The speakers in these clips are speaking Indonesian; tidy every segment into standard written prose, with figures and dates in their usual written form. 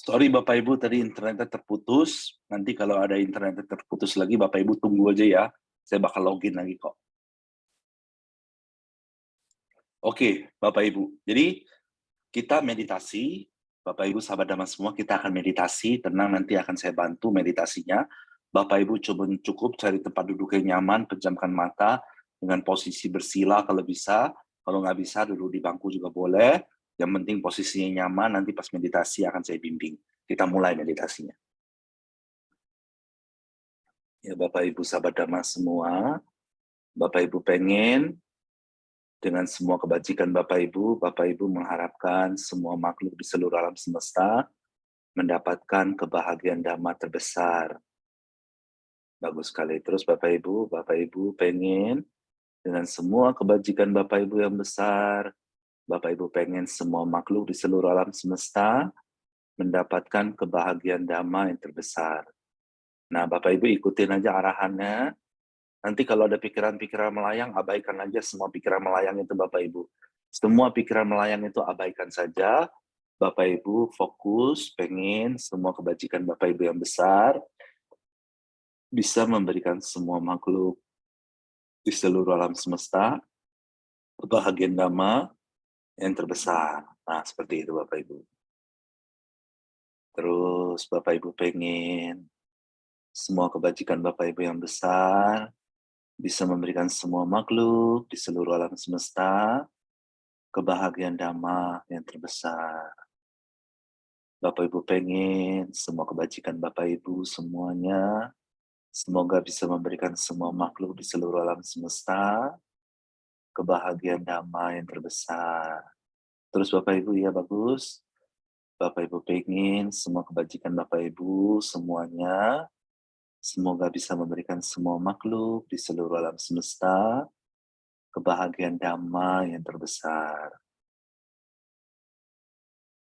Sorry Bapak Ibu tadi internetnya terputus, nanti kalau ada internetnya terputus lagi Bapak Ibu tunggu aja ya, saya bakal login lagi kok. Oke Bapak Ibu, jadi kita meditasi, Bapak Ibu sahabat Dhamma semua kita akan meditasi, tenang nanti akan saya bantu meditasinya. Bapak Ibu cukup cari tempat duduk yang nyaman, pejamkan mata, dengan posisi bersila kalau bisa, kalau nggak bisa duduk di bangku juga boleh, yang penting posisinya nyaman, nanti pas meditasi akan saya bimbing. Kita mulai meditasinya. Ya Bapak Ibu sahabat Dhamma semua, Bapak Ibu pengen dengan semua kebajikan Bapak Ibu mengharapkan semua makhluk di seluruh alam semesta mendapatkan kebahagiaan Dhamma terbesar. Bagus sekali. Terus Bapak Ibu pengen dengan semua kebajikan Bapak Ibu yang besar, Bapak Ibu pengen semua makhluk di seluruh alam semesta mendapatkan kebahagiaan Dhamma yang terbesar. Nah, Bapak Ibu ikutin aja arahannya. Nanti kalau ada pikiran-pikiran melayang, abaikan aja semua pikiran melayang itu Bapak Ibu. Semua pikiran melayang itu abaikan saja. Bapak Ibu fokus, pengen semua kebajikan Bapak Ibu yang besar bisa memberikan semua makhluk di seluruh alam semesta kebahagiaan Dhamma yang terbesar. Nah, seperti itu Bapak Ibu. Terus Bapak Ibu pengen semua kebajikan Bapak Ibu yang besar bisa memberikan semua makhluk di seluruh alam semesta kebahagiaan Dhamma yang terbesar. Bapak Ibu pengen semua kebajikan Bapak Ibu semuanya, semoga bisa memberikan semua makhluk di seluruh alam semesta kebahagiaan Dhamma yang terbesar. Terus Bapak Ibu, ya bagus. Bapak Ibu pengen semua kebajikan Bapak Ibu semuanya, semoga bisa memberikan semua makhluk di seluruh alam semesta kebahagiaan Dhamma yang terbesar.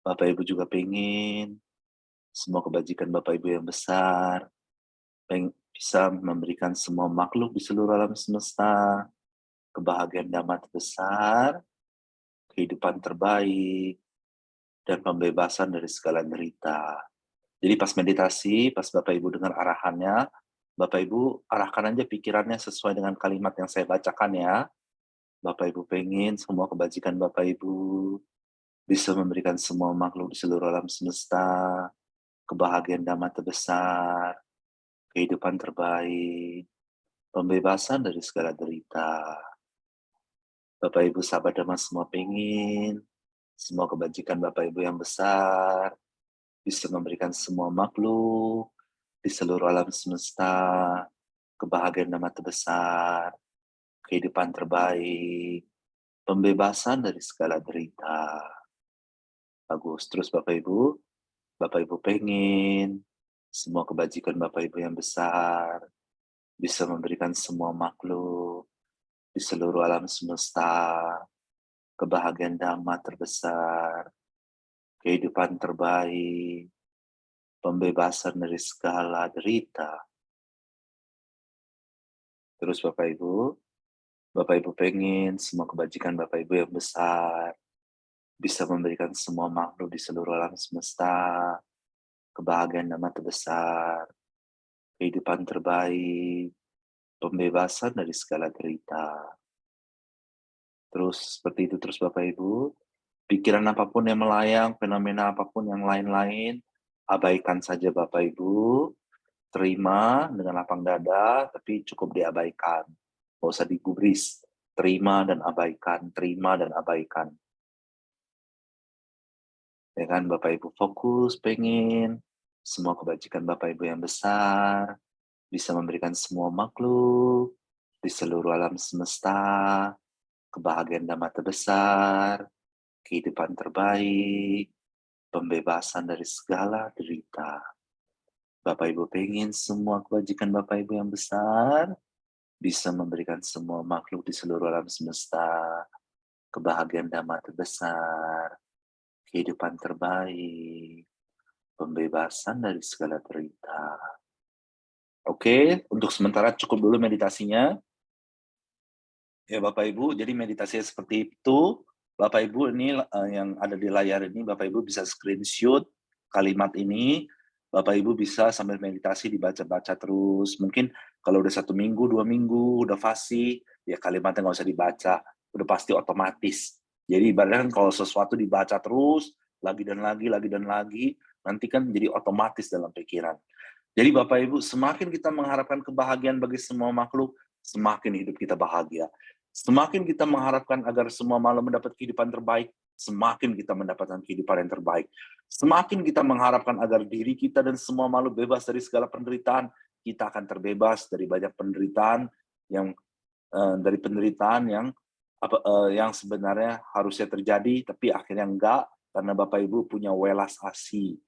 Bapak Ibu juga pengen semua kebajikan Bapak Ibu yang besar, bisa memberikan semua makhluk di seluruh alam semesta, kebahagiaan Dhamma terbesar, kehidupan terbaik, dan pembebasan dari segala derita. Jadi pas meditasi, pas Bapak Ibu dengar arahannya, Bapak Ibu arahkan aja pikirannya sesuai dengan kalimat yang saya bacakan ya. Bapak Ibu pengen semua kebajikan Bapak Ibu bisa memberikan semua makhluk di seluruh alam semesta, kebahagiaan Dhamma terbesar, kehidupan terbaik, pembebasan dari segala derita. Bapak Ibu sahabat Dhamma semua pengen, semua kebajikan Bapak Ibu yang besar, bisa memberikan semua makhluk di seluruh alam semesta, kebahagiaan Dhamma terbesar, kehidupan terbaik, pembebasan dari segala derita. Bagus, terus Bapak Ibu pengen, semua kebajikan Bapak Ibu yang besar, bisa memberikan semua makhluk di seluruh alam semesta, kebahagiaan Dhamma terbesar, kehidupan terbaik, pembebasan dari segala derita. Terus Bapak Ibu pengen semua kebajikan Bapak Ibu yang besar, bisa memberikan semua makhluk di seluruh alam semesta, kebahagiaan Dhamma terbesar, kehidupan terbaik, pembebasan dari segala derita. Terus seperti itu terus Bapak Ibu, pikiran apapun yang melayang, fenomena apapun yang lain-lain, abaikan saja Bapak Ibu, terima dengan lapang dada, tapi cukup diabaikan. Nggak usah digubris, terima dan abaikan, terima dan abaikan. Ya kan Bapak Ibu fokus, pengen semua kebajikan Bapak Ibu yang besar, bisa memberikan semua makhluk di seluruh alam semesta, kebahagiaan Dhamma terbesar, kehidupan terbaik, pembebasan dari segala derita. Bapak Ibu pengen semua kebajikan Bapak Ibu yang besar, bisa memberikan semua makhluk di seluruh alam semesta, kebahagiaan Dhamma terbesar, kehidupan terbaik, pembebasan dari segala derita. Oke, untuk sementara cukup dulu meditasinya. Ya Bapak Ibu, jadi meditasinya seperti itu. Bapak Ibu ini yang ada di layar ini, Bapak Ibu bisa screenshot kalimat ini, Bapak Ibu bisa sambil meditasi dibaca-baca terus. Mungkin kalau udah 1 minggu, 2 minggu, udah fasih, ya kalimatnya nggak usah dibaca, udah pasti otomatis. Jadi ibaratnya kan kalau sesuatu dibaca terus, lagi dan lagi, nanti kan jadi otomatis dalam pikiran. Jadi Bapak Ibu, semakin kita mengharapkan kebahagiaan bagi semua makhluk, semakin hidup kita bahagia. Semakin kita mengharapkan agar semua makhluk mendapat kehidupan terbaik, semakin kita mendapatkan kehidupan yang terbaik. Semakin kita mengharapkan agar diri kita dan semua makhluk bebas dari segala penderitaan, kita akan terbebas dari banyak penderitaan yang yang sebenarnya harusnya terjadi, tapi akhirnya enggak, karena Bapak Ibu punya welas asih.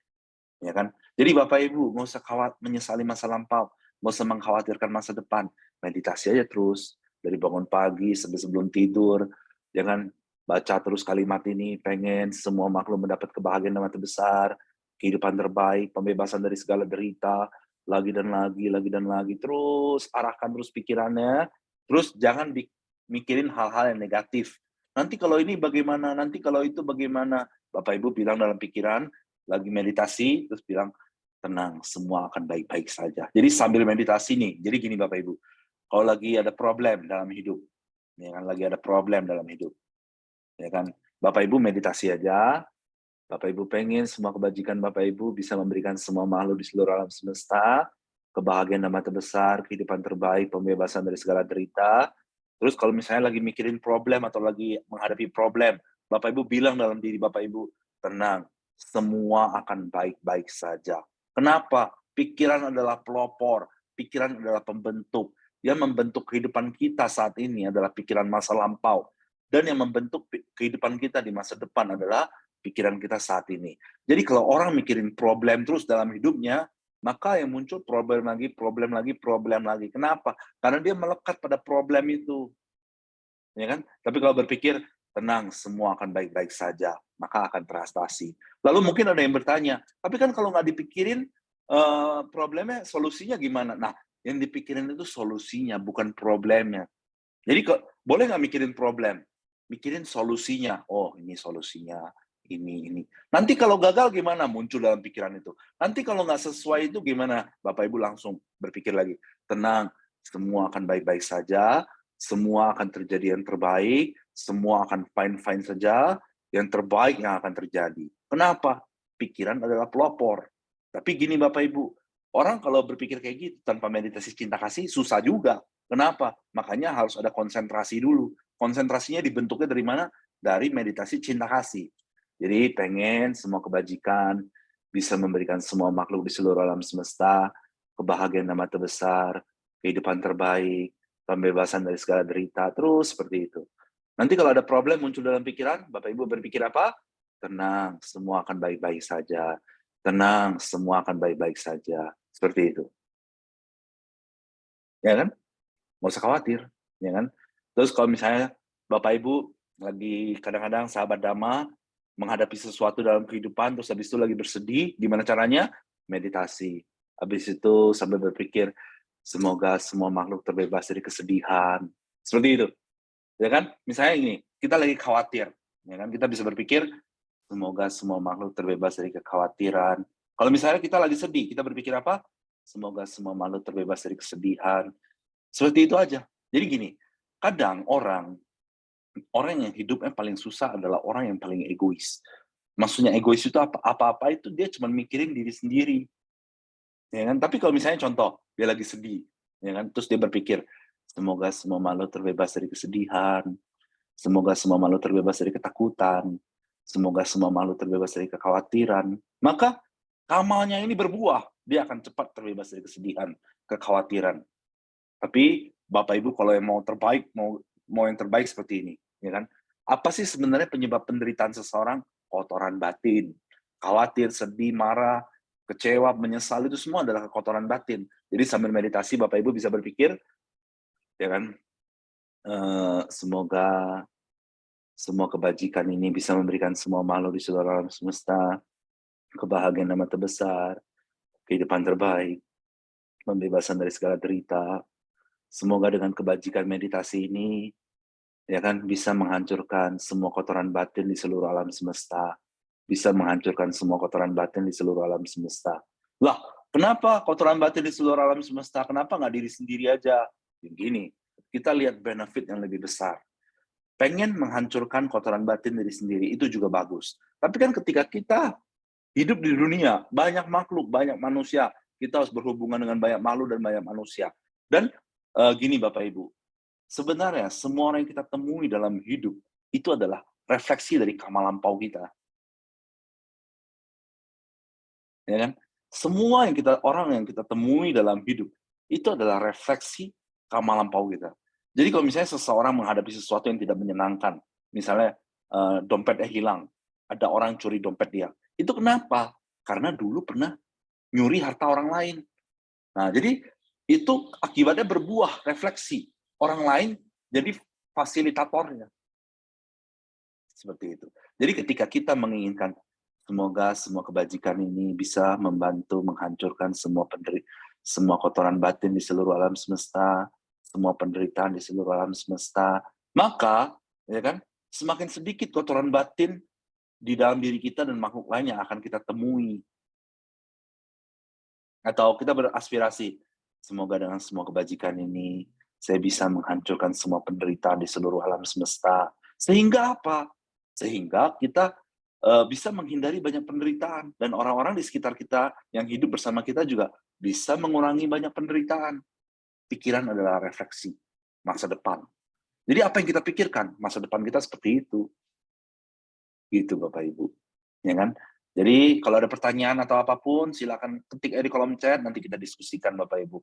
Ya kan? Jadi Bapak Ibu nggak usah menyesali masa lampau, nggak usah mengkhawatirkan masa depan. Meditasi aja terus, dari bangun pagi sampai sebelum tidur, jangan baca terus kalimat ini, pengen semua makhluk mendapat kebahagiaan dan mati besar, kehidupan terbaik, pembebasan dari segala derita, lagi dan lagi, terus arahkan terus pikirannya, terus jangan mikirin hal-hal yang negatif. Nanti kalau ini bagaimana, nanti kalau itu bagaimana, Bapak Ibu bilang dalam pikiran, lagi meditasi, terus bilang, "Tenang, semua akan baik-baik saja." Jadi sambil meditasi nih, jadi gini Bapak Ibu, kalau lagi ada problem dalam hidup, ya kan, lagi ada problem dalam hidup, ya kan, Bapak Ibu meditasi aja, Bapak Ibu pengen semua kebajikan Bapak Ibu bisa memberikan semua makhluk di seluruh alam semesta, kebahagiaan dan mata besar, kehidupan terbaik, pembebasan dari segala derita. Terus kalau misalnya lagi mikirin problem atau lagi menghadapi problem, Bapak Ibu bilang dalam diri Bapak Ibu, "Tenang, semua akan baik-baik saja." Kenapa? Pikiran adalah pelopor, pikiran adalah pembentuk. Yang membentuk kehidupan kita saat ini adalah pikiran masa lampau. Dan yang membentuk kehidupan kita di masa depan adalah pikiran kita saat ini. Jadi kalau orang mikirin problem terus dalam hidupnya, maka yang muncul problem lagi, problem lagi, problem lagi. Kenapa? Karena dia melekat pada problem itu, ya kan? Tapi kalau berpikir, tenang, semua akan baik-baik saja, maka akan teratasi. Lalu mungkin ada yang bertanya, tapi kan kalau nggak dipikirin, problemnya, solusinya gimana? Nah, yang dipikirin itu solusinya, bukan problemnya. Jadi boleh nggak mikirin problem? Mikirin solusinya. Oh, ini solusinya, ini. Nanti kalau gagal gimana? Muncul dalam pikiran itu. Nanti kalau nggak sesuai itu gimana? Bapak Ibu langsung berpikir lagi. Tenang, semua akan baik-baik saja, semua akan terjadi yang terbaik, semua akan fine-fine saja, yang terbaik yang akan terjadi. Kenapa? Pikiran adalah pelopor. Tapi gini Bapak Ibu, orang kalau berpikir kayak gitu tanpa meditasi cinta kasih susah juga. Kenapa? Makanya harus ada konsentrasi dulu. Konsentrasinya dibentuknya dari mana? Dari meditasi cinta kasih. Jadi pengen semua kebajikan bisa memberikan semua makhluk di seluruh alam semesta, kebahagiaan dan mata besar, kehidupan terbaik, pembebasan dari segala derita, terus seperti itu. Nanti kalau ada problem muncul dalam pikiran, Bapak Ibu berpikir apa? Tenang, semua akan baik-baik saja. Tenang, semua akan baik-baik saja. Seperti itu. Ya kan? Nggak usah khawatir, ya kan. Terus kalau misalnya Bapak Ibu lagi kadang-kadang sahabat dhamma menghadapi sesuatu dalam kehidupan, terus habis itu lagi bersedih, gimana caranya? Meditasi. Habis itu sambil berpikir, semoga semua makhluk terbebas dari kesedihan. Seperti itu, ya kan. Misalnya ini, kita lagi khawatir, ya kan, kita bisa berpikir, semoga semua makhluk terbebas dari kekhawatiran. Kalau misalnya kita lagi sedih, kita berpikir apa? Semoga semua makhluk terbebas dari kesedihan. Seperti itu aja. Jadi gini, kadang orang orang yang hidupnya paling susah adalah orang yang paling egois. Maksudnya egois itu apa-apa itu dia cuma mikirin diri sendiri, ya kan. Tapi kalau misalnya contoh, dia lagi sedih, ya kan, terus dia berpikir, "Semoga semua makhluk terbebas dari kesedihan, semoga semua makhluk terbebas dari ketakutan, semoga semua makhluk terbebas dari kekhawatiran." Maka amalnya ini berbuah, dia akan cepat terbebas dari kesedihan, kekhawatiran. Tapi Bapak Ibu kalau yang mau terbaik, mau mau yang terbaik seperti ini, ya kan. Apa sih sebenarnya penyebab penderitaan seseorang? Kotoran batin. Khawatir, sedih, marah, kecewa, menyesal itu semua adalah kotoran batin. Jadi sambil meditasi Bapak Ibu bisa berpikir, ya kan, semoga semua kebajikan ini bisa memberikan semua makhluk di seluruh alam semesta kebahagiaan dan mata besar, kehidupan terbaik, pembebasan dari segala derita. Semoga dengan kebajikan meditasi ini, ya kan, bisa menghancurkan semua kotoran batin di seluruh alam semesta. bisa menghancurkan semua kotoran batin di seluruh alam semesta. Lah, kenapa kotoran batin di seluruh alam semesta? Kenapa nggak diri sendiri aja? Begini, kita lihat benefit yang lebih besar. Pengen menghancurkan kotoran batin diri sendiri, itu juga bagus. Tapi kan ketika kita hidup di dunia, banyak makhluk, banyak manusia, kita harus berhubungan dengan banyak makhluk dan banyak manusia. Dan gini Bapak Ibu, sebenarnya semua orang yang kita temui dalam hidup, itu adalah refleksi dari karma lampau kita. Ya kan? Semua orang yang kita temui dalam hidup, itu adalah refleksi karma lampau kita. Jadi kalau misalnya seseorang menghadapi sesuatu yang tidak menyenangkan, misalnya dompetnya hilang, ada orang curi dompet dia. Itu kenapa? Karena dulu pernah nyuri harta orang lain. Nah, jadi itu akibatnya berbuah refleksi. Orang lain jadi fasilitatornya. Seperti itu. Jadi ketika kita menginginkan semoga semua kebajikan ini bisa membantu menghancurkan semua kotoran batin di seluruh alam semesta, semua penderitaan di seluruh alam semesta, maka ya kan, semakin sedikit kotoran batin di dalam diri kita dan makhluk lain yang akan kita temui. Atau kita beraspirasi, semoga dengan semua kebajikan ini saya bisa menghancurkan semua penderitaan di seluruh alam semesta. Sehingga apa? Sehingga kita bisa menghindari banyak penderitaan dan orang-orang di sekitar kita yang hidup bersama kita juga bisa mengurangi banyak penderitaan. Pikiran adalah refleksi masa depan. Jadi apa yang kita pikirkan, masa depan kita seperti itu. Gitu Bapak Ibu. Ya kan? Jadi kalau ada pertanyaan atau apapun silakan ketik aja di kolom chat, nanti kita diskusikan Bapak Ibu.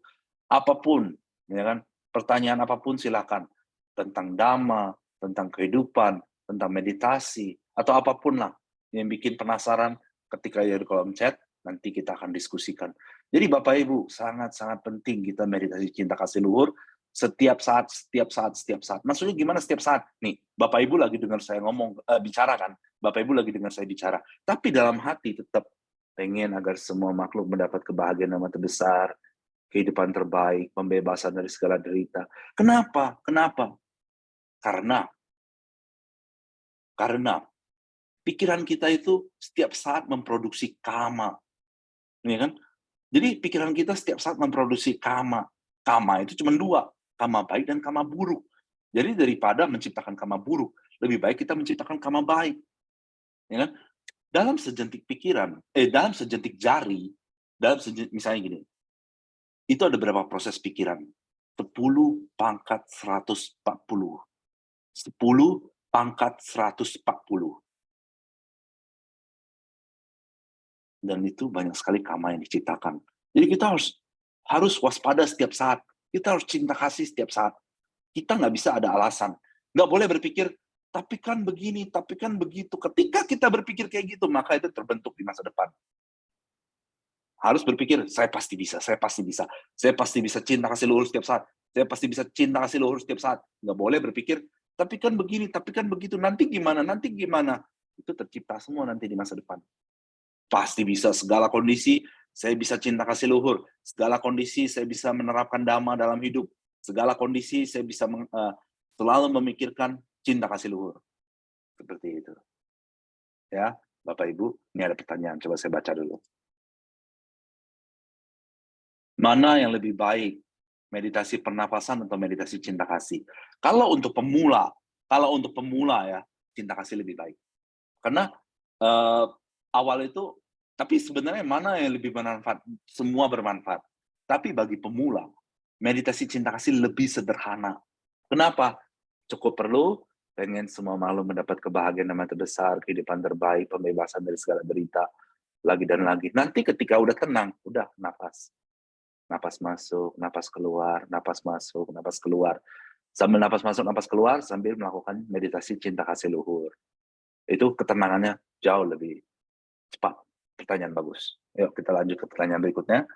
Apapun, ya kan? Pertanyaan apapun silakan. Tentang dhamma, tentang kehidupan, tentang meditasi, atau apapun lah yang bikin penasaran ketika ada di kolom chat, nanti kita akan diskusikan. Jadi Bapak Ibu, sangat-sangat penting kita meditasi cinta kasih luhur setiap saat, setiap saat, setiap saat. Maksudnya gimana setiap saat? Nih, Bapak Ibu lagi dengar saya ngomong, bicara kan? Bapak Ibu lagi dengar saya bicara. Tapi dalam hati tetap pengen agar semua makhluk mendapat kebahagiaan yang terbesar, kehidupan terbaik, pembebasan dari segala derita. Kenapa? Kenapa? Karena karena pikiran kita itu setiap saat memproduksi kama, ya kan? Jadi pikiran kita setiap saat memproduksi kama. Kama itu cuma dua, kama baik dan kama buruk. Jadi daripada menciptakan kama buruk, lebih baik kita menciptakan kama baik. Ya kan? Dalam sejentik pikiran, dalam sejentik jari, misalnya gini, itu ada berapa proses pikiran? 10 pangkat 140. 10 pangkat 140. Dan itu banyak sekali kama yang diciptakan. Jadi kita harus waspada setiap saat. Kita harus cinta kasih setiap saat. Kita nggak bisa ada alasan. Nggak boleh berpikir, tapi kan begini, tapi kan begitu. Ketika kita berpikir kayak gitu, maka itu terbentuk di masa depan. Harus berpikir, saya pasti bisa, saya pasti bisa. Saya pasti bisa cinta kasih luhur setiap saat. Saya pasti bisa cinta kasih luhur setiap saat. Nggak boleh berpikir, tapi kan begini, tapi kan begitu. Nanti gimana, nanti gimana. Itu tercipta semua nanti di masa depan. Pasti bisa segala kondisi, saya bisa cinta kasih luhur. Segala kondisi, saya bisa menerapkan dhamma dalam hidup. Segala kondisi, saya bisa selalu memikirkan cinta kasih luhur. Seperti itu. Ya, Bapak Ibu, ini ada pertanyaan. Coba saya baca dulu. Mana yang lebih baik? Meditasi pernapasan atau meditasi cinta kasih? Kalau untuk pemula ya, cinta kasih lebih baik. Karena awal itu, tapi sebenarnya mana yang lebih bermanfaat? Semua bermanfaat. Tapi bagi pemula, meditasi cinta kasih lebih sederhana. Kenapa? Cukup perlu pengen semua makhluk mendapat kebahagiaan yang terbesar, kehidupan terbaik, pembebasan dari segala derita, lagi dan lagi. Nanti ketika udah tenang, udah nafas. Napas masuk, napas keluar, napas masuk, napas keluar. Sambil napas masuk, napas keluar, sambil melakukan meditasi cinta kasih luhur. Itu ketenangannya jauh lebih cepat. Pertanyaan bagus. Yuk kita lanjut ke pertanyaan berikutnya.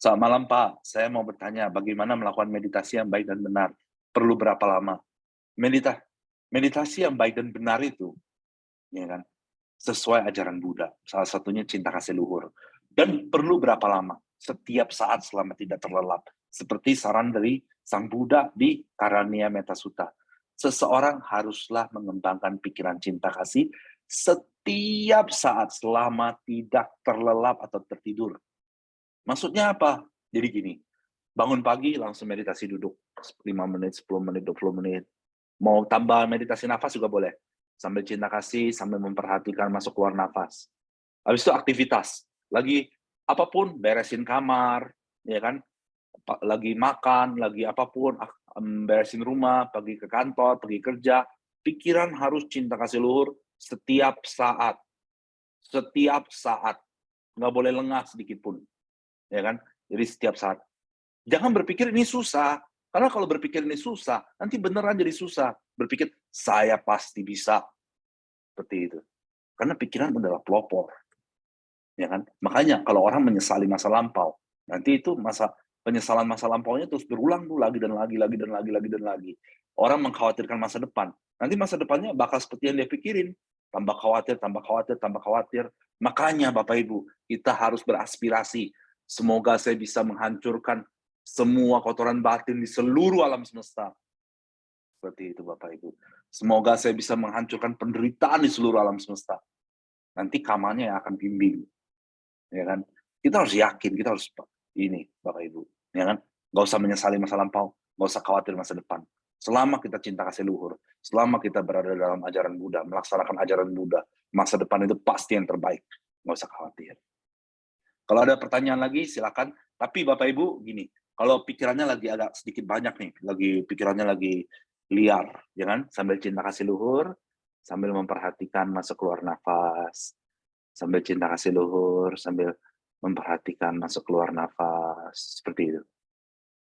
Selamat malam Pak, saya mau bertanya bagaimana melakukan meditasi yang baik dan benar? Perlu berapa lama? Meditasi yang baik dan benar itu, ya kan, sesuai ajaran Buddha. Salah satunya cinta kasih luhur. Dan perlu berapa lama? Setiap saat selama tidak terlelap. Seperti saran dari Sang Buddha di Karania Metta Sutta. Seseorang haruslah mengembangkan pikiran cinta kasih setiap saat selama tidak terlelap atau tertidur. Maksudnya apa? Jadi gini, bangun pagi langsung meditasi duduk 5 menit, 10 menit, 20 menit. Mau tambah meditasi nafas juga boleh. Sambil cinta kasih, sambil memperhatikan masuk keluar nafas. Habis itu aktivitas. Lagi apapun, beresin kamar, ya kan? Lagi makan, lagi apapun, beresin rumah, pergi ke kantor, pergi kerja, pikiran harus cinta kasih luhur setiap saat. Setiap saat. Nggak boleh lengah sedikit pun. Ya kan? Jadi setiap saat. Jangan berpikir ini susah. Karena kalau berpikir ini susah, nanti beneran jadi susah. Berpikir, saya pasti bisa. Seperti itu. Karena pikiran adalah pelopor. Ya kan? Makanya kalau orang menyesali masa lampau, nanti itu penyesalan masa lampaunya terus berulang tuh lagi dan lagi dan lagi. Orang mengkhawatirkan masa depan. Nanti masa depannya bakal seperti yang dia pikirin. Tambah khawatir, tambah khawatir, tambah khawatir. Makanya Bapak Ibu, kita harus beraspirasi. Semoga saya bisa menghancurkan semua kotoran batin di seluruh alam semesta. Seperti itu Bapak Ibu. Semoga saya bisa menghancurkan penderitaan di seluruh alam semesta. Nanti kamarnya yang akan bimbing. Ya kan? Kita harus yakin, kita harus ini Bapak Ibu. Ya kan? Nggak usah menyesali masa lampau, nggak usah khawatir masa depan. Selama kita cinta kasih luhur, selama kita berada dalam ajaran Buddha, melaksanakan ajaran Buddha, masa depan itu pasti yang terbaik. Nggak usah khawatir. Kalau ada pertanyaan lagi, silakan. Tapi Bapak Ibu, gini, kalau pikirannya lagi agak sedikit banyak nih, pikirannya lagi liar, ya kan? Sambil cinta kasih luhur, sambil memperhatikan masuk keluar nafas, sambil cinta kasih luhur, sambil memperhatikan masuk keluar nafas, seperti itu.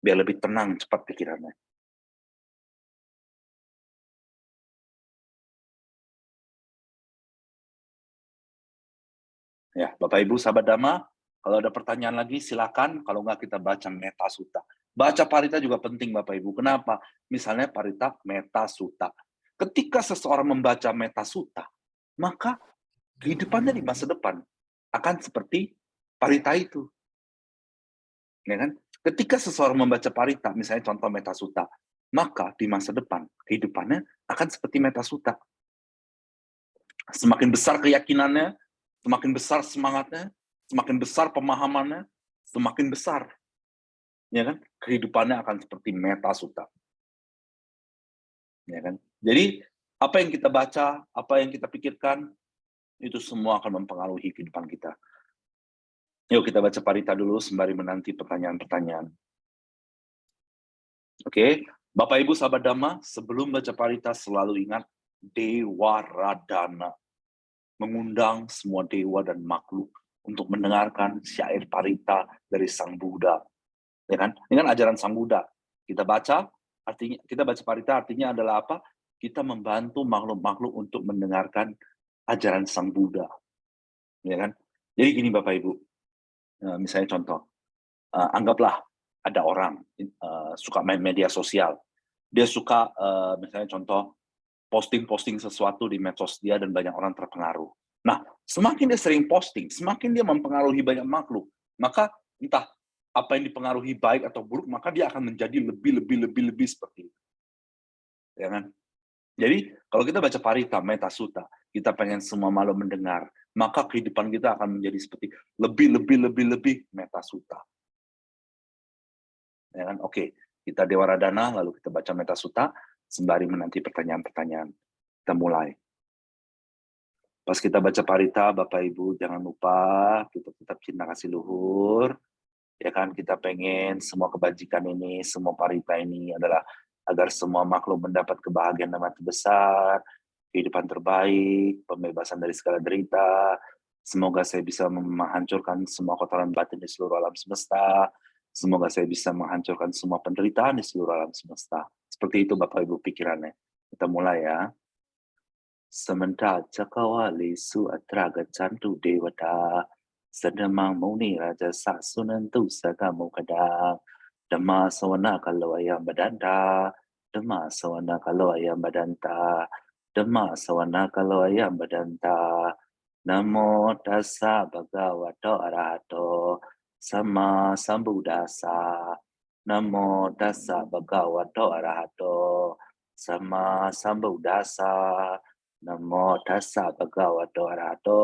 Biar lebih tenang, cepat pikirannya. Ya, Bapak Ibu sahabat Dhamma, kalau ada pertanyaan lagi silakan, kalau enggak kita baca Metta Sutta. Baca Parita juga penting Bapak Ibu. Kenapa? Misalnya Parita Metta Sutta. Ketika seseorang membaca Metta Sutta, maka kehidupannya di masa depan akan seperti Parita itu. Ya kan? Ketika seseorang membaca Parita, misalnya contoh Metta Sutta, maka di masa depan kehidupannya akan seperti Metta Sutta. Semakin besar keyakinannya, semakin besar semangatnya, semakin besar pemahamannya, semakin besar, ya kan? Kehidupannya akan seperti Metta Sutta, ya kan? Jadi apa yang kita baca, apa yang kita pikirkan, itu semua akan mempengaruhi kehidupan kita. Yuk kita baca Parita dulu sembari menanti pertanyaan-pertanyaan. Oke, Bapak Ibu sahabat Dhamma, sebelum baca Parita selalu ingat Dewa Radana, mengundang semua dewa dan makhluk untuk mendengarkan syair Parita dari Sang Buddha. Ya kan? Ini kan ajaran Sang Buddha. Kita baca, artinya kita baca Parita artinya adalah apa? Kita membantu makhluk-makhluk untuk mendengarkan ajaran Sang Buddha. Ya kan? Jadi gini Bapak Ibu, misalnya contoh, anggaplah ada orang suka main media sosial. Dia suka misalnya contoh posting-posting sesuatu di medsos dia dan banyak orang terpengaruh. Nah, semakin dia sering posting, semakin dia mempengaruhi banyak makhluk. Maka entah apa yang dipengaruhi baik atau buruk, maka dia akan menjadi lebih seperti itu. Ya kan? Jadi, kalau kita baca Parita, Metta Sutta, kita pengen semua makhluk mendengar, maka kehidupan kita akan menjadi seperti lebih Metta Sutta. Ya kan? Oke, kita Dewa Radana, lalu kita baca Metta Sutta, sembari menanti pertanyaan-pertanyaan. Kita mulai. Pas kita baca Parita, Bapak Ibu jangan lupa kita tetap cinta kasih luhur, ya kan? Kita pengen semua kebajikan ini, semua Parita ini adalah agar semua makhluk mendapat kebahagiaan dan mati besar, kehidupan terbaik, pembebasan dari segala derita. Semoga saya bisa menghancurkan semua kotoran batin di seluruh alam semesta. Semoga saya bisa menghancurkan semua penderitaan di seluruh alam semesta. Seperti itu Bapak Ibu pikirannya. Kita mulai ya. Sementara Cakrawalesu atra gaccantu devata sadamang muni raja saksunantu sagamokada Dhamma sawana kalau ayam badanta Dhamma sawana kalau ayam badanta Dhamma sawana kalau ayam badanta Namo tassa bhagavato arahato sama sambuddhassa Namo tassa bhagavato arahato sama sambuddhassa Namo tassa bhagavato arahato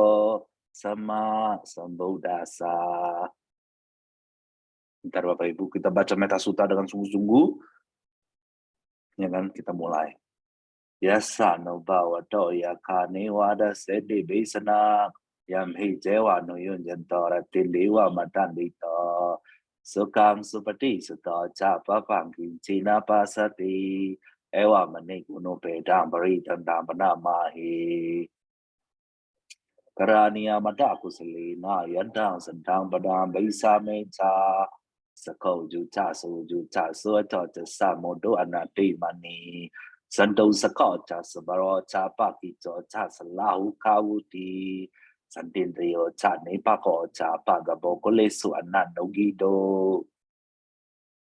sama sambuddhassa. Bentar Bapak Ibu, kita baca Metta Sutta dengan sungguh-sungguh, ya kan? Kita mulai. Yassa no bhavato yakane wada sedi besana yam hi jewa no yun jantora tiliwa matandito sukam supati suto cha papangki china pasati ewa mani kuno pedam bari tandam panamahi karaniya mata kusalina yantang santang padam baisa mecha sakau juta su juta su to sa modo anati mani Santo Sako cha sabaro cha paki cho cha salahu kawuti Santindriyo cha nepako cha pagabo kolesu anandogido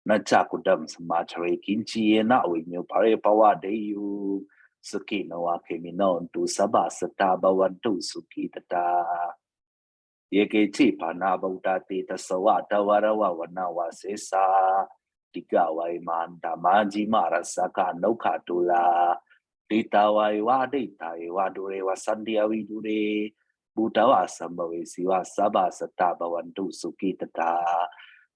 na cha kudam samachare kinchi na winyo pare pawa deyu suki no akemino tu sabah seta bawantu suki tata Yeke chi pana bautati tasawa tawarawa wanawa sesa Digawai manda maji marasaka nauka tula Ditawai waditai wadure wasandia widure Budawa sambawe siwa sabah seta bawantu suki tata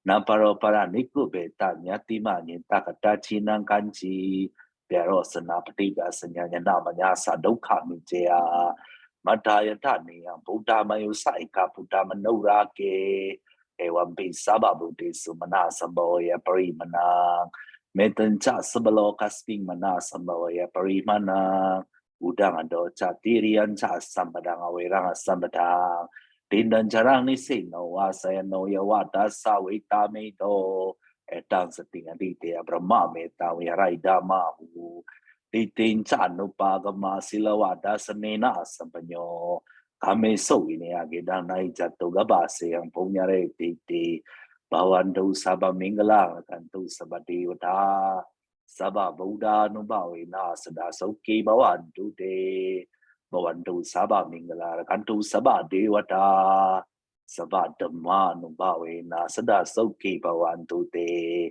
Namparo para niku beta nyati nyinta kata cinang kanci Pero senapatiga senyanya namanya sadauka mijea Madaya tani yang Buddha mayu saika Buddha manurake Ewan sabab Buddhi sumana samboya parimana Meten ca sebelo kasping mana samboya parimana Udang ado ca tirian ca sambadang awerang sambadang Dindan jarang ni sino wasaya no ya wata sawita medo Etang setingan dite abrama meta wirai damahu Titin chanu pagama silawada sanena sampanyo kami so ini agenda naik jatuh gabase yang punya titi bawan tu sabah minggalang kan tu sabadi wata sabah Buddha nubawi na sada sauki bawan tu de bawan tu sabah minggalang kan tu sabah dewata sabah dhamma nubawi na sada sauki bawan tu de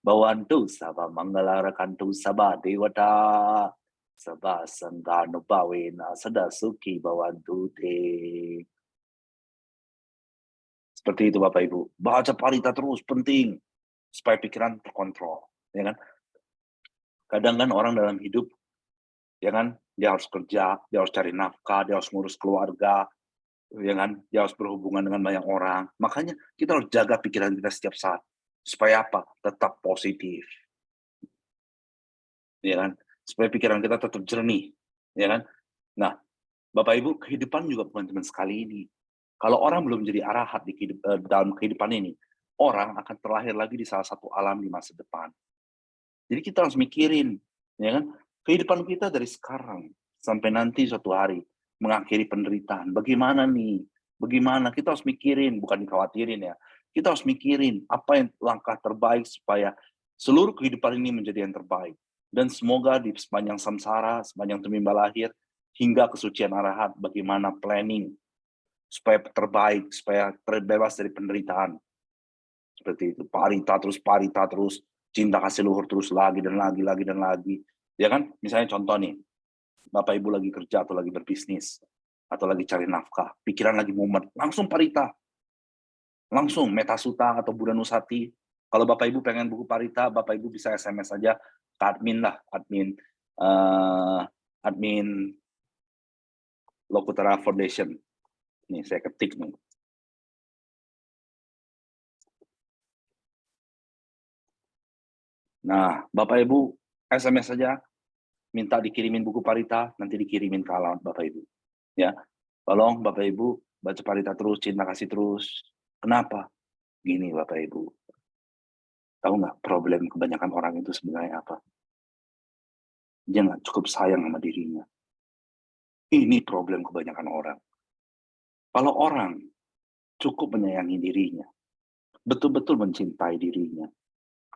Bawantu sabah mangalarakantu sabah dewata sabah sangganu bawena sada suki bawantu te. Seperti itu Bapak Ibu. Baca parita terus penting supaya pikiran terkontrol, ya kan? Kadang kan orang dalam hidup, ya kan, dia harus kerja, dia harus cari nafkah, dia harus ngurus keluarga, ya kan, dia harus berhubungan dengan banyak orang. Makanya kita harus jaga pikiran kita setiap saat supaya apa? Tetap positif. Ya kan? Supaya pikiran kita tetap jernih, ya kan? Nah, Bapak Ibu, kehidupan juga bukan cuma sekali ini. Kalau orang belum jadi arahat dalam kehidupan ini, orang akan terlahir lagi di salah satu alam di masa depan. Jadi kita harus mikirin, ya kan? Kehidupan kita dari sekarang sampai nanti suatu hari mengakhiri penderitaan. Bagaimana nih? Bagaimana? Kita harus mikirin, bukan dikhawatirin ya. Kita harus mikirin apa yang langkah terbaik supaya seluruh kehidupan ini menjadi yang terbaik. Dan semoga di sepanjang samsara, sepanjang tumimba lahir, hingga kesucian arahat, bagaimana planning supaya terbaik, supaya terbebas dari penderitaan. Seperti itu, parita terus, cinta kasih luhur terus lagi dan lagi. Ya kan? Misalnya contoh nih, Bapak Ibu lagi kerja atau lagi berbisnis, atau lagi cari nafkah, pikiran lagi mumet, langsung parita. Langsung Metta Sutta atau Buddha Nusati. Kalau Bapak Ibu pengen buku parita, Bapak Ibu bisa SMS saja ke admin lah, admin Lokutara Foundation. Nih, saya ketik nih. Nah, Bapak Ibu SMS saja, minta dikirimin buku parita, nanti dikirimin ke alamat Bapak Ibu. Ya, tolong Bapak Ibu baca parita terus, cinta kasih terus. Kenapa? Gini Bapak Ibu, tahu nggak problem kebanyakan orang itu sebenarnya apa? Dia nggak cukup sayang sama dirinya. Ini problem kebanyakan orang. Kalau orang cukup menyayangi dirinya, betul-betul mencintai dirinya,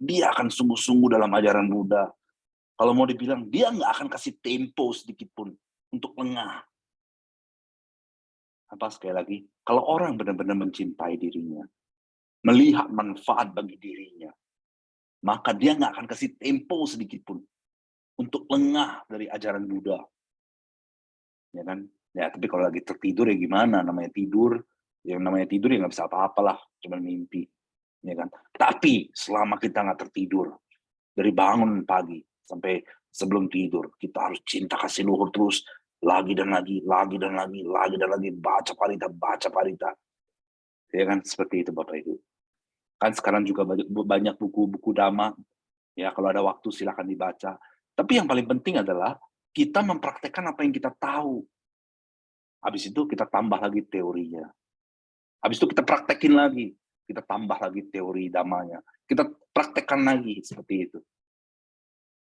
dia akan sungguh-sungguh dalam ajaran Buddha. Kalau mau dibilang, dia nggak akan kasih tempo sedikit pun untuk lengah. Apa sekali lagi, kalau orang benar-benar mencintai dirinya, melihat manfaat bagi dirinya, maka dia nggak akan kasih tempo sedikit pun untuk lengah dari ajaran Buddha. ya kan? Ya, tapi kalau lagi tertidur ya gimana, namanya tidur, yang namanya tidur ya nggak bisa apa-apalah, cuma mimpi, ya kan? Tapi selama kita nggak tertidur, dari bangun pagi sampai sebelum tidur, kita harus cinta kasih luhur terus, lagi dan lagi, lagi dan lagi, lagi dan lagi, baca parita, ya kan? Seperti itu Bapak Ibu. Kan sekarang juga banyak buku-buku dhamma, ya kalau ada waktu silakan dibaca. Tapi yang paling penting adalah kita mempraktekkan apa yang kita tahu. Habis itu kita tambah lagi teorinya. Habis itu kita praktekin lagi, kita tambah lagi teori damanya. Kita praktekkan lagi seperti itu.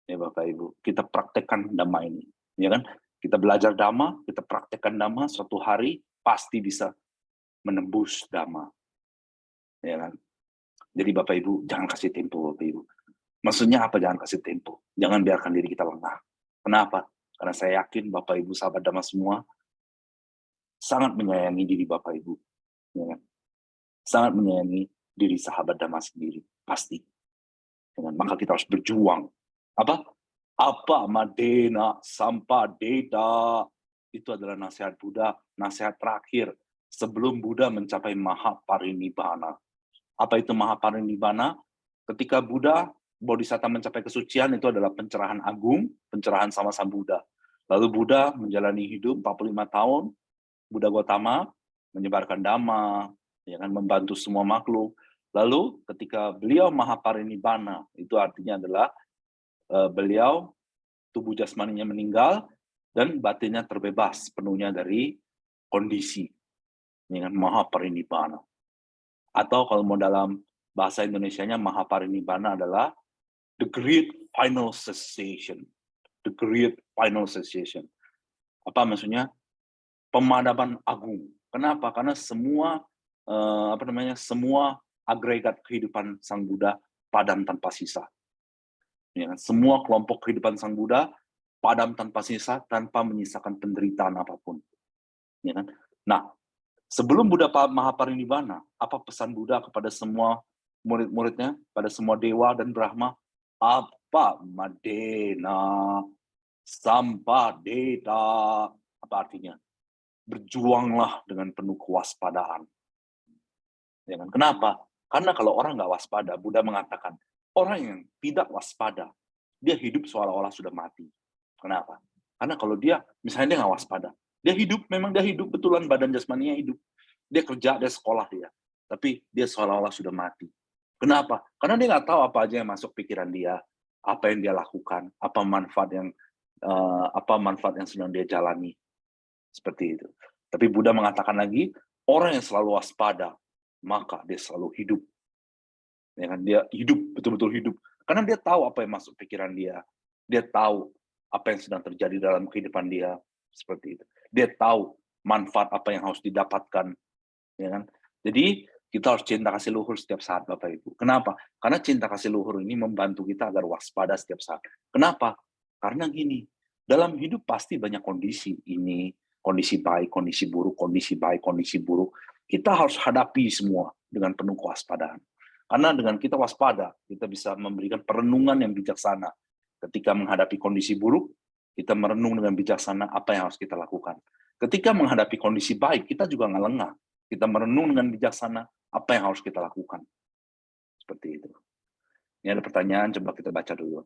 Ya Bapak Ibu, kita praktekkan dhamma ini, ya kan? Kita belajar dhamma, kita praktekkan dhamma, suatu hari pasti bisa menembus dhamma, ya kan? Jadi Bapak Ibu, jangan kasih tempo Bapak Ibu. Maksudnya apa jangan kasih tempo? Jangan biarkan diri kita lengah. Kenapa? Karena saya yakin Bapak Ibu sahabat dhamma semua sangat menyayangi diri Bapak Ibu, ya kan? Sangat menyayangi diri sahabat dhamma sendiri, pasti. Maka kita harus berjuang. Apa? Apa madena sampa deta. Itu adalah nasihat Buddha, nasihat terakhir sebelum Buddha mencapai Mahaparinibbana. Apa itu Mahaparinibbana? Ketika Buddha Bodhisatta mencapai kesucian, itu adalah pencerahan agung, pencerahan sama Sang Buddha. Lalu Buddha menjalani hidup 45 tahun, Buddha Gautama menyebarkan dhamma, ya kan, membantu semua makhluk. Lalu ketika beliau Mahaparinibbana, itu artinya adalah beliau tubuh jasmaninya meninggal dan batinnya terbebas penuhnya dari kondisi, dengan Mahaparinibbana. Atau kalau mau dalam bahasa Indonesianya, Mahaparinibbana adalah the great final cessation. The great final cessation. Apa maksudnya? Pemadaman agung. Kenapa? Karena semua semua agregat kehidupan Sang Buddha padam tanpa sisa. Ya, semua kelompok kehidupan Sang Buddha padam tanpa sisa, tanpa menyisakan penderitaan apapun. Ya kan? Nah, sebelum Buddha Mahaparinibbana, apa pesan Buddha kepada semua murid-muridnya, pada semua dewa dan Brahma? Apa madena sampadeta. Apa artinya? Berjuanglah dengan penuh kewaspadaan. Ya kan? Kenapa? Karena kalau orang nggak waspada, Buddha mengatakan, orang yang tidak waspada, dia hidup seolah-olah sudah mati. Kenapa? Karena kalau dia, misalnya dia nggak waspada, dia hidup, memang dia hidup, betulan badan jasmaninya hidup. Dia kerja, dia sekolah dia. Tapi dia seolah-olah sudah mati. Kenapa? Karena dia nggak tahu apa aja yang masuk pikiran dia, apa yang dia lakukan, apa manfaat yang sedang dia jalani. Seperti itu. Tapi Buddha mengatakan lagi, orang yang selalu waspada, maka dia selalu hidup. Ya kan? Dia hidup, betul-betul hidup. Karena dia tahu apa yang masuk pikiran dia. Dia tahu apa yang sedang terjadi dalam kehidupan dia. Seperti itu. Dia tahu manfaat apa yang harus didapatkan. Ya kan? Jadi, kita harus cinta kasih luhur setiap saat, Bapak Ibu. Kenapa? Karena cinta kasih luhur ini membantu kita agar waspada setiap saat. Kenapa? Karena gini, dalam hidup pasti banyak kondisi. Ini, kondisi baik, kondisi buruk, kondisi baik, kondisi buruk. Kita harus hadapi semua dengan penuh kewaspadaan. Karena dengan kita waspada, kita bisa memberikan perenungan yang bijaksana. Ketika menghadapi kondisi buruk, kita merenung dengan bijaksana apa yang harus kita lakukan. Ketika menghadapi kondisi baik, kita juga nggak lengah. Kita merenung dengan bijaksana apa yang harus kita lakukan. Seperti itu. Ini ada pertanyaan, coba kita baca dulu.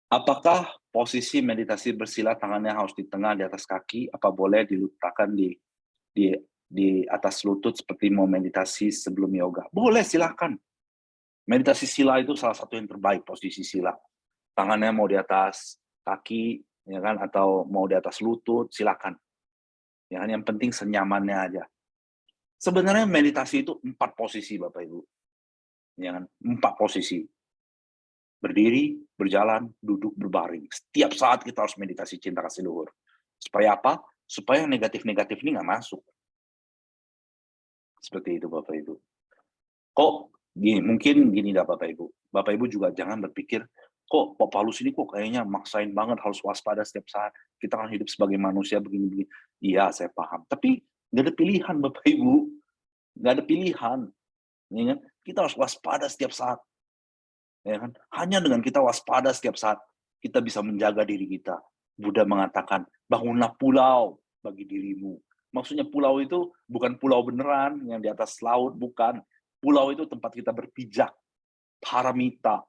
Apakah posisi meditasi bersila tangannya harus di tengah, di atas kaki? Apa boleh diletakkan di atas lutut seperti mau meditasi sebelum yoga? Boleh, silakan. Meditasi sila itu salah satu yang terbaik, posisi sila. Tangannya mau di atas kaki, ya kan, atau mau di atas lutut, silakan. Ya kan, yang penting senyamannya aja. Sebenarnya meditasi itu 4 posisi, Bapak Ibu. Ya kan? 4 posisi. Berdiri, berjalan, duduk, berbaring. Setiap saat kita harus meditasi cinta kasih luhur. Supaya apa? Supaya negatif-negatif ini nggak masuk. Seperti itu, Bapak Ibu. Kok gini, mungkin gini dah Bapak Ibu. Bapak Ibu juga jangan berpikir, kok Pak Paulus ini kok kayaknya maksain banget harus waspada setiap saat. Kita kan hidup sebagai manusia begini-begini. Iya, saya paham. Tapi nggak ada pilihan, Bapak Ibu. Nggak ada pilihan. Ya kan? Kita harus waspada setiap saat. Ya kan? Hanya dengan kita waspada setiap saat, kita bisa menjaga diri kita. Buddha mengatakan, bangunlah pulau bagi dirimu. Maksudnya pulau itu bukan pulau beneran yang di atas laut, bukan. Pulau itu tempat kita berpijak, paramita.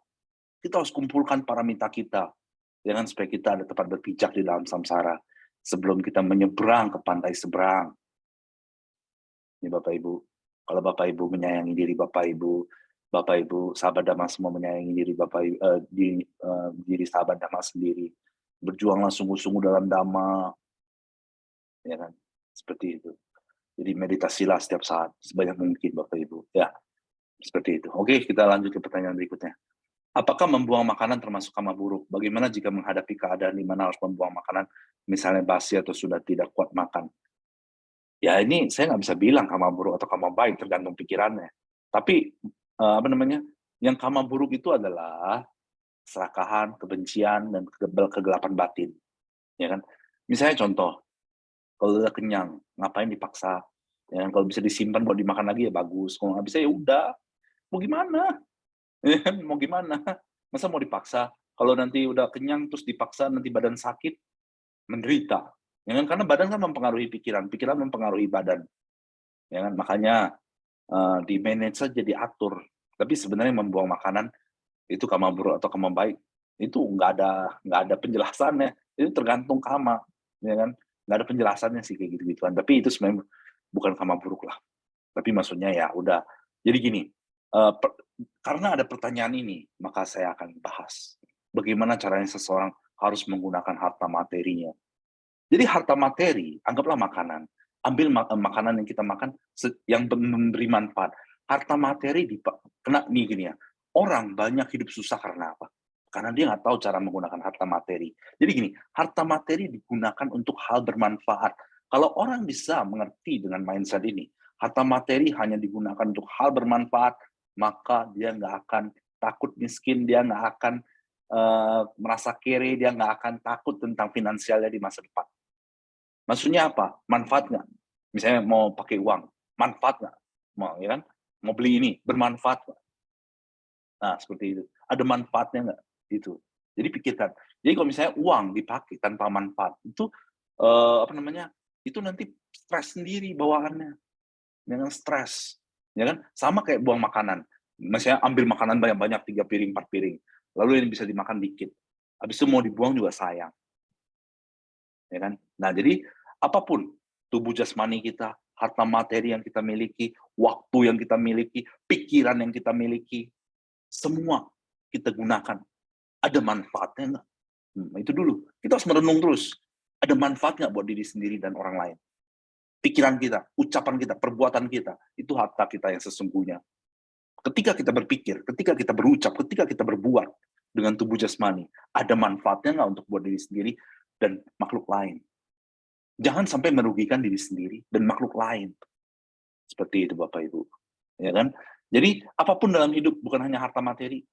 Kita harus kumpulkan paramita kita, jangan supaya kita ada tempat berpijak di dalam samsara sebelum kita menyeberang ke pantai seberang. Ini Bapak Ibu, kalau Bapak Ibu menyayangi diri Bapak Ibu sahabat Dhamma semua menyayangi diri diri sahabat Dhamma sendiri. Berjuanglah sungguh-sungguh dalam Dhamma, ya kan? Seperti itu. Jadi meditasilah setiap saat sebanyak mungkin Bapak Ibu, ya. Seperti itu. Oke, kita lanjut ke pertanyaan berikutnya. Apakah membuang makanan termasuk karma buruk? Bagaimana jika menghadapi keadaan di mana harus membuang makanan, misalnya basi atau sudah tidak kuat makan? Ya ini saya nggak bisa bilang karma buruk atau karma baik, tergantung pikirannya. Tapi yang karma buruk itu adalah keserakahan, kebencian, dan kegelapan batin. Ya kan? Misalnya contoh, kalau udah kenyang, ngapain dipaksa? Ya kan? Kalau bisa disimpan buat dimakan lagi ya bagus. Kalau nggak bisa ya udah. Mau gimana? Ya kan? Mau gimana? Masa mau dipaksa? Kalau nanti udah kenyang terus dipaksa nanti badan sakit, menderita. Ya kan? Karena badan kan mempengaruhi pikiran, pikiran mempengaruhi badan. Ya kan? Makanya di-manage saja, diatur. Tapi sebenarnya membuang makanan itu karma buruk atau karma baik, itu nggak ada penjelasannya. Itu tergantung karma, ya kan? Nggak ada penjelasannya sih kayak gitu-gituan. Tapi itu sebenarnya bukan karma buruk lah. Tapi maksudnya ya udah. Jadi gini, karena ada pertanyaan ini, maka saya akan bahas bagaimana caranya seseorang harus menggunakan harta materinya. Jadi harta materi, anggaplah makanan. Ambil makanan yang kita makan yang memberi manfaat. Harta materi kena nih gini ya. Orang banyak hidup susah karena apa? Karena dia nggak tahu cara menggunakan harta materi. Jadi gini, harta materi digunakan untuk hal bermanfaat. Kalau orang bisa mengerti dengan mindset ini, harta materi hanya digunakan untuk hal bermanfaat, maka dia nggak akan takut miskin, dia nggak akan merasa kere, dia nggak akan takut tentang finansialnya di masa depan. Maksudnya apa? Manfaat nggak? Misalnya mau pakai uang, manfaat nggak? Mau, ya kan? Mau beli ini, bermanfaat nggak? Nah, seperti itu. Ada manfaatnya nggak? Itu. Jadi pikirkan. Jadi kalau misalnya uang dipakai tanpa manfaat, itu itu nanti stres sendiri bawaannya. Dengan stres. Ya kan? Sama kayak buang makanan. Misalnya ambil makanan banyak-banyak, 3 piring, 4 piring. Lalu yang bisa dimakan dikit. Habis itu mau dibuang juga sayang. Ya kan? Nah, jadi apapun tubuh jasmani kita, harta materi yang kita miliki, waktu yang kita miliki, pikiran yang kita miliki, semua kita gunakan. Ada manfaatnya nggak? Itu dulu. Kita harus merenung terus. Ada manfaat nggak buat diri sendiri dan orang lain? Pikiran kita, ucapan kita, perbuatan kita, itu harta kita yang sesungguhnya. Ketika kita berpikir, ketika kita berucap, ketika kita berbuat dengan tubuh jasmani, ada manfaatnya nggak untuk buat diri sendiri dan makhluk lain? Jangan sampai merugikan diri sendiri dan makhluk lain. Seperti itu Bapak Ibu. Ya kan? Jadi apapun dalam hidup bukan hanya harta materi,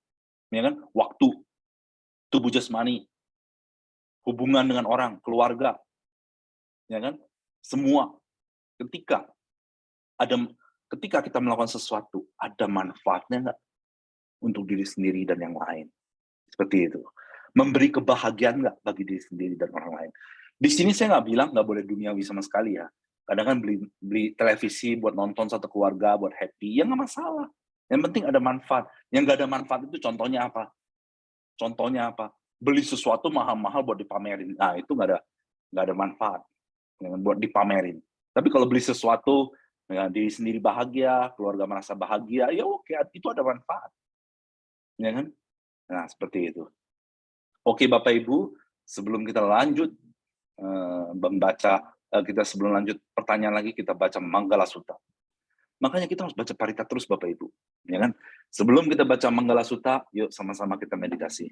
ya kan? Waktu, tubuh jasmani, hubungan dengan orang, keluarga, ya kan? Semua ketika ada ketika kita melakukan sesuatu, ada manfaatnya nggak untuk diri sendiri dan yang lain? Seperti itu. Memberi kebahagiaan nggak bagi diri sendiri dan orang lain? Di sini saya nggak bilang nggak boleh duniawi sama sekali ya. Kadang kan beli televisi buat nonton satu keluarga, buat happy, ya nggak masalah. Yang penting ada manfaat. Yang nggak ada manfaat itu contohnya apa? Contohnya apa? Beli sesuatu mahal-mahal buat dipamerin. Nah, itu nggak ada manfaat. Buat dipamerin. Tapi kalau beli sesuatu, ya, diri sendiri bahagia, keluarga merasa bahagia, ya oke, itu ada manfaat. Ya kan? Nah, seperti itu. Oke Bapak Ibu, sebelum kita lanjut sebelum lanjut pertanyaan lagi, kita baca Manggala Sutta. Makanya kita harus baca Parita terus Bapak Ibu, ya kan? Sebelum kita baca Manggala Sutta, yuk sama-sama kita meditasi.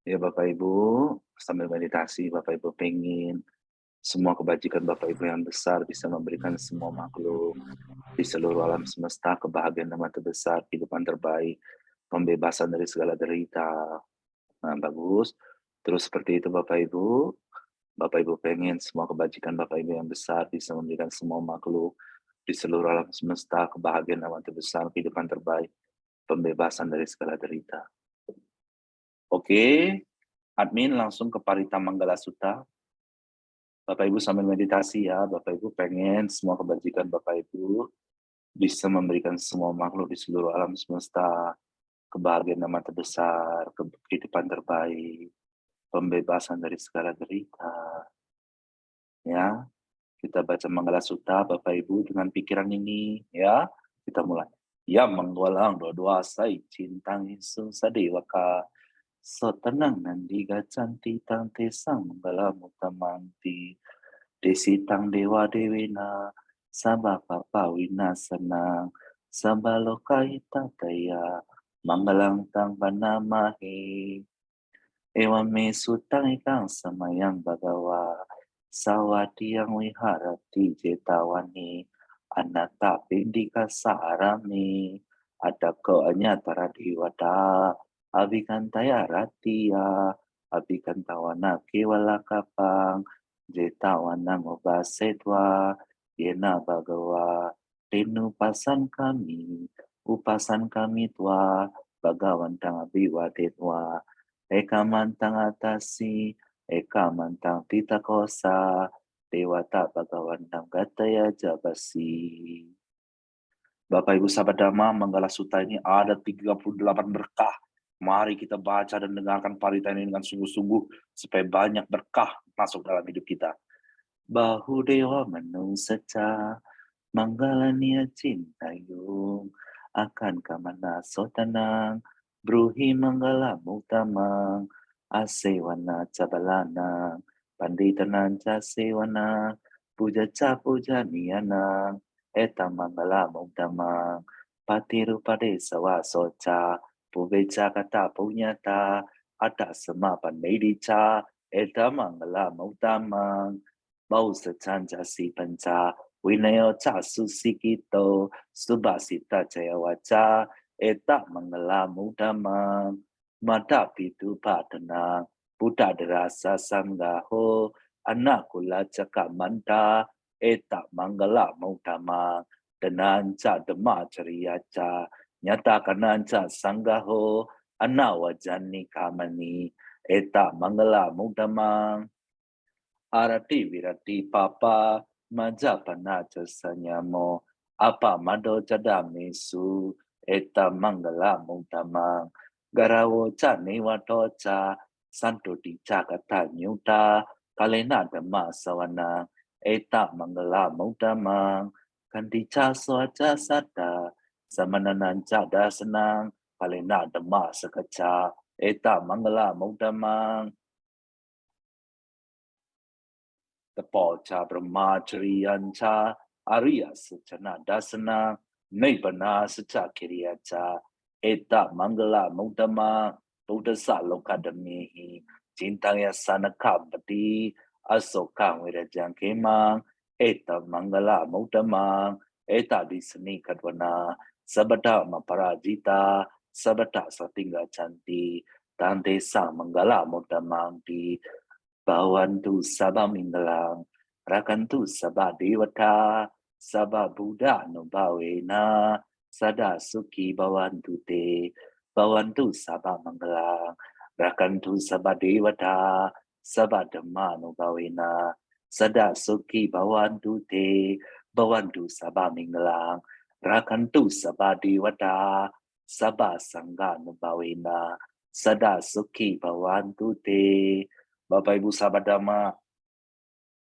Ya Bapak Ibu, sambil meditasi, Bapak Ibu pengen semua kebajikan Bapak Ibu yang besar bisa memberikan semua makhluk di seluruh alam semesta kebahagiaan yang terbesar, kehidupan terbaik, pembebasan dari segala derita. Nah, bagus. Terus seperti itu Bapak Ibu pengen semua kebajikan Bapak Ibu yang besar bisa memberikan semua makhluk di seluruh alam semesta kebahagiaan yang terbesar, kehidupan terbaik, pembebasan dari segala derita. Oke, Admin langsung ke Parita Manggala Sutta. Bapak Ibu sambil meditasi ya, Bapak Ibu pengen semua kebajikan Bapak Ibu bisa memberikan semua makhluk di seluruh alam semesta kebahagiaan yang terbesar, kehidupan terbaik, pembebasan dari segala derita. Ya, kita baca Manggala Sutta Bapak Ibu dengan pikiran ini ya. Kita mulai. Ya menggolang dua-dua sai cintang isu sadewaka. So tenang nandi gacanti tang tesang manggala mutamanti. Desitang dewa dewena sabah papa wina senang. Sabalokaita daya manggalang tang panamahi. Ewan me sutang ikang samayang bagawa. Sawatiyang wiharati jetawani anata pindika sarami adako anyatara diwata abikantaya ratia abikantawana kewalakapang jetawana ngobasetwa yena bagawa tenu upasan kami tua bagawantang abiwadetwa eka mantang atasi eka mantang tita kosa Dewata Bhagawantang Gataya Jabasi. Bapak Ibu Sahabat Dhamma, Manggala Sutta ini ada 38 berkah. Mari kita baca dan dengarkan parita ini dengan sungguh-sungguh supaya banyak berkah masuk dalam hidup kita. Bahu Dewa Manu Seca, Manggala Nia Cintayung, akan kamana sotanang, Bruhi Manggala Mutamang, Asewana Cabalanang, Panditanan Casewana, Puja Puja Nianang, Eta Manggala Muktamang, Patiru Pade Sawa Soca, Pubeca Kata Punyata, Ada Semapan Medica, Eta Manggala Muktamang, Bau Secanja Si Panca, Winayo Ca Susikito, Subasita Jaya Waca, Eta Manggala Muktamang, Mata Pitu Patanang, Buddha derasa sanggaho, anak kula cakap manta, eta manggala mautama, denanca dema ceriaca, nyata kananca sanggaho, anak wajani kamani, eta manggala mautama, arati virati papa, majapana jasanyamo, apa mado cadamesu, eta manggala mautama, garawo ca newato ca, Santo di Jakarta Nyuta, Kalena Dhamma Sawana, Eta Manggala Maudamang, Kandica Swaja Sada, Samananan Jada Senang, Kalena Dhamma Sekaca, Eta Manggala Maudamang, Tepo Ca Brahma Cariyanca, Arya Secana Dasana, Nibana Seca Kiriyaca, Eta Manggala Maudamang, Buddha Salokadamihi, Cintaya Sanakabati, Asokang Wirajang Kemang, Eta Manggala Maudamang, Eta Disani Kadwana, Sabata Maparajita, Sabata Satingga Canti, Tante Sang Manggala Maudamang di Bawantu Sabah Minggalang, Rakantu Sabah Dewata, Sabah Buddha Nubawena, Sada Suki Bawantu Te, Bawantu Sabah Manggalang, Rakantu Sabah Dewata, Sabah Dhamma Nubawena, Sada Suki Bawantu Te, Bawantu Sabah Minggalang, Rakantu Sabah Dewata, Sabah Sangga Nubawena, Sada Suki Bawantu Te. Bapak Ibu Sahabat Dhamma,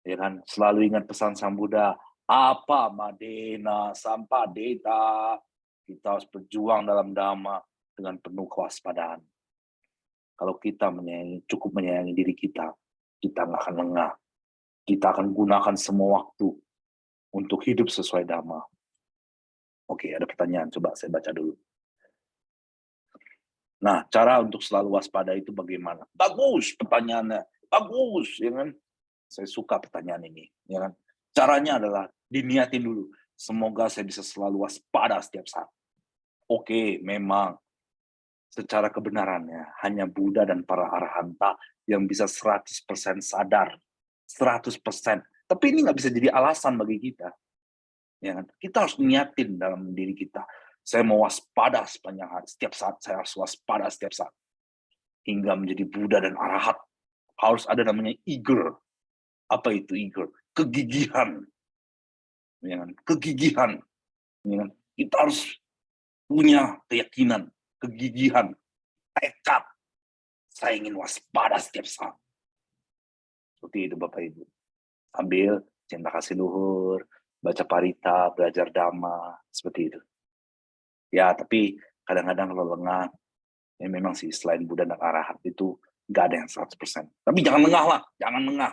ya kan, selalu ingat pesan Sang Buddha, apa madena sampai deta, kita harus berjuang dalam Dhamma dengan penuh kewaspadaan. Kalau kita cukup menyayangi diri kita nggak akan lengah. Kita akan gunakan semua waktu untuk hidup sesuai Dhamma. Oke, ada pertanyaan, coba saya baca dulu. Nah, cara untuk selalu waspada itu bagaimana? Bagus pertanyaannya, bagus, ya kan? Saya suka pertanyaan ini, ya kan? Caranya adalah diniatin dulu. Semoga saya bisa selalu waspada setiap saat. Oke, memang secara kebenarannya hanya Buddha dan para arahanta yang bisa 100% sadar. 100%. Tapi ini nggak bisa jadi alasan bagi kita. Ya kan? Kita harus niatin dalam diri kita. Saya mau waspada sepanjang hari. Setiap saat saya harus waspada setiap saat. hingga menjadi Buddha dan Arahat, harus ada namanya eager. Apa itu eager? Kegigihan. Ya kan? Kegigihan. Ya kan? Kita harus punya keyakinan, kegigihan, tekad. Saya ingin waspada setiap saat. Seperti itu Bapak Ibu. Sambil cinta kasih luhur, baca parita, belajar dhamma, seperti itu. Ya, tapi kadang-kadang kalau lengah, ya memang sih selain Buddha dan Arahat itu nggak ada yang 100%. Tapi jangan lengah lah, jangan lengah.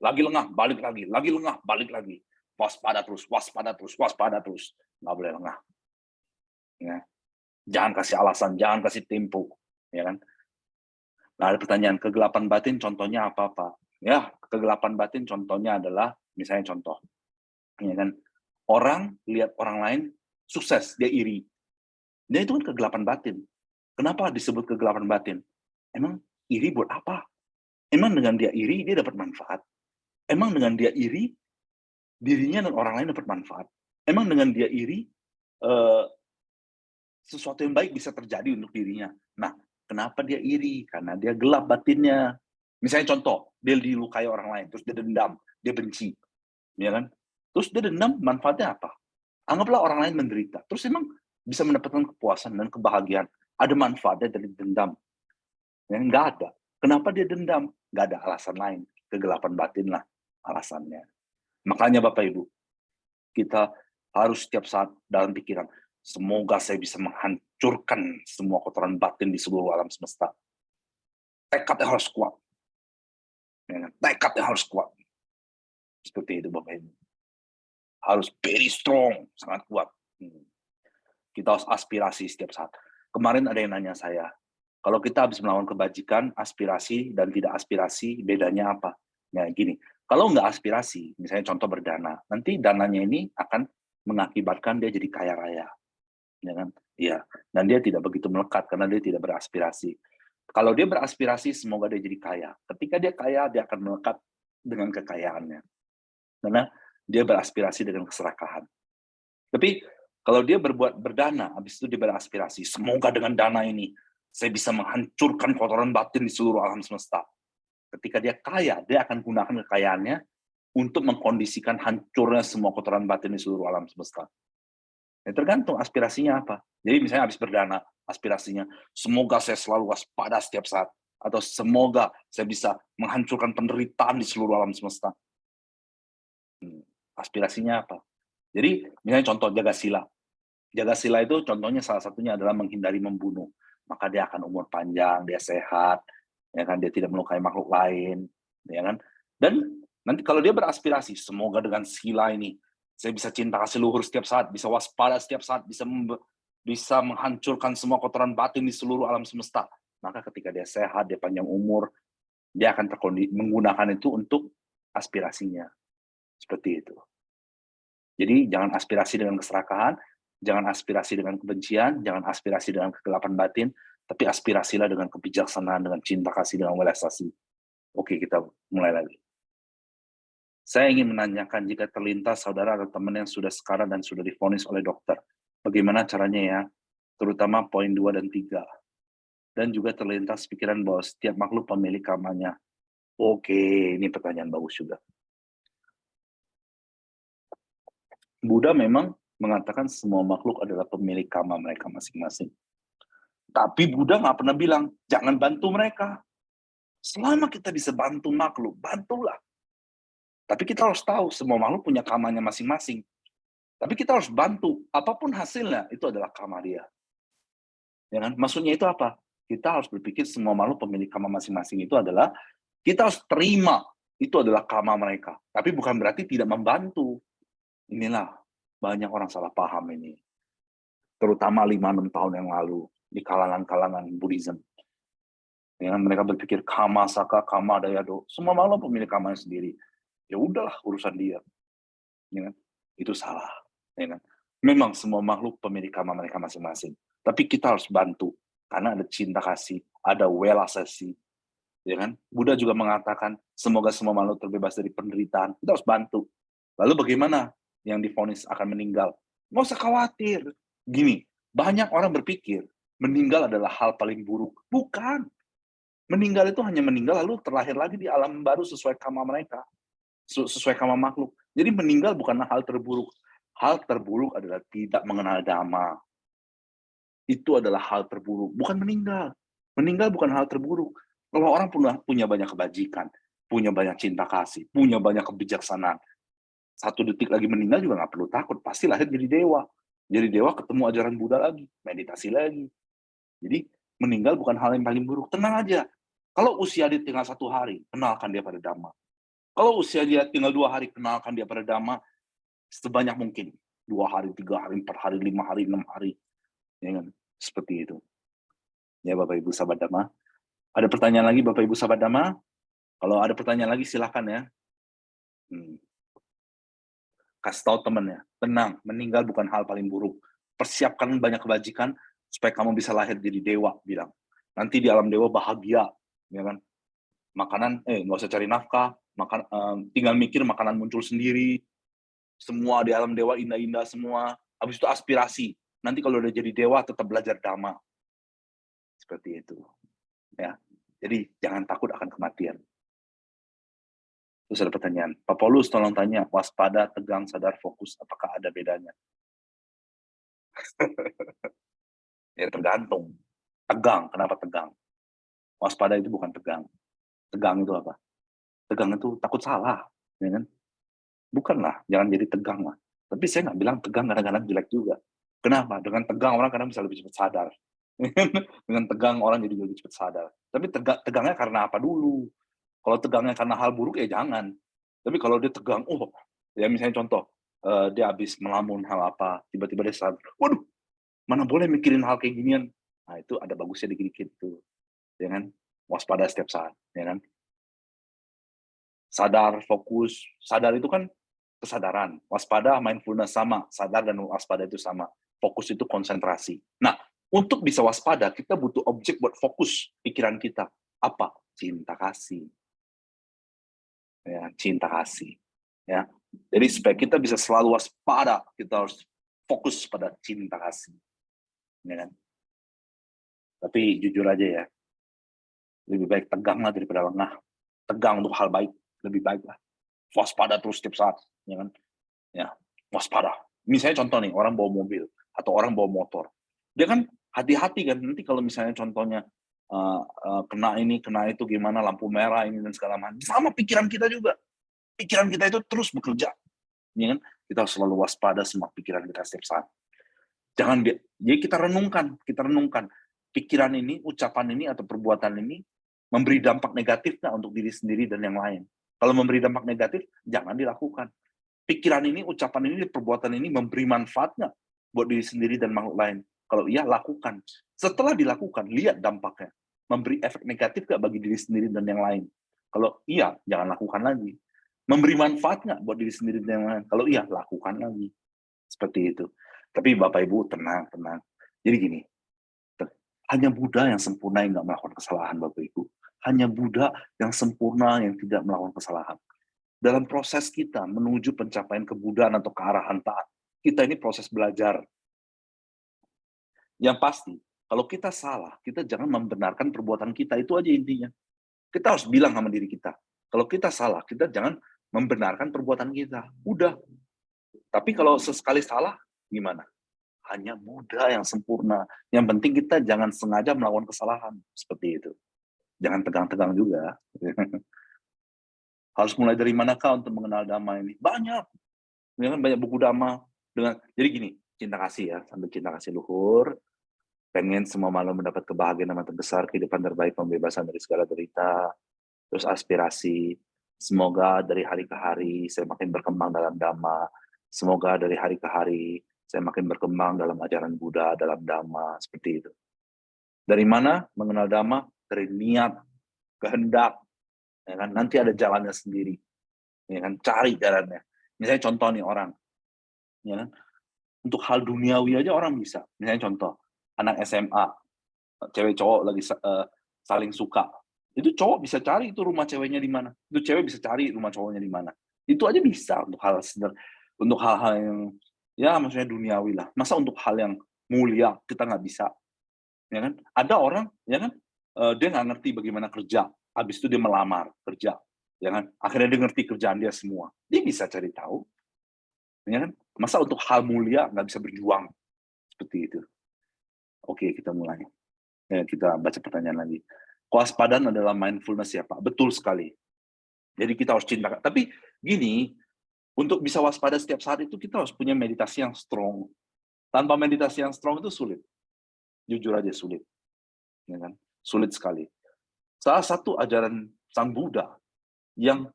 Lagi lengah, balik lagi. Lagi lengah, balik lagi. Waspada terus, waspada terus, waspada terus. Nggak boleh lengah. Ya. Jangan kasih alasan, jangan kasih tempo. Ya kan? Nah, ada pertanyaan, kegelapan batin contohnya apa-apa? Ya, kegelapan batin contohnya adalah, misalnya contoh, ya kan, orang lihat orang lain sukses, dia iri. Dia itu kan kegelapan batin. Kenapa disebut kegelapan batin? Emang iri buat apa? Emang dengan dia iri, dia dapat manfaat? Emang dengan dia iri, dirinya dan orang lain dapat manfaat? Emang dengan dia iri, eh, sesuatu yang baik bisa terjadi untuk dirinya? Nah, kenapa dia iri? Karena dia gelap batinnya. Misalnya contoh, dia dilukai orang lain, terus dia dendam, dia benci. Ya kan? Terus dia dendam, manfaatnya apa? Anggaplah orang lain menderita. Terus emang bisa mendapatkan kepuasan dan kebahagiaan. Ada manfaatnya dari dendam. Ya, nggak ada. Kenapa dia dendam? Nggak ada alasan lain. Kegelapan batin lah alasannya. Makanya Bapak Ibu, kita harus setiap saat dalam pikiran, semoga saya bisa menghancurkan semua kotoran batin di seluruh alam semesta. Tekadnya harus kuat. Ya, tekadnya harus kuat. Seperti itu Bapak Ibu. Harus very strong, sangat kuat. Kita harus aspirasi setiap saat. Kemarin ada yang nanya saya, kalau kita habis melawan kebajikan, aspirasi dan tidak aspirasi, bedanya apa? Nah, gini, kalau nggak aspirasi, misalnya contoh berdana, nanti dananya ini akan mengakibatkan dia jadi kaya raya. Ya kan? Iya. Dan dia tidak begitu melekat karena dia tidak beraspirasi. Kalau dia beraspirasi, semoga dia jadi kaya. Ketika dia kaya, dia akan melekat dengan kekayaannya. Karena dia beraspirasi dengan keserakahan. Tapi kalau dia berbuat berdana, habis itu dia beraspirasi, semoga dengan dana ini saya bisa menghancurkan kotoran batin di seluruh alam semesta. Ketika dia kaya, dia akan gunakan kekayaannya untuk mengkondisikan hancurnya semua kotoran batin di seluruh alam semesta. Ya, tergantung aspirasinya apa. Jadi misalnya habis berdana, aspirasinya, semoga saya selalu waspada setiap saat. Atau semoga saya bisa menghancurkan penderitaan di seluruh alam semesta. Aspirasinya apa? Jadi misalnya contoh jaga sila. Jaga sila itu contohnya salah satunya adalah menghindari membunuh. Maka dia akan umur panjang, dia sehat, ya kan, dia tidak melukai makhluk lain, ya kan. Dan nanti kalau dia beraspirasi, semoga dengan sila ini saya bisa cinta kasih luhur setiap saat, bisa waspada setiap saat, bisa menghancurkan semua kotoran batin di seluruh alam semesta. Maka ketika dia sehat, dia panjang umur, dia akan menggunakan itu untuk aspirasinya. Seperti itu. Jadi jangan aspirasi dengan keserakahan, jangan aspirasi dengan kebencian, jangan aspirasi dengan kegelapan batin, tapi aspirasilah dengan kebijaksanaan, dengan cinta kasih, dengan welas asih. Oke, kita mulai lagi. Saya ingin menanyakan, jika terlintas saudara atau teman yang sudah sekarat dan sudah divonis oleh dokter, bagaimana caranya ya? Terutama poin 2 dan 3. Dan juga terlintas pikiran bahwa setiap makhluk pemilik kamanya. Oke, ini pertanyaan bagus juga. Buddha memang mengatakan semua makhluk adalah pemilik karma mereka masing-masing. Tapi Buddha nggak pernah bilang, jangan bantu mereka. Selama kita bisa bantu makhluk, bantulah. Tapi kita harus tahu, semua makhluk punya karmanya masing-masing. Tapi kita harus bantu, apapun hasilnya, itu adalah karma dia. Ya kan? Maksudnya itu apa? Kita harus berpikir semua makhluk pemilik karma masing-masing itu adalah, kita harus terima, itu adalah karma mereka. Tapi bukan berarti tidak membantu. Inilah banyak orang salah paham ini. Terutama 5-6 tahun yang lalu di kalangan-kalangan Buddhism. Ya, mereka berpikir kama saka kama dayado, semua makhluk pemilik kamanya sendiri. Ya udahlah urusan dia. Ya kan? Itu salah. Ya kan? Memang semua makhluk pemilik kama mereka masing-masing. Tapi kita harus bantu karena ada cinta kasih, ada welas asih. Ya kan? Buddha juga mengatakan semoga semua makhluk terbebas dari penderitaan. Kita harus bantu. Lalu bagaimana yang divonis akan meninggal? Nggak usah khawatir. Gini, banyak orang berpikir meninggal adalah hal paling buruk. Bukan. Meninggal itu hanya meninggal lalu terlahir lagi di alam baru sesuai karma mereka, sesuai karma makhluk. Jadi meninggal bukanlah hal terburuk. Hal terburuk adalah tidak mengenal Dhamma. Itu adalah hal terburuk, bukan meninggal. Meninggal bukan hal terburuk. Kalau orang punya banyak kebajikan, punya banyak cinta kasih, punya banyak kebijaksanaan, 1 detik lagi meninggal juga nggak perlu takut, pasti lahir jadi dewa. Jadi dewa ketemu ajaran Buddha lagi, meditasi lagi. Jadi meninggal bukan hal yang paling buruk, tenang aja. Kalau usia dia tinggal 1 hari, kenalkan dia pada Dhamma. Kalau usia dia tinggal 2 hari, kenalkan dia pada Dhamma sebanyak mungkin. 2 hari, 3 hari, 4 hari, 5 hari, 6 hari. Ya kan? Seperti itu. Ya Bapak Ibu sahabat Dhamma. Ada pertanyaan lagi Bapak Ibu sahabat Dhamma? Kalau ada pertanyaan lagi silakan ya. Kasih tahu temannya, tenang, meninggal bukan hal paling buruk. Persiapkan banyak kebajikan supaya kamu bisa lahir jadi dewa, bilang. Nanti di alam dewa bahagia, ya kan? Makanan, nggak usah cari nafkah, tinggal mikir makanan muncul sendiri. Semua di alam dewa indah-indah semua. Habis itu aspirasi. Nanti kalau udah jadi dewa tetap belajar dhamma. Seperti itu. Ya. Jadi jangan takut akan kematian. Terus ada pertanyaan, Pak Paulus tolong tanya, waspada, tegang, sadar, fokus, apakah ada bedanya? Ya tergantung. Tegang, kenapa tegang? Waspada itu bukan tegang. Tegang itu apa? Tegang itu takut salah, ya kan? Bukanlah, jangan jadi tegang lah. Tapi saya nggak bilang tegang kadang-kadang jelek juga. Kenapa? Dengan tegang orang kadang bisa lebih cepat sadar. Dengan tegang orang jadi lebih cepat sadar. Tapi tegangnya karena apa dulu? Kalau tegangnya karena hal buruk ya jangan. Tapi kalau dia tegang, ya misalnya contoh, dia habis melamun hal apa, tiba-tiba dia sadar, waduh, mana boleh mikirin hal kayak ginian. Nah itu ada bagusnya dikit-dikit tuh, ya kan? Waspada setiap saat, ya kan? Sadar, fokus, sadar itu kan kesadaran, waspada, mindfulness sama, sadar dan waspada itu sama. Fokus itu konsentrasi. Nah, untuk bisa waspada, kita butuh objek buat fokus pikiran kita. Apa? Cinta kasih. Ya, cinta kasih. Ya. Jadi supaya kita bisa selalu waspada, kita harus fokus pada cinta kasih. Ya kan? Tapi jujur aja ya, lebih baik tegang lah daripada lengah. Tegang untuk hal baik, lebih baik lah. Waspada terus setiap saat, ya kan? Ya, waspada. Misalnya contoh nih, orang bawa mobil atau orang bawa motor. Dia kan hati-hati kan, nanti kalau misalnya contohnya kena ini, kena itu gimana, lampu merah ini dan segala macam. Sama pikiran kita juga. Pikiran kita itu terus bekerja. Ya kan? Kita harus selalu waspada semua pikiran kita setiap saat. Jadi kita renungkan pikiran ini, ucapan ini atau perbuatan ini memberi dampak negatif nggak untuk diri sendiri dan yang lain. Kalau memberi dampak negatif, jangan dilakukan. Pikiran ini, ucapan ini, perbuatan ini memberi manfaat nggak buat diri sendiri dan makhluk lain? Kalau iya, lakukan. Setelah dilakukan, lihat dampaknya. Memberi efek negatif nggak bagi diri sendiri dan yang lain? Kalau iya, jangan lakukan lagi. Memberi manfaat nggak buat diri sendiri dan yang lain? Kalau iya, lakukan lagi. Seperti itu. Tapi Bapak Ibu, tenang. Jadi gini, hanya Buddha yang sempurna yang nggak melakukan kesalahan, Bapak Ibu. Hanya Buddha yang sempurna yang tidak melakukan kesalahan. Dalam proses kita menuju pencapaian kebudaan atau kearahan taat, kita ini proses belajar. Yang pasti, kalau kita salah, kita jangan membenarkan perbuatan kita, itu aja intinya. Kita harus bilang sama diri kita, kalau kita salah, kita jangan membenarkan perbuatan kita. Udah. Tapi kalau sesekali salah, gimana? Hanya Buddha yang sempurna. Yang penting kita jangan sengaja melakukan kesalahan. Seperti itu. Jangan tegang-tegang juga. Harus mulai dari manakah untuk mengenal Dhamma ini? Banyak. Ya kan, banyak buku Dhamma. Jadi gini, cinta kasih ya. Sambil cinta kasih luhur. Pengen semua malam mendapat kebahagiaan yang terbesar, kehidupan terbaik, pembebasan dari segala derita. Terus aspirasi. Semoga dari hari ke hari saya makin berkembang dalam Dhamma. Semoga dari hari ke hari saya makin berkembang dalam ajaran Buddha, dalam Dhamma, seperti itu. Dari mana mengenal Dhamma? Dari niat, kehendak. Ya kan? Nanti ada jalannya sendiri. Ya kan? Cari jalannya. Misalnya contoh nih orang. Ya kan? Untuk hal duniawi aja orang bisa. Misalnya contoh, anak SMA, cewek cowok lagi saling suka. Itu cowok bisa cari itu rumah ceweknya di mana. Itu cewek bisa cari rumah cowoknya di mana. Itu aja bisa untuk hal-hal yang ya maksudnya duniawi lah. Masa untuk hal yang mulia kita nggak bisa? Ya kan? Ada orang, ya kan? dia nggak ngerti bagaimana kerja, habis itu dia melamar kerja, ya kan. Akhirnya dia ngerti kerjaan dia semua. Dia bisa cari tahu, ya kan. Masa untuk hal mulia nggak bisa berjuang, seperti itu. Oke, kita mulai. Kita baca pertanyaan lagi. Kewaspadaan adalah mindfulness ya, Pak? Betul sekali. Jadi kita harus cinta. Tapi gini, untuk bisa waspada setiap saat itu kita harus punya meditasi yang strong. Tanpa meditasi yang strong itu sulit. Jujur aja sulit, ya kan? Sulit sekali. Salah satu ajaran Sang Buddha yang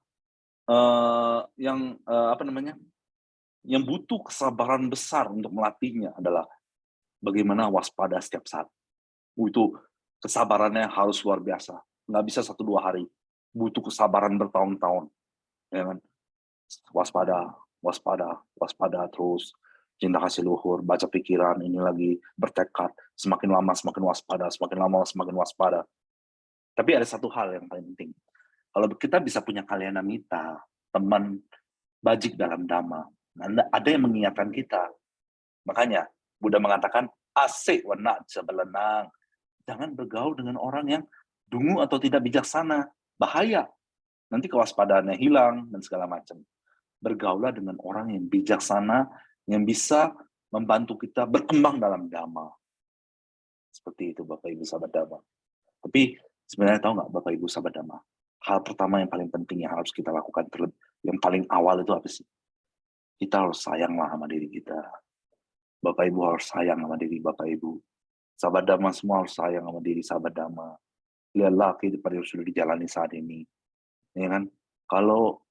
apa namanya? Yang butuh kesabaran besar untuk melatihnya adalah bagaimana waspada setiap saat. Itu kesabarannya harus luar biasa. Nggak bisa 1-2 hari. Butuh kesabaran bertahun-tahun, ya kan? Waspada, waspada, waspada terus. Cinta kasih luhur, baca pikiran, ini lagi bertekad. Semakin lama semakin waspada, semakin lama semakin waspada. Tapi ada satu hal yang paling penting. Kalau kita bisa punya kalyanamita, teman bajik dalam dhamma, ada yang mengingatkan kita. Makanya Buddha mengatakan, asik wana sebelenang. Jangan bergaul dengan orang yang dungu atau tidak bijaksana. Bahaya. Nanti kewaspadaannya hilang dan segala macam. Bergaulah dengan orang yang bijaksana, yang bisa membantu kita berkembang dalam dhamma. Seperti itu Bapak Ibu sahabat dhamma. Tapi sebenarnya tahu nggak Bapak Ibu sahabat dhamma? Hal pertama yang paling penting yang harus kita lakukan, yang paling awal itu apa sih? Kita harus sayanglah sama diri kita. Bapak Ibu harus sayang sama diri Bapak Ibu. Sahabat dhamma semua harus sayang sama diri sahabat dhamma. Lihatlah kehidupan yang sudah dijalani saat ini. Ya kan? Kalau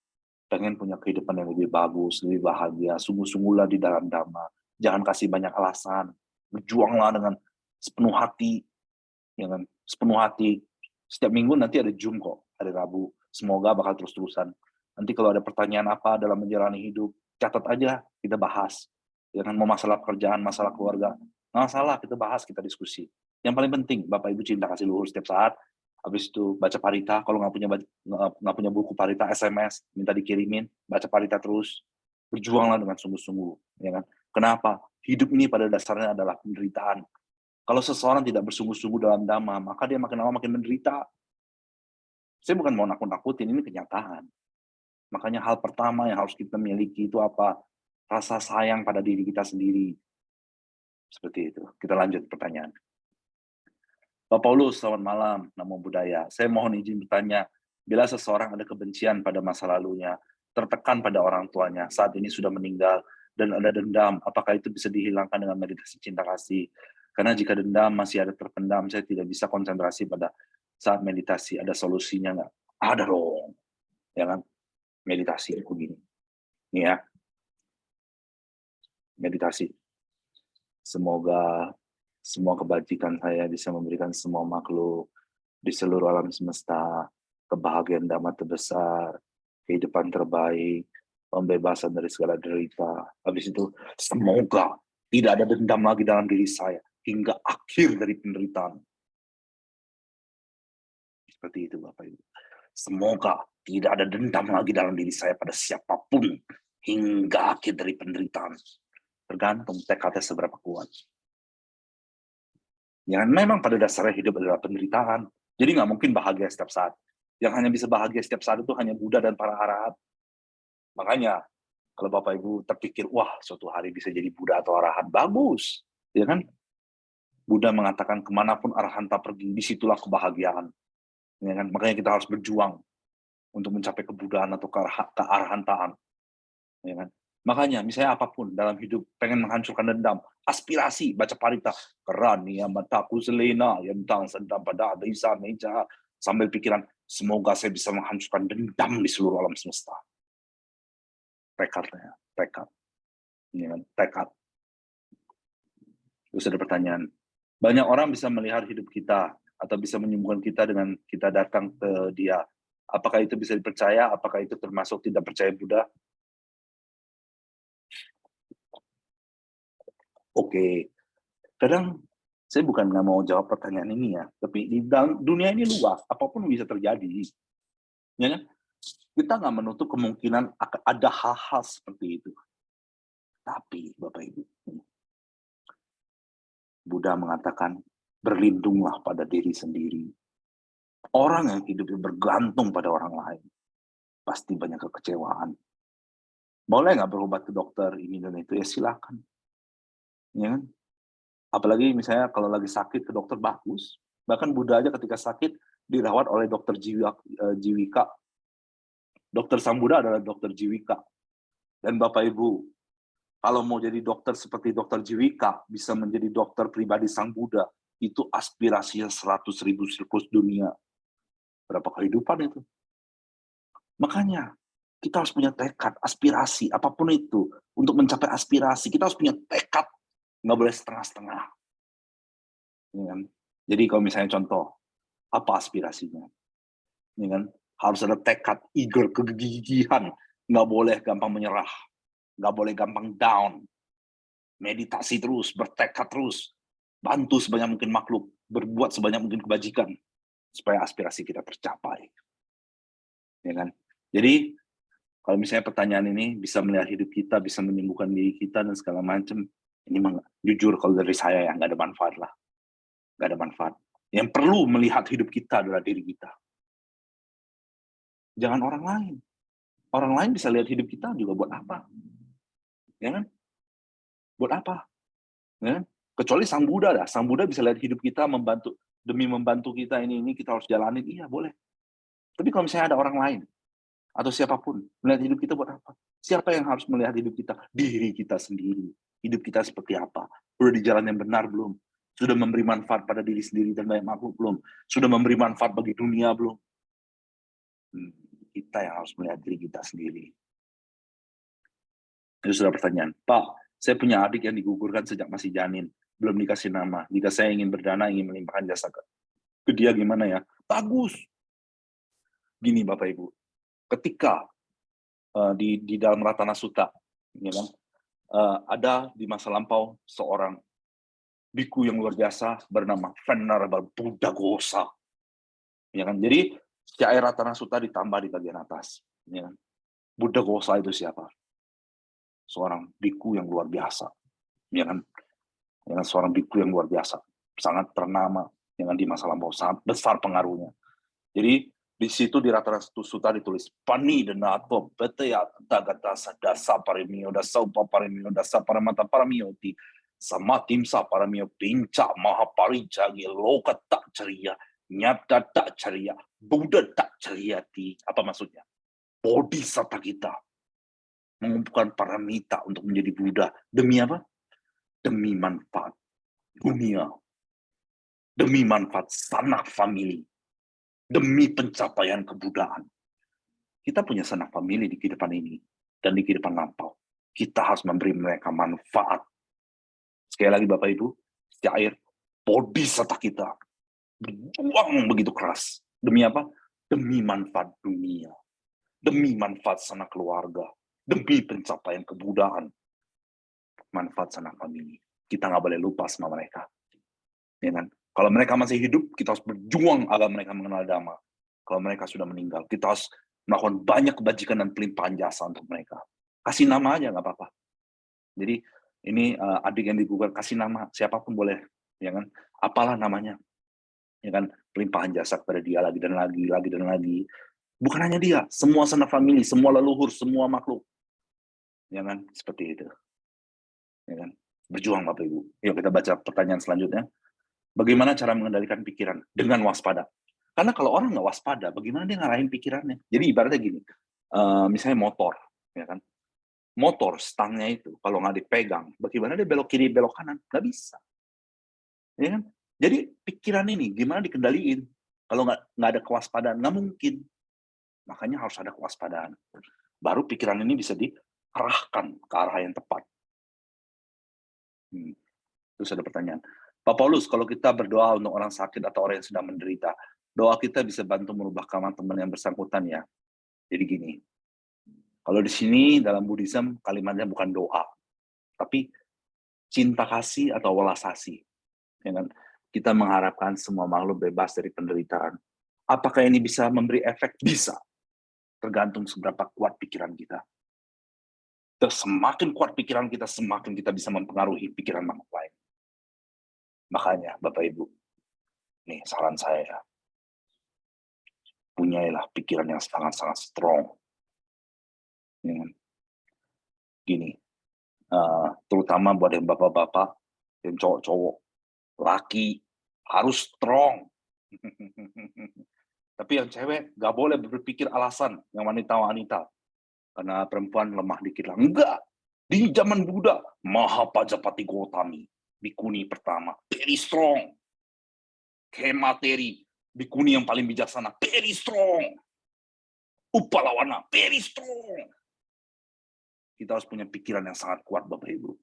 pengen punya kehidupan yang lebih bagus, lebih bahagia, sungguh-sungguhlah di dalam dhamma. Jangan kasih banyak alasan. Berjuanglah dengan sepenuh hati. Ya kan? Sepenuh hati. Setiap minggu nanti ada Zoom kok, hari Rabu. Semoga bakal terus-terusan. Nanti kalau ada pertanyaan apa dalam menjalani hidup, catat aja, kita bahas. Ya kan? Mau masalah pekerjaan, masalah keluarga. Nggak masalah, kita bahas, kita diskusi. Yang paling penting, Bapak Ibu cinta kasih luhur setiap saat. Habis itu baca parita, kalau nggak punya buku parita, SMS, minta dikirimin, baca parita terus. Berjuanglah dengan sungguh-sungguh. Ya kan? Kenapa? Hidup ini pada dasarnya adalah penderitaan. Kalau seseorang tidak bersungguh-sungguh dalam dhamma, maka dia makin lama makin menderita. Saya bukan mau nakut-nakutin, ini kenyataan. Makanya hal pertama yang harus kita miliki itu apa? Rasa sayang pada diri kita sendiri. Seperti itu. Kita lanjut pertanyaan. Pak Paulus, selamat malam. Namo Buddhaya. Saya mohon izin bertanya, bila seseorang ada kebencian pada masa lalunya, tertekan pada orang tuanya, saat ini sudah meninggal, dan ada dendam, apakah itu bisa dihilangkan dengan meditasi cinta kasih? Karena jika dendam masih ada terpendam, saya tidak bisa konsentrasi pada saat meditasi. Ada solusinya nggak? Ada dong. Ya kan? Meditasi begini. Ini ya, meditasi. Semoga semua kebajikan saya bisa memberikan semua makhluk di seluruh alam semesta kebahagiaan dhamma terbesar, kehidupan terbaik, pembebasan dari segala derita. Habis itu, semoga tidak ada dendam lagi dalam diri saya hingga akhir dari penderitaan. Seperti itu Bapak Ibu. Semoga tidak ada dendam lagi dalam diri saya pada siapapun hingga akhir dari penderitaan. Tergantung tekadnya seberapa kuat. Ya, memang pada dasarnya hidup adalah penderitaan. Jadi nggak mungkin bahagia setiap saat. Yang hanya bisa bahagia setiap saat itu hanya Buddha dan para arahat. Makanya, kalau Bapak Ibu terpikir, wah suatu hari bisa jadi Buddha atau arahat, bagus. Ya kan? Buddha mengatakan kemanapun arahanta pergi, disitulah kebahagiaan. Ya kan? Makanya kita harus berjuang untuk mencapai kebuddhaan atau kearahantaan. Ya kan? Makanya, misalnya apapun dalam hidup, pengen menghancurkan dendam, aspirasi, baca parita, kerani yang mataku selena, yang tang sedang pada bisa meja, sambil pikiran, semoga saya bisa menghancurkan dendam di seluruh alam semesta. Tekadnya, tekad. Ya kan? Tekad. Terus ada pertanyaan, banyak orang bisa melihat hidup kita, atau bisa menyembuhkan kita dengan kita datang ke dia. Apakah itu bisa dipercaya? Apakah itu termasuk tidak percaya Buddha? Oke, kadang saya bukan nggak mau jawab pertanyaan ini ya, tapi di dalam dunia ini luas, apapun bisa terjadi. Ya kan? Kita nggak menutup kemungkinan ada hal-hal seperti itu. Tapi Bapak Ibu, Buddha mengatakan berlindunglah pada diri sendiri. Orang yang hidupnya bergantung pada orang lain, pasti banyak kekecewaan. Boleh nggak berobat ke dokter ini dan itu? Ya silakan, ya kan? Apalagi misalnya kalau lagi sakit ke dokter bagus. Bahkan Buddha aja ketika sakit dirawat oleh dokter jiwika. Dokter Sang Buddha adalah dokter jiwika. Dan Bapak Ibu, kalau mau jadi dokter seperti dokter jiwika, bisa menjadi dokter pribadi Sang Buddha, itu aspirasinya 100.000 siklus dunia. Berapa kehidupan itu? Makanya, kita harus punya tekad, aspirasi, apapun itu. Untuk mencapai aspirasi, kita harus punya tekad. Nggak boleh setengah-setengah. Ya kan? Jadi kalau misalnya contoh, apa aspirasinya? Ya kan? Harus ada tekad, eager, kegigihan. Nggak boleh gampang menyerah. Nggak boleh gampang down. Meditasi terus, bertekad terus. Bantu sebanyak mungkin makhluk. Berbuat sebanyak mungkin kebajikan. Supaya aspirasi kita tercapai. Ya kan? Jadi, kalau misalnya pertanyaan ini bisa melihat hidup kita, bisa menyembuhkan diri kita, dan segala macam, ini mah jujur kalau dari saya ya, nggak ada manfaat lah. Nggak ada manfaat. Yang perlu melihat hidup kita adalah diri kita. Jangan orang lain. Orang lain bisa lihat hidup kita juga buat apa? Ya kan? Buat apa? Ya kan? Kecuali Sang Buddha dah. Sang Buddha bisa lihat hidup kita membantu demi membantu kita ini kita harus jalanin. Iya, boleh. Tapi kalau misalnya ada orang lain atau siapapun melihat hidup kita buat apa? Siapa yang harus melihat hidup kita? Diri kita sendiri. Hidup kita seperti apa? Sudah di jalan yang benar belum? Sudah memberi manfaat pada diri sendiri dan banyak makhluk belum? Sudah memberi manfaat bagi dunia belum? Kita yang harus melihat diri kita sendiri. Itu sudah pertanyaan. Pak, saya punya adik yang digugurkan sejak masih janin. Belum dikasih nama. Jika saya ingin berdana, ingin melimpahkan jasa ke dia gimana ya? Bagus. Gini Bapak Ibu, ketika di dalam Ratana Sutta, ya kan, ada di masa lampau seorang biku yang luar biasa bernama Venerable Buddha Ghosa. Ya kan? Jadi syair Ratana Sutta ditambah di bagian atas. Ya kan? Buddha Ghosa itu siapa? Seorang biku yang luar biasa. Ya kan? Ya kan? Seorang biku yang luar biasa. Sangat ternama yang di masa lampau, sangat besar pengaruhnya. Jadi di situ di Ratana Sutta ditulis pani denato betea tagata dasa parimio dasa upa parimio dasa paramata paramiyoti samatim sa paramio pinca maha parijagi loka tak ceria nyata tak ceria Buddha tak ceriati. Apa maksudnya? Bodhisatta kita mengumpulkan paramita untuk menjadi Buddha demi apa? Demi manfaat dunia, demi manfaat sanak famili, demi pencapaian kebudayaan. Kita punya sanak famili di kehidupan ini dan di kehidupan lampau. Kita harus memberi mereka manfaat. Sekali lagi Bapak Ibu, syair bodhisatta kita berjuang begitu keras. Demi apa? Demi manfaat dunia, demi manfaat sanak keluarga, demi pencapaian kebudayaan, manfaat sanak famili. Kita nggak boleh lupa sama mereka. Ya kan? Kalau mereka masih hidup, kita harus berjuang agar mereka mengenal Dhamma. Kalau mereka sudah meninggal, kita harus melakukan banyak kebajikan dan pelimpahan jasa untuk mereka. Kasih nama aja, nggak apa-apa. Jadi, ini adik yang digugat, kasih nama, siapapun boleh. Ya kan? Apalah namanya. Ya kan? Pelimpahan jasa kepada dia lagi dan lagi, lagi dan lagi. Bukan hanya dia, semua sanak famili, semua leluhur, semua makhluk. Ya kan? Seperti itu. Ya kan? Berjuang Bapak Ibu. Yuk kita baca pertanyaan selanjutnya. Bagaimana cara mengendalikan pikiran? Dengan waspada. Karena kalau orang nggak waspada, bagaimana dia ngarahin pikirannya? Jadi ibaratnya gini, misalnya motor, ya kan? Motor, stangnya itu, kalau nggak dipegang, bagaimana dia belok kiri, belok kanan? Nggak bisa. Ya kan? Jadi pikiran ini gimana dikendaliin? Kalau nggak ada kewaspadaan, nggak mungkin. Makanya harus ada kewaspadaan. Baru pikiran ini bisa diarahkan ke arah yang tepat. Terus ada pertanyaan. Pak Paulus, kalau kita berdoa untuk orang sakit atau orang yang sedang menderita, doa kita bisa bantu merubah keadaan teman yang bersangkutan ya. Jadi gini, kalau di sini dalam Buddhism kalimatnya bukan doa, tapi cinta kasih atau welas asih. Ya kan? Kita mengharapkan semua makhluk bebas dari penderitaan. Apakah ini bisa memberi efek? Bisa. Tergantung seberapa kuat pikiran kita. Semakin kuat pikiran kita, semakin kita bisa mempengaruhi pikiran makhluk lain. Makanya, Bapak Ibu, nih saran saya, punyailah pikiran yang sangat-sangat strong. Ya kan? Gini, terutama buat yang bapak-bapak, yang cowok-cowok, laki harus strong. Tapi yang cewek nggak boleh berpikir alasan yang wanita-wanita. Karena perempuan lemah dikit lah. Enggak. Di zaman Buddha, Mahapajapati Gautami, bikuni pertama, very strong. Hemateri, bikuni yang paling bijaksana, very strong. Upalawana, very strong. Kita harus punya pikiran yang sangat kuat, Bapak Ibu.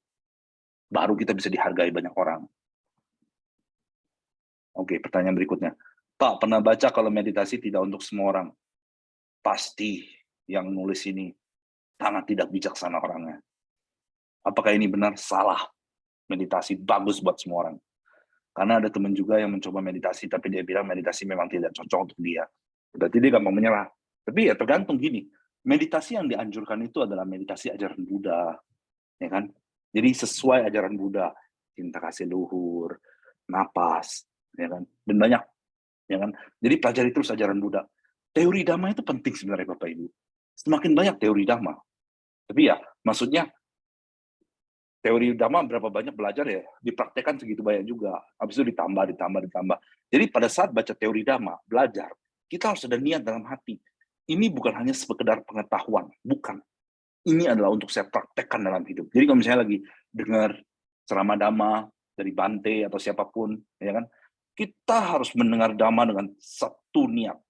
Baru kita bisa dihargai banyak orang. Oke, pertanyaan berikutnya. Pak, pernah baca kalau meditasi tidak untuk semua orang? Pasti yang nulis ini sangat tidak bijaksana orangnya. Apakah ini benar? Salah. Meditasi bagus buat semua orang. Karena ada teman juga yang mencoba meditasi, tapi dia bilang meditasi memang tidak cocok untuk dia. Berarti dia gampang menyerah. Tapi ya tergantung gini, meditasi yang dianjurkan itu adalah meditasi ajaran Buddha. Ya kan? Jadi sesuai ajaran Buddha, cinta kasih luhur, napas, ya kan? Dan banyak. Ya kan? Jadi pelajari terus ajaran Buddha. Teori Dhamma itu penting sebenarnya Bapak Ibu. Semakin banyak teori Dhamma. Tapi ya, maksudnya teori Dhamma berapa banyak belajar ya, dipraktekkan segitu banyak juga. Habis itu ditambah. Jadi pada saat baca teori Dhamma, belajar, kita harus ada niat dalam hati. Ini bukan hanya sekedar pengetahuan, bukan. Ini adalah untuk saya praktekkan dalam hidup. Jadi kalau misalnya lagi dengar ceramah Dhamma dari Bante atau siapapun, ya kan, kita harus mendengar Dhamma dengan satu niat.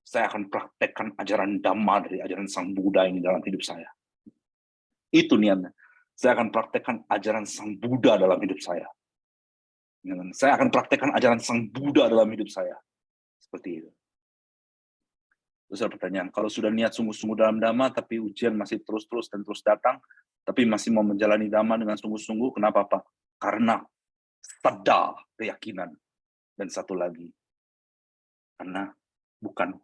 Saya akan praktekkan ajaran Dhamma dari ajaran Sang Buddha ini dalam hidup saya. Itu niatnya. Saya akan praktekkan ajaran Sang Buddha dalam hidup saya. Saya akan praktekkan ajaran Sang Buddha dalam hidup saya. Seperti itu. Terus ada pertanyaan, kalau sudah niat sungguh-sungguh dalam Dhamma, tapi ujian masih terus-terus dan terus datang, tapi masih mau menjalani Dhamma dengan sungguh-sungguh, kenapa Pak? Karena sada keyakinan. Dan satu lagi, karena bukan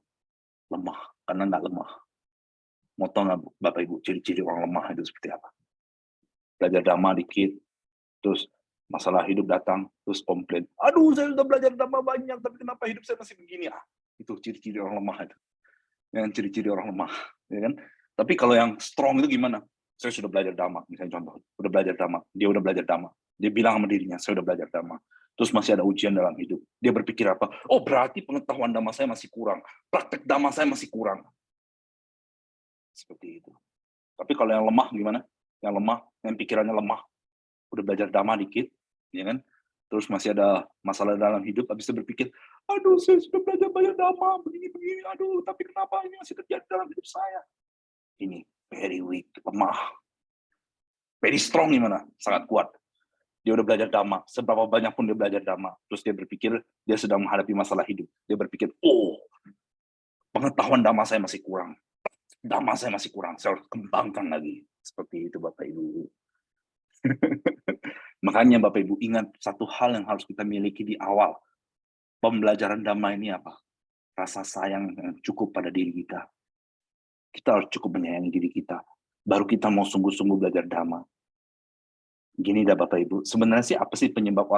lemah, karena nggak lemah. Mau tahu nggak Bapak Ibu, ciri-ciri orang lemah itu seperti apa? Belajar Dhamma dikit, terus masalah hidup datang, terus komplain. Aduh, saya sudah belajar Dhamma banyak, tapi kenapa hidup saya masih begini? Itu ciri-ciri orang lemah itu. Yang ciri-ciri orang lemah, ya kan? Tapi kalau yang strong itu gimana? Saya sudah belajar Dhamma, misalnya contoh, udah belajar Dhamma, dia udah belajar Dhamma, dia bilang sama dirinya, saya udah belajar Dhamma, terus masih ada ujian dalam hidup, dia berpikir apa? Oh berarti pengetahuan Dhamma saya masih kurang, praktek Dhamma saya masih kurang, seperti itu. Tapi kalau yang lemah gimana? Yang lemah, yang pikirannya lemah, udah belajar Dhamma dikit, ya kan? Terus masih ada masalah dalam hidup, habis itu berpikir, aduh saya sudah belajar banyak Dhamma, begini-begini, aduh tapi kenapa ini masih terjadi dalam hidup saya? Ini very weak, lemah. Very strong gimana? Sangat kuat. Dia udah belajar Dhamma, seberapa banyak pun dia belajar Dhamma, terus dia berpikir dia sedang menghadapi masalah hidup. Dia berpikir, oh, pengetahuan Dhamma saya masih kurang. Dhamma saya masih kurang, saya harus kembangkan lagi. Seperti itu Bapak Ibu. Makanya Bapak Ibu ingat satu hal yang harus kita miliki di awal. Pembelajaran Dhamma ini apa? Rasa sayang yang cukup pada diri kita. Kita harus cukup menyayangi diri kita. Baru kita mau sungguh-sungguh belajar Dhamma. Gini dah Bapak Ibu, sebenarnya sih apa sih penyebab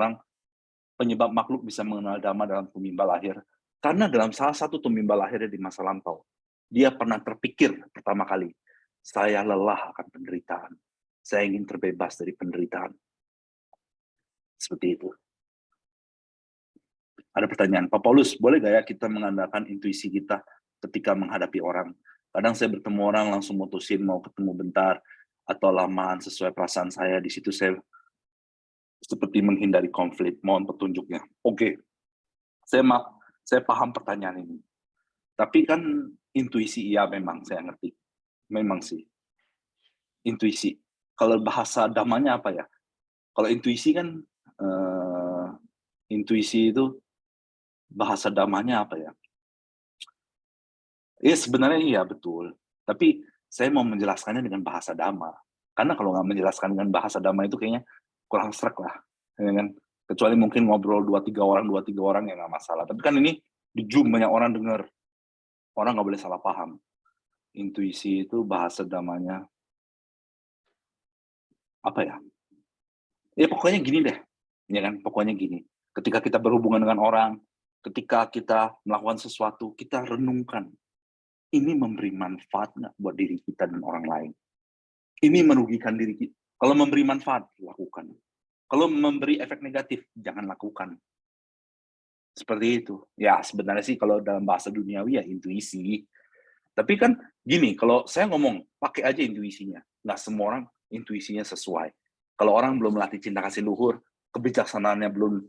makhluk bisa mengenal Dhamma dalam tumimba lahir? Karena dalam salah satu tumimba lahirnya di masa lampau, dia pernah terpikir pertama kali, saya lelah akan penderitaan. Saya ingin terbebas dari penderitaan. Seperti itu. Ada pertanyaan, Pak Paulus, boleh gak ya kita mengandalkan intuisi kita ketika menghadapi orang? Kadang saya bertemu orang langsung mutusin mau ketemu bentar, atau lamaan sesuai perasaan saya, di situ saya seperti menghindari konflik, mohon petunjuknya. Oke, saya paham pertanyaan ini. Tapi kan intuisi iya memang saya ngerti. Memang sih. Intuisi. Kalau bahasa damanya apa ya? Kalau intuisi kan intuisi itu bahasa damanya apa ya? Ya sebenarnya iya betul. Tapi saya mau menjelaskannya dengan bahasa dhamma. Karena kalau nggak menjelaskan dengan bahasa dhamma itu kayaknya kurang srek lah. Ya kan? Kecuali mungkin ngobrol 2-3 orang ya nggak masalah. Tapi kan ini di Zoom banyak orang dengar. Orang nggak boleh salah paham. Intuisi itu bahasa damanya apa ya? Ya pokoknya gini deh. Ya kan? Pokoknya gini. Ketika kita berhubungan dengan orang, ketika kita melakukan sesuatu, kita renungkan, ini memberi manfaat nggak buat diri kita dan orang lain? Ini merugikan diri kita. Kalau memberi manfaat, lakukan. Kalau memberi efek negatif, jangan lakukan. Seperti itu. Ya, sebenarnya sih kalau dalam bahasa duniawi ya intuisi. Tapi kan gini, kalau saya ngomong, pakai aja intuisinya. Nggak semua orang intuisinya sesuai. Kalau orang belum melatih cinta kasih luhur, kebijaksanaannya belum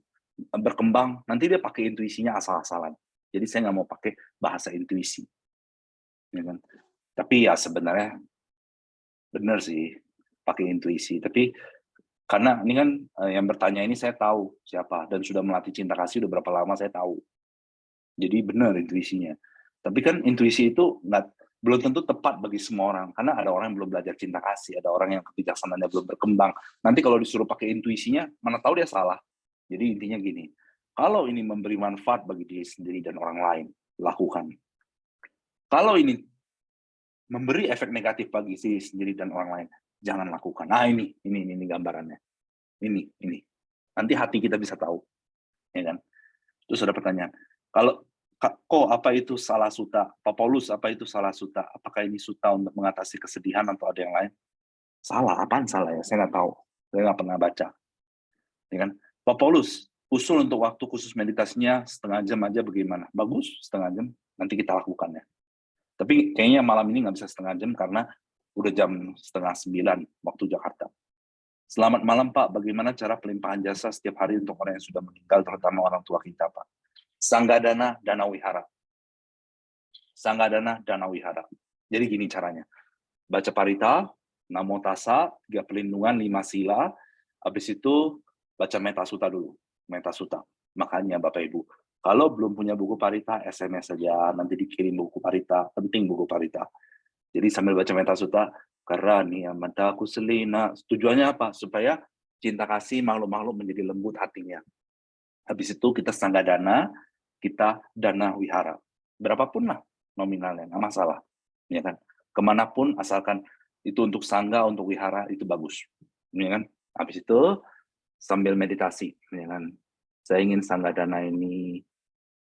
berkembang, nanti dia pakai intuisinya asal-asalan. Jadi saya nggak mau pakai bahasa intuisi. Ya kan? Tapi ya sebenarnya benar sih, pakai intuisi. Tapi karena ini kan yang bertanya ini saya tahu siapa, dan sudah melatih cinta kasih udah berapa lama saya tahu. Jadi benar intuisinya. Tapi kan intuisi itu belum tentu tepat bagi semua orang, karena ada orang yang belum belajar cinta kasih, ada orang yang kebijaksanaannya belum berkembang. Nanti kalau disuruh pakai intuisinya, mana tahu dia salah. Jadi intinya gini, kalau ini memberi manfaat bagi diri sendiri dan orang lain, lakukan. Kalau ini memberi efek negatif bagi diri sendiri dan orang lain, jangan lakukan. Nah ini gambarannya. Ini. Nanti hati kita bisa tahu, ya kan? Terus ada pertanyaan, kalau kok apa itu salah suta? Pak Paulus, apa itu salah suta? Apakah ini suta untuk mengatasi kesedihan atau ada yang lain? Salah, apaan salah ya? Saya nggak tahu. Saya nggak pernah baca. Ya kan? Pak Paulus, usul untuk waktu khusus meditasinya setengah jam aja bagaimana? Bagus, setengah jam. Nanti kita lakukan ya. Tapi kayaknya malam ini nggak bisa setengah jam karena udah jam 8:30 waktu Jakarta. Selamat malam Pak, bagaimana cara pelimpahan jasa setiap hari untuk orang yang sudah meninggal, terutama orang tua kita Pak? Sanggadana Dana Wihara. Sanggadana Dana Wihara. Jadi gini caranya. Baca parita, namo tassa, 3 pelindungan, 5 sila, habis itu baca metasuta dulu. Metasuta. Makanya Bapak Ibu, kalau belum punya buku parita, SMS saja, nanti dikirim buku parita, penting buku parita. Jadi sambil baca metasuta, karania mataku selina. Tujuannya apa? Supaya cinta kasih makhluk-makhluk menjadi lembut hatinya. Habis itu kita sanggadana, kita dana wihara. Berapapun lah nominalnya, nggak masalah. Ya kan? Kemanapun, asalkan itu untuk sangga, untuk wihara, itu bagus. Ya kan? Habis itu, sambil meditasi. Ya kan? Saya ingin sanggadana ini,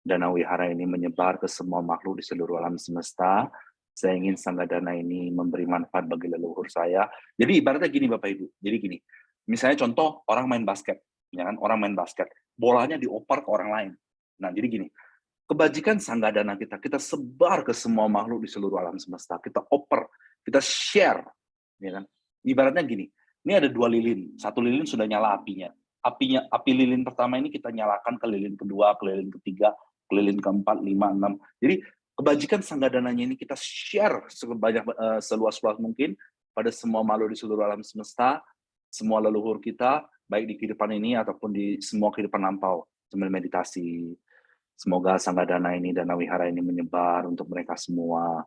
dana wihara ini menyebar ke semua makhluk di seluruh alam semesta. Saya ingin sanggadana ini memberi manfaat bagi leluhur saya. Jadi ibaratnya gini Bapak Ibu. Jadi gini, misalnya contoh orang main basket, ya kan? Orang main basket, bolanya dioper ke orang lain. Nah, jadi gini, kebajikan sanggadana kita sebar ke semua makhluk di seluruh alam semesta. Kita oper, kita share, ya kan? Ibaratnya gini, ini ada 2 lilin, 1 lilin sudah nyala apinya. Api lilin pertama ini kita nyalakan ke lilin kedua, ke lilin ketiga, ke lilin keempat, 5, 6. Jadi kebajikan sanggadananya ini kita share seluas-luas mungkin pada semua makhluk di seluruh alam semesta, semua leluhur kita, baik di kehidupan ini ataupun di semua kehidupan lampau, sambil meditasi. Semoga sanggadana ini, dana wihara ini menyebar untuk mereka semua,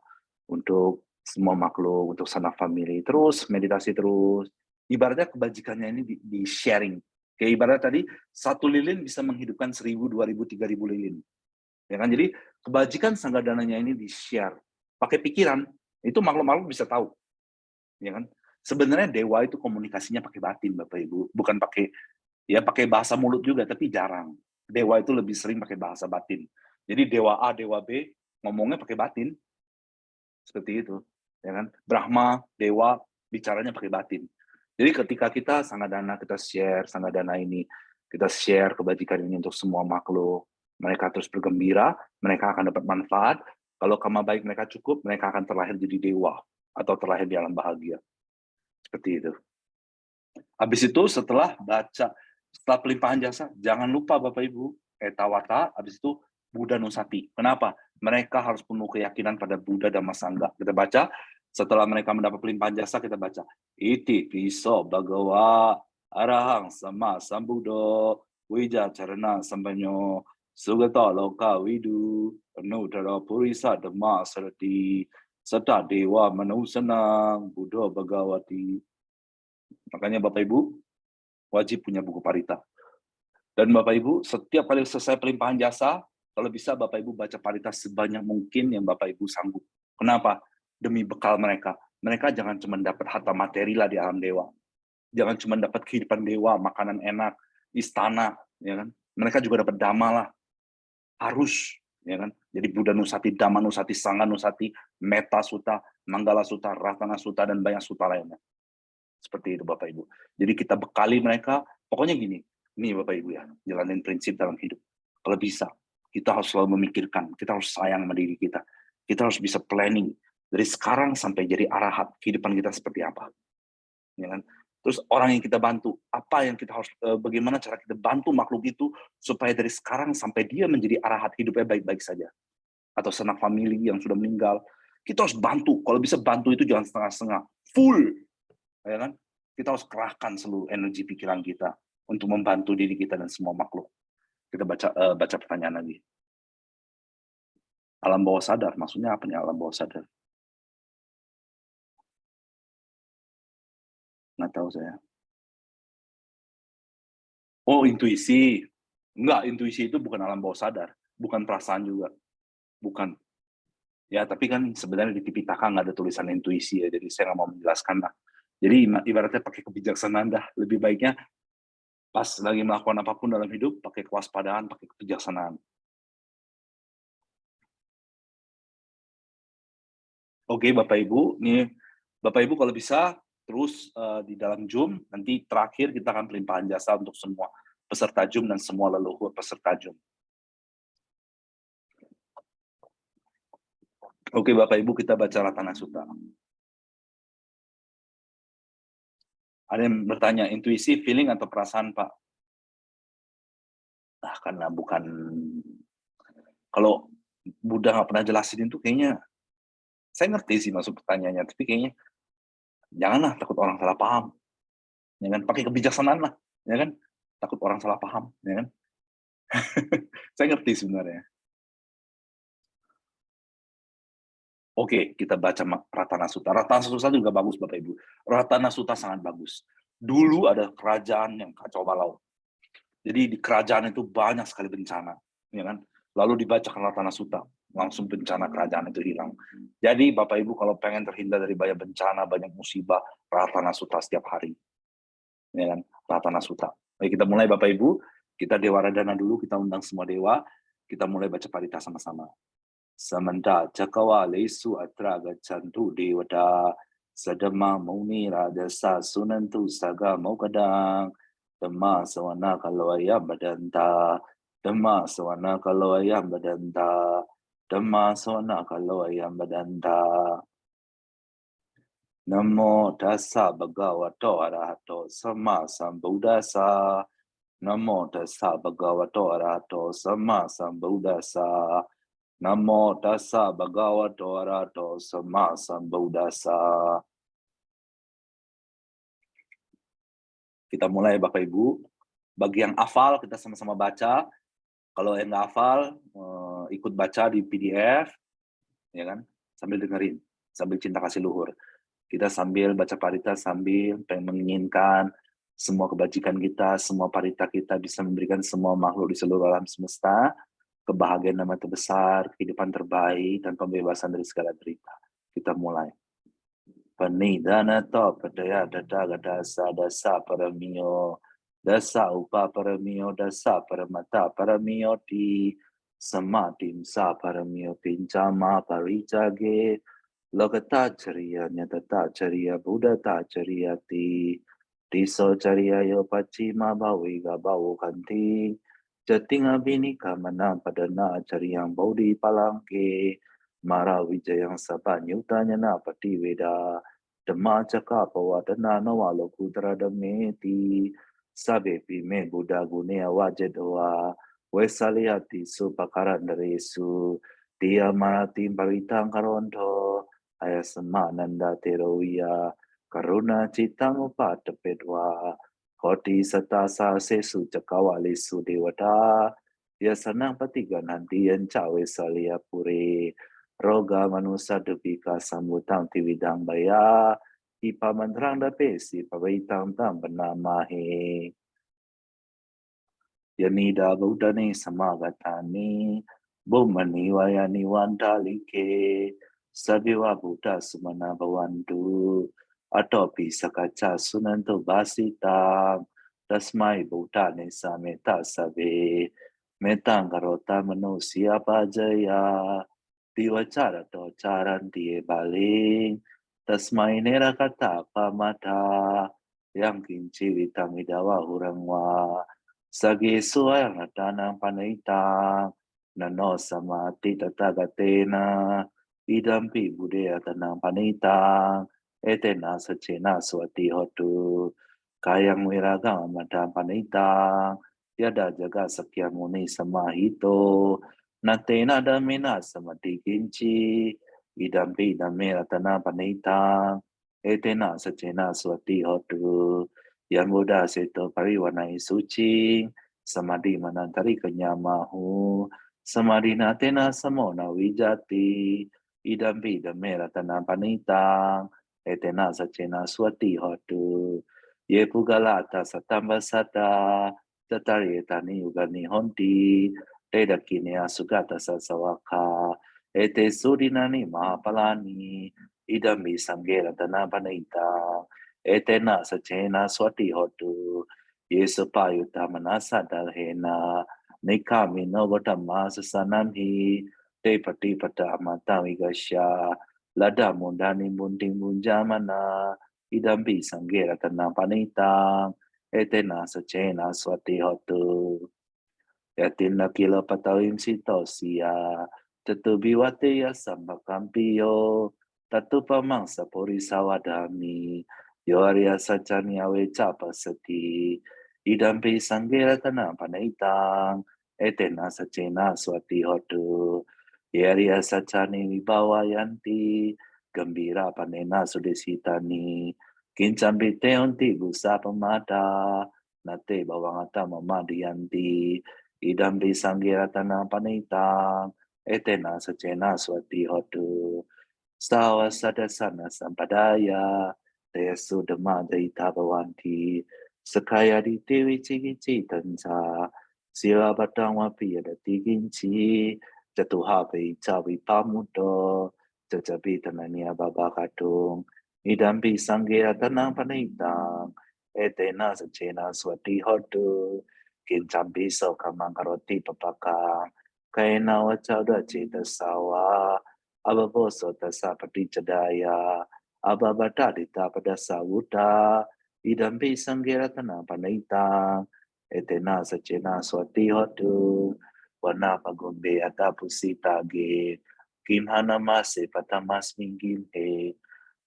untuk semua makhluk, untuk sanak family. Terus meditasi terus. Ibaratnya kebajikannya ini di sharing. Kayak ibarat tadi, 1 lilin bisa menghidupkan 1.000, 2.000, 3.000 lilin. Ya kan? Jadi kebajikan sanggadananya ini di-share. Pakai pikiran, itu makhluk-makhluk bisa tahu. Ya kan? Sebenarnya dewa itu komunikasinya pakai batin, Bapak Ibu, bukan pakai bahasa mulut juga, tapi jarang. Dewa itu lebih sering pakai bahasa batin. Jadi dewa A, dewa B ngomongnya pakai batin. Seperti itu, ya kan? Brahma, dewa bicaranya pakai batin. Jadi ketika kita sanggadana, kita share sanggadana ini, kita share kebajikan ini untuk semua makhluk, mereka terus bergembira, mereka akan dapat manfaat. Kalau karma baik mereka cukup, mereka akan terlahir jadi dewa atau terlahir di alam bahagia. Seperti itu. Habis itu setelah pelimpahan jasa, jangan lupa Bapak Ibu, etawata, habis itu Buddha Nusati. Kenapa? Mereka harus penuh keyakinan pada Buddha Dhamma Sangha. Kita baca, setelah mereka mendapat pelimpahan jasa, kita baca, Iti piso bhagawa arahang sama sambuddho wija carana sampanyo sugata loka widu anudara purisa dhamma sarati sata dewa manusanang buddha bhagawati. Makanya Bapak Ibu wajib punya buku parita. Dan Bapak Ibu, setiap kali selesai pelimpahan jasa, kalau bisa Bapak Ibu baca parita sebanyak mungkin yang Bapak Ibu sanggup. Kenapa? Demi bekal mereka. Mereka jangan cuma dapat harta materi lah di alam dewa. Jangan cuma dapat kehidupan dewa, makanan enak, istana, ya kan? Mereka juga dapat dhamma lah. harus, ya kan? Jadi Buddha Nusati, Dhamma Nusati, Sangha Nusati, Metta Sutta, Manggala Sutta, Ratana Sutta, dan banyak sutta lainnya. Seperti itu Bapak Ibu. Jadi kita bekali mereka, pokoknya gini, nih Bapak Ibu ya, jalanin prinsip dalam hidup. Kalau bisa, kita harus selalu memikirkan, kita harus sayang sama diri kita. Kita harus bisa planning, dari sekarang sampai jadi arahat, kehidupan kita seperti apa. Ya kan? Terus orang yang kita bantu, apa yang kita harus, bagaimana cara kita bantu makhluk itu, supaya dari sekarang sampai dia menjadi arahat, hidupnya baik-baik saja. Atau sanak famili yang sudah meninggal, kita harus bantu, kalau bisa bantu itu jangan setengah-setengah, full, ya kan? Kita harus kerahkan seluruh energi pikiran kita untuk membantu diri kita dan semua makhluk. Kita baca pertanyaan lagi. Alam bawah sadar, maksudnya apa nih alam bawah sadar? Nggak tahu saya. Oh, intuisi. Enggak, intuisi itu bukan alam bawah sadar, bukan perasaan juga, bukan. Ya, tapi kan sebenarnya di Tipitaka nggak ada tulisan intuisi ya, jadi saya nggak mau menjelaskan lah. Jadi ibaratnya pakai kebijaksanaan dah, lebih baiknya pas lagi melakukan apapun dalam hidup, pakai kewaspadaan, pakai kebijaksanaan. Oke, Bapak Ibu, nih Bapak Ibu kalau bisa terus di dalam Zoom, nanti terakhir kita akan pelimpahan jasa untuk semua peserta Zoom dan semua leluhur peserta Zoom. Oke, Bapak Ibu, kita baca Ratana Sutta. Ada yang bertanya, intuisi, feeling, atau perasaan, Pak? Nah, karena bukan, kalau Buddha nggak pernah jelasin itu kayaknya, saya ngerti sih maksud pertanyaannya, tapi kayaknya janganlah takut orang salah paham, ya kan? Pakai kebijaksanaan lah, ya kan? Takut orang salah paham, ya kan? Saya ngerti sebenarnya. Oke, kita baca Ratana Sutta. Ratana Sutta juga bagus, Bapak Ibu. Ratana Sutta sangat bagus. Dulu ada kerajaan yang kacau balau. Jadi di kerajaan itu banyak sekali bencana, ya kan? Lalu dibacakan Ratana Sutta, langsung bencana kerajaan itu hilang. Jadi Bapak Ibu kalau pengen terhindar dari banyak bencana, banyak musibah, Ratana Sutta setiap hari, ya kan? Ratana Sutta. Baik, kita mulai Bapak Ibu. Kita Dewa Radana dulu, kita undang semua dewa. Kita mulai baca parita sama-sama. Samanta Cakawalesu Atra Gachantu Devata Sadama Muni Radasa Sunantu Saga Mokadang Dhamma Sawana Kalwaya Badanta Dhamma Sawana Kalwaya Badanta Dhamma Sawana Kalwaya Badanta Namo Tassa Bhagavato Arahato Sama Sambuddhassa Namo Tassa Bhagavato Arahato Sama Sambuddhassa Namo Tassa Bhagavato Arahato Sama Sambuddhassa. Kita mulai Bapak Ibu. Bagi yang hafal kita sama-sama baca. Kalau yang nggak hafal ikut baca di PDF, ya kan? Sambil dengerin, sambil cinta kasih luhur. Kita sambil baca parita sambil pengen menginginkan semua kebajikan kita, semua parita kita bisa memberikan semua makhluk di seluruh alam semesta kebahagiaan nama terbesar, kehidupan terbaik, dan pembebasan dari segala derita. Kita mulai. Panidana to padaya dada dasa dasa paramiyo dasa upa paramiyo dasa paramata paramiyo di samatim sa paramiyo pincama parijage lokata cariya nyatata cariya buddhata cariyati diso cariya yo pacima bawiga bawu kanti jatinga binika manang padana cariyang baudi palangke Mara Wijayang Sapa Nyutanya Na Patiweda Dhamma Cakkapavatana Nawalo Kudra Dhammeti Sabe Pime Buddha Gunea Wajedoa Wesaliati Supakarandaresu Dia Maratim Paritang Karonto Ayasama Nanda Teroya Karuna Citang Upatapedwa Koti Satasa Sesu Cakawalisu Dewata Yasanang Patigan Hantian Cawe Salia Puri Roga manusa debika samutang tiwidang baya ipa mantrang dapesi pabaitang tam benamahe yanida buddhani samagatani bumani wayani wandalike sabiwa buddha sumana bawantu atopi sakaca sunanto basita tasmai buddha sameta sabe Metang karota manusia pajaya, diwacara to carantie baling, tasmai nera kata pamata, yang kinci vitamidawa hurangwa, sagi suayang natanang panaitang, nano samati tatagatena, idampi budaya tanang panitang, etena sacena swati hotu, kayang wiragang matang panitang, yada jaga sakya muni samahito, natena damina samati kinci, idampi damira tanang panitang, etena sacena swati hotu, yang Buddha seto pariwanai suci, samadhi manantari kenyamahu, samadhi natena samona wijati, idampi damira tanang panitang, etena sacena swati hotu, ye pugalata satamba sata, tatari etani ugani honti, teda kinea sugata sasawaka, ete sudinani mahapalani, idambi sanggera tanang panitang, etena sacena swati hotu, yesu payuta manasa dalhena, nikami no vatama sasanamhi, te pati pata amata vigasya, lada mundani munding munjamana, idambi sanggera tanang panitang, etena sacena swati hotu. Yatina kila patawim sitosia, tetubiwate ya sambakampiyo, tatu pamang sapori sawadami, yoarya sacani awe capa seti, idampi sanggera tanang panaitang, etena sacena swati hotu, yoarya sacani wibawa yanti, gembira panena sudesitani, kincambi teonti busa pemada, nate bawangata mamadiyanti, idambi sangira tanang panitang, etena sacena swati hotu, sawa sadasana sampadaya, desu dema deita bawanti, sakaya di dewi cigi tansa, sila batang wapi ada tiginci, jatuh hape cawi pamudo, jajabi tanania babakatung, idambi sangira tanang panitang, etena sacena swati hotu, kincambi so kamangaroti papaka, kaina wacauda cita sawa, ababoso tasa pati cadaya, ababata dita pada sawuta, idambi sanggera tanang panaitang, etena sacena swati hotu, wana pagumbe atapusi tage, kimhana mase patamas minggin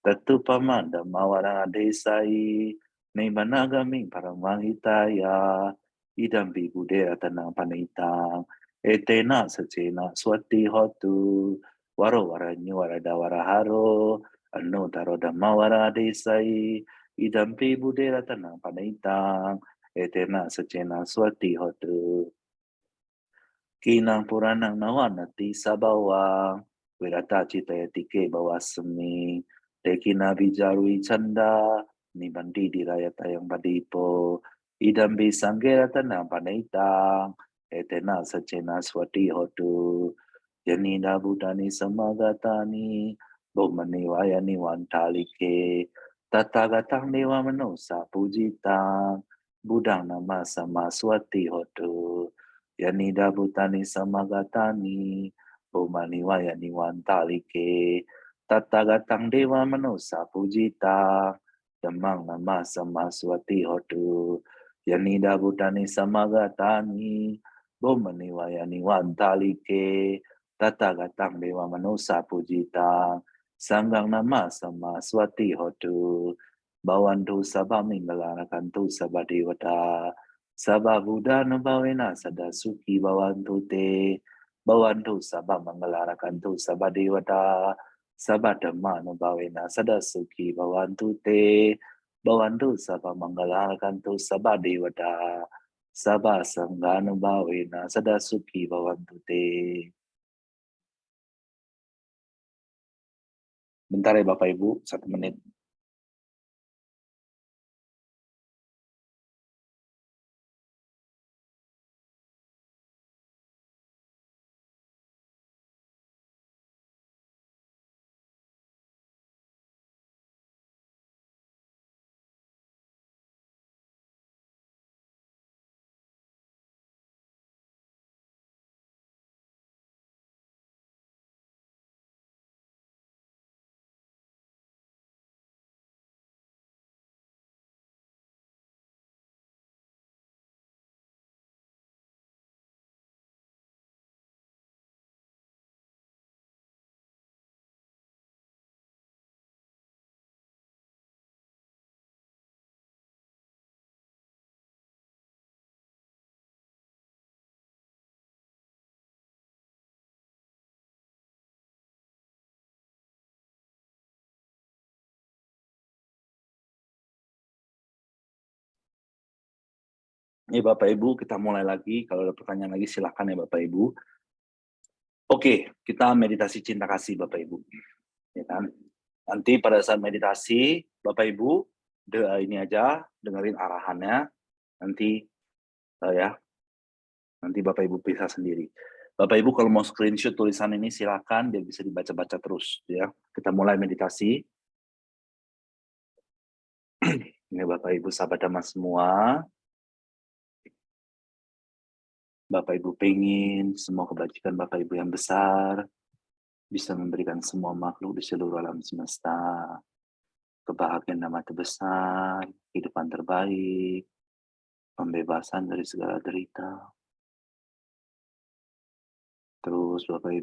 tatu pamanda mawara desai, nei managaming parang mangitaya, idambi budera tanang panaitang, etena sacena swati hotu, waro waranyu warada waraharo, anu taroda mawara desai, idambi budera tanang panaitang, etena sacena swati hotu. Kinang puranang nawanati sa bawang, wirata cita yatike bawasmi, tekina bijarui canda, ni bandi diraya tayang badipo, idambi sanggera tanang panaitang, etena sacena swati hotu, yanina budani samagatani, bomani wayani wantalike, tatagatang dewa manusa pujitang, budang nama sama swati hotu, yanida butani samagatani, bumani wayani wantalike, tatagatang dewa manusa pujita, damang nama samaswati hotu, yanida butani samagatani, bumani wayani wantalike, tatagatang dewa manusa pujita, sanggang nama samaswati hotu, bawantu sabah minggalakan tu sabah dewata, Sabah Buddha Nubawena Sada Suki Bawantu Te Bawantu Sabah Mangalarakan Tu Sabah Dewata Sabah Dhamma Nubawena Sada Suki Bawantu Te Bawantu Sabah Mangalarakan Tu Sabah Dewata Sabah Sangha Nubawena Sada Suki Bawantu Te. Bentar ya Bapak Ibu, 1 menit. Ya Bapak Ibu, kita mulai lagi. Kalau ada pertanyaan lagi silakan ya Bapak Ibu. Oke, kita meditasi cinta kasih Bapak Ibu, ya kan. Nanti pada saat meditasi, Bapak Ibu ini aja dengerin arahannya. Nanti ya, nanti Bapak Ibu bisa sendiri. Bapak Ibu kalau mau screenshot tulisan ini silakan, biar bisa dibaca-baca terus ya. Kita mulai meditasi. Ini Bapak Ibu sahabat Dhamma semua. Bapak Ibu pengen semua kebajikan Bapak Ibu yang besar bisa memberikan semua makhluk di seluruh alam semesta kebahagiaan dan mati besar, kehidupan terbaik, pembebasan dari segala derita. Terus Bapak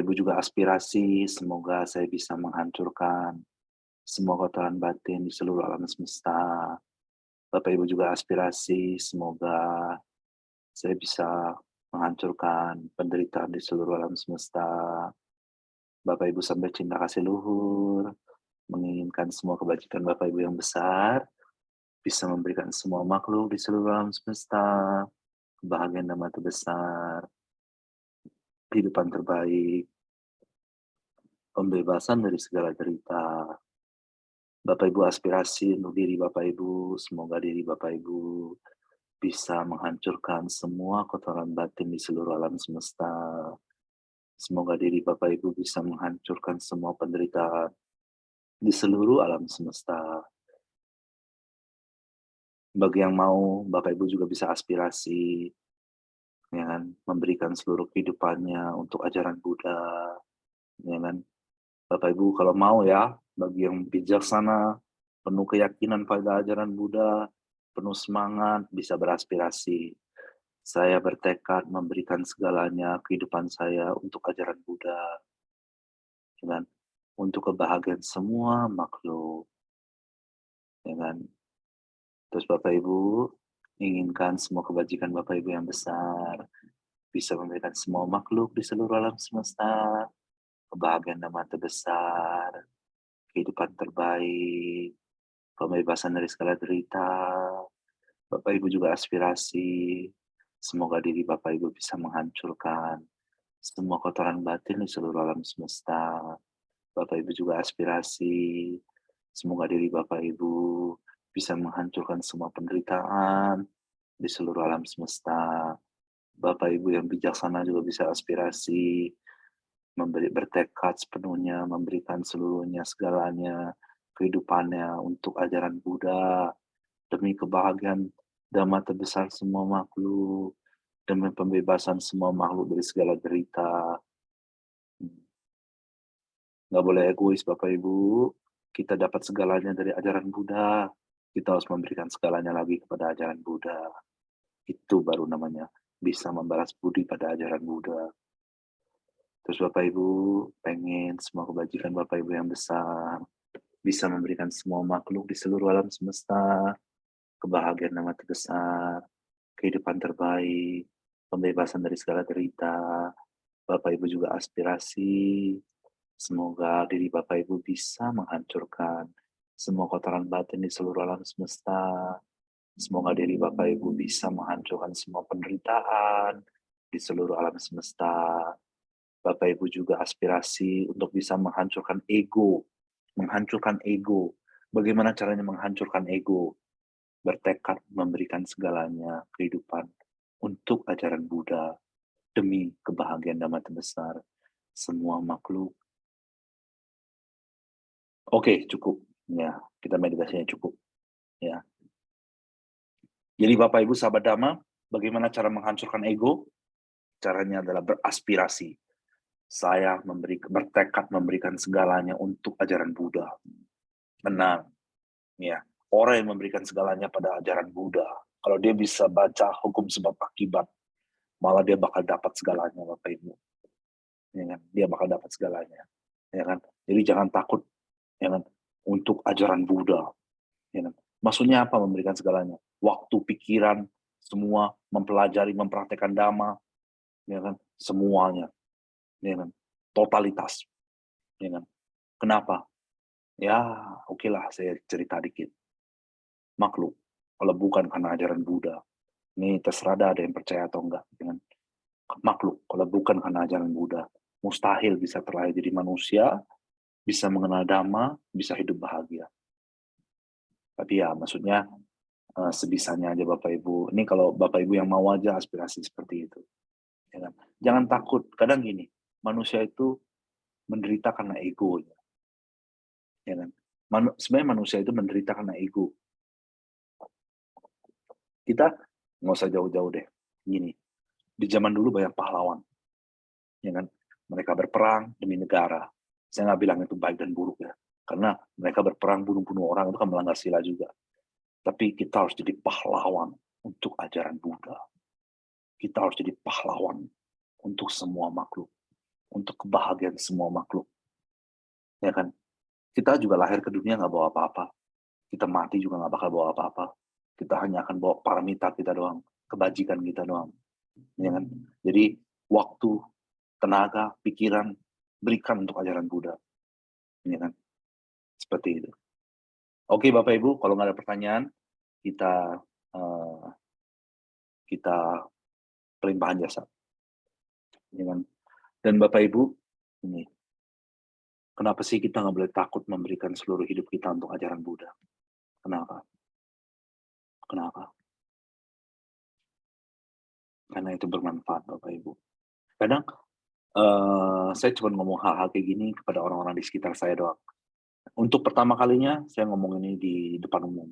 Ibu juga aspirasi semoga saya bisa menghancurkan semua kotoran batin di seluruh alam semesta. Bapak Ibu juga aspirasi semoga saya bisa menghancurkan penderitaan di seluruh alam semesta. Bapak Ibu sampai cinta kasih luhur, menginginkan semua kebajikan Bapak Ibu yang besar, bisa memberikan semua makhluk di seluruh alam semesta, kebahagiaan dan mati besar, kehidupan terbaik, pembebasan dari segala derita. Bapak Ibu aspirasi untuk diri Bapak Ibu, semoga diri Bapak Ibu bisa menghancurkan semua kotoran batin di seluruh alam semesta. Semoga diri Bapak Ibu bisa menghancurkan semua penderitaan di seluruh alam semesta. Bagi yang mau, Bapak Ibu juga bisa aspirasi, ya kan, memberikan seluruh kehidupannya untuk ajaran Buddha, ya kan. Bapak Ibu kalau mau ya, bagi yang bijaksana, penuh keyakinan pada ajaran Buddha, penuh semangat, bisa beraspirasi. Saya bertekad memberikan segalanya kehidupan saya untuk ajaran Buddha, ya kan, untuk kebahagiaan semua makhluk, ya kan. Terus Bapak Ibu inginkan semua kebajikan Bapak Ibu yang besar bisa memberikan semua makhluk di seluruh alam semesta kebahagiaan dan mati besar, kehidupan terbaik, pembebasan dari segala derita. Bapak Ibu juga aspirasi, semoga diri Bapak Ibu bisa menghancurkan semua kotoran batin di seluruh alam semesta. Bapak Ibu juga aspirasi, semoga diri Bapak Ibu bisa menghancurkan semua penderitaan di seluruh alam semesta. Bapak Ibu yang bijaksana juga bisa aspirasi, bertekad sepenuhnya, memberikan seluruhnya, segalanya, kehidupannya untuk ajaran Buddha, demi kebahagiaan dhamma terbesar semua makhluk, demi pembebasan semua makhluk dari segala derita. Nggak boleh egois Bapak Ibu, kita dapat segalanya dari ajaran Buddha, kita harus memberikan segalanya lagi kepada ajaran Buddha. Itu baru namanya bisa membalas budi pada ajaran Buddha. Terus Bapak Ibu pengen semua kebajikan Bapak Ibu yang besar bisa memberikan semua makhluk di seluruh alam semesta kebahagiaan dan mati besar, kehidupan terbaik, pembebasan dari segala derita. Bapak Ibu juga aspirasi semoga diri Bapak Ibu bisa menghancurkan semua kotoran batin di seluruh alam semesta. Semoga diri Bapak Ibu bisa menghancurkan semua penderitaan di seluruh alam semesta. Bapak Ibu juga aspirasi untuk bisa menghancurkan ego. Menghancurkan ego. Bagaimana caranya menghancurkan ego? Bertekad memberikan segalanya kehidupan untuk ajaran Buddha demi kebahagiaan dan mati besar semua makhluk. Oke, cukup. Ya, kita meditasinya cukup. Ya. Jadi Bapak Ibu sahabat Dhamma, bagaimana cara menghancurkan ego? Caranya adalah beraspirasi. Saya bertekad memberikan segalanya untuk ajaran Buddha. Tenang, ya. Orang yang memberikan segalanya pada ajaran Buddha, kalau dia bisa baca hukum sebab akibat, malah dia bakal dapat segalanya, Bapak Ibu. Ya kan? Dia bakal dapat segalanya. Ya kan? Jadi jangan takut, ya kan? Untuk ajaran Buddha. Ya kan? Maksudnya apa memberikan segalanya? Waktu, pikiran, semua mempelajari, mempraktekkan dhamma, ya kan? Semuanya, ya kan? Totalitas, ya kan? Kenapa? Ya, oke lah saya cerita dikit. Makhluk. kalau bukan karena ajaran Buddha. Ini terserah ada yang percaya atau enggak dengan makhluk kalau bukan karena ajaran Buddha. Mustahil bisa terlahir jadi manusia, bisa mengenal Dhamma, bisa hidup bahagia. Tapi ya maksudnya sebisanya aja Bapak Ibu. Ini kalau Bapak Ibu yang mau aja aspirasi seperti itu. Ya kan? Jangan takut. Kadang gini, manusia itu menderita karena ego. Ya kan? Sebenarnya manusia itu menderita karena ego. Kita nggak usah jauh-jauh deh. Gini, di zaman dulu banyak pahlawan. Ya kan? Mereka berperang demi negara. Saya nggak bilang itu baik dan buruk ya. Karena mereka berperang bunuh-bunuh orang itu kan melanggar sila juga. Tapi kita harus jadi pahlawan untuk ajaran Buddha. Kita harus jadi pahlawan untuk semua makhluk. Untuk kebahagiaan semua makhluk. Ya kan? Kita juga lahir ke dunia nggak bawa apa-apa. Kita mati juga nggak bakal bawa apa-apa. Kita hanya akan bawa paramita kita doang. Kebajikan kita doang. Ya kan? Jadi waktu, tenaga, pikiran, berikan untuk ajaran Buddha. Ya kan? Seperti itu. Oke Bapak Ibu, kalau nggak ada pertanyaan, kita eh, kita pelimpahan jasa. Ya kan? Dan Bapak Ibu, ini kenapa sih kita nggak boleh takut memberikan seluruh hidup kita untuk ajaran Buddha? Kenapa? Kenapa? Karena itu bermanfaat Bapak Ibu. Kadang saya cuma ngomong hal-hal kayak gini kepada orang-orang di sekitar saya doang. Untuk pertama kalinya saya ngomong ini di depan umum.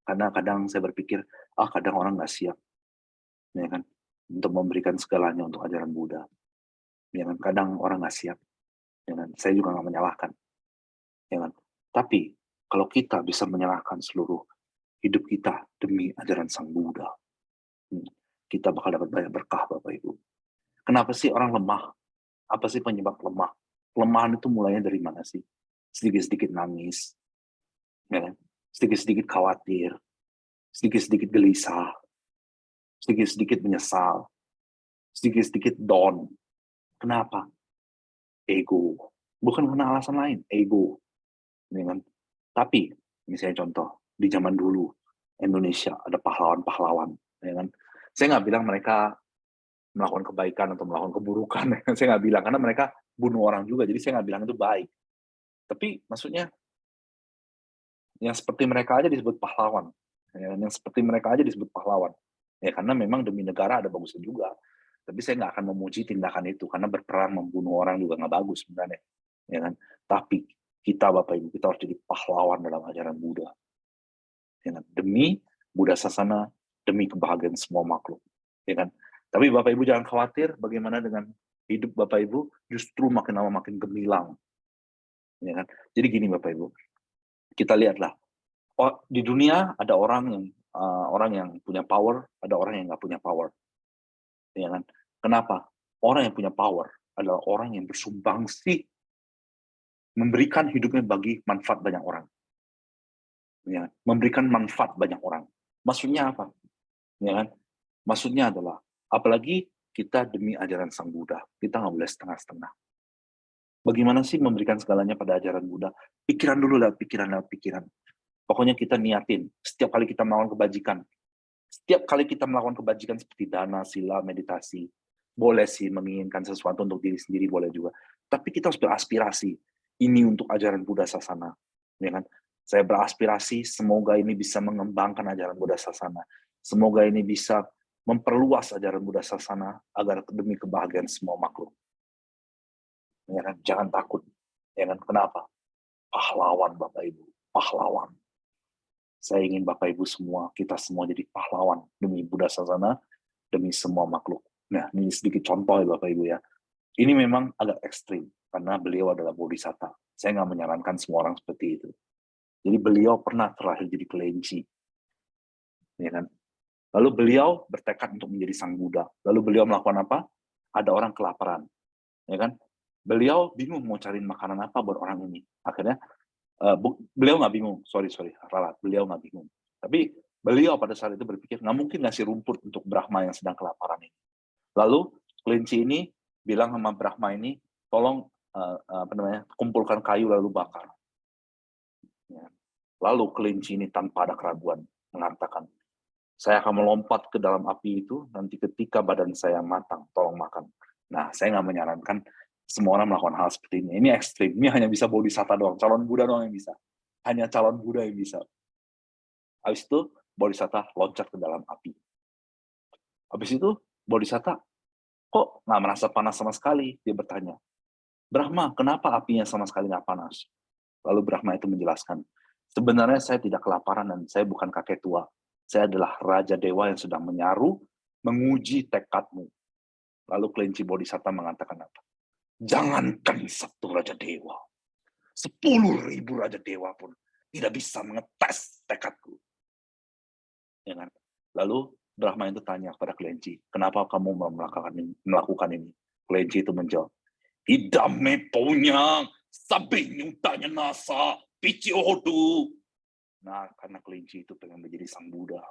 Karena kadang saya berpikir, kadang orang nggak siap, ya kan, untuk memberikan segalanya untuk ajaran Buddha. Ya kan, kadang orang nggak siap, ya kan. Saya juga nggak menyalahkan, ya kan. Tapi kalau kita bisa menyerahkan seluruh hidup kita demi ajaran Sang Buddha, kita bakal dapat banyak berkah, Bapak Ibu. Kenapa sih orang lemah? Apa sih penyebab lemah? Kelemahan itu mulainya dari mana sih? Sedikit-sedikit nangis, ya kan? Sedikit-sedikit khawatir, sedikit-sedikit gelisah, sedikit-sedikit menyesal, sedikit-sedikit down. Kenapa? Ego. Bukan karena alasan lain, ego. Ya kan? Tapi, misalnya contoh, di zaman dulu, Indonesia ada pahlawan-pahlawan. Ya kan? Saya nggak bilang mereka melakukan kebaikan atau melakukan keburukan. Saya nggak bilang, karena mereka bunuh orang juga, jadi saya nggak bilang itu baik. Tapi maksudnya, yang seperti mereka aja disebut pahlawan. Ya, yang seperti mereka aja disebut pahlawan. Ya karena memang demi negara ada bagusnya juga. Tapi saya nggak akan memuji tindakan itu, karena berperang membunuh orang juga nggak bagus sebenarnya. Ya kan? Tapi kita Bapak Ibu, kita harus jadi pahlawan dalam ajaran Buddha. Ya kan? Demi Buddha Sasana, demi kebahagiaan semua makhluk. Ya kan? Tapi Bapak Ibu jangan khawatir bagaimana dengan hidup Bapak Ibu, justru makin lama makin gemilang. Ya kan? Jadi gini Bapak Ibu, kita lihatlah, di dunia ada orang yang punya power, ada orang yang nggak punya power, ya kan? Kenapa? Orang yang punya power adalah orang yang bersumbangsi memberikan hidupnya bagi manfaat banyak orang, ya, memberikan manfaat banyak orang. Maksudnya apa? Ya kan? Maksudnya adalah, apalagi kita demi ajaran Sang Buddha, kita nggak boleh setengah-setengah. Bagaimana sih memberikan segalanya pada ajaran Buddha? Pikiran dulu lewat pikiran, lewat pikiran. Pokoknya kita niatin, setiap kali kita melakukan kebajikan, setiap kali kita melakukan kebajikan seperti dana, sila, meditasi, boleh sih menginginkan sesuatu untuk diri sendiri, boleh juga. Tapi kita harus beraspirasi, ini untuk ajaran Buddha Sasana. Ya kan? Saya beraspirasi, semoga ini bisa mengembangkan ajaran Buddha Sasana. Semoga ini bisa memperluas ajaran Buddha Sasana agar demi kebahagiaan semua makhluk. Ya kan? Jangan takut. Ya kan? Kenapa? Pahlawan Bapak Ibu, pahlawan. Saya ingin Bapak Ibu semua, kita semua jadi pahlawan demi Buddha Sasana, demi semua makhluk. Nah, ini sedikit contoh ya Bapak Ibu ya. Ini memang agak ekstrim, karena beliau adalah bodhisatta. Saya nggak menyarankan semua orang seperti itu. Jadi beliau pernah terlahir jadi kelinci. Ya kan? Lalu beliau bertekad untuk menjadi sang Buddha. Lalu beliau melakukan apa? Ada orang kelaparan. Ya kan? Beliau bingung mau cari makanan apa buat orang ini. Akhirnya, beliau nggak bingung, sorry, ralat, beliau nggak bingung. Tapi beliau pada saat itu berpikir, nggak mungkin ngasih rumput untuk Brahma yang sedang kelaparan ini. Lalu kelinci ini bilang sama Brahma ini, tolong kumpulkan kayu lalu bakar. Ya. Lalu kelinci ini tanpa ada keraguan mengatakan, Saya akan melompat ke dalam api itu, nanti ketika badan saya matang, tolong makan. Nah, saya nggak menyarankan semua orang melakukan hal seperti ini. Ini ekstrim, ini hanya bisa bodhisatta doang, calon Buddha doang yang bisa. Hanya calon Buddha yang bisa. Habis itu, bodhisatta loncat ke dalam api. Habis itu, bodhisatta, kok nggak merasa panas sama sekali? Dia bertanya. Brahma, kenapa apinya sama sekali nggak panas? Lalu Brahma itu menjelaskan, sebenarnya saya tidak kelaparan dan saya bukan kakek tua. Saya adalah Raja Dewa yang sedang menyaru, menguji tekadmu. Lalu kelinci bodhisatta mengatakan apa? Jangankan satu Raja Dewa, 10.000 Raja Dewa pun tidak bisa mengetes tekadku. Ya kan? Lalu Brahma itu tanya kepada kelinci, kenapa kamu melakukan ini? Kelinci itu menjawab, Idame punya, sabi nyutanya nasa, pici odu. Nah, karena kelinci itu pengen menjadi sang Buddha.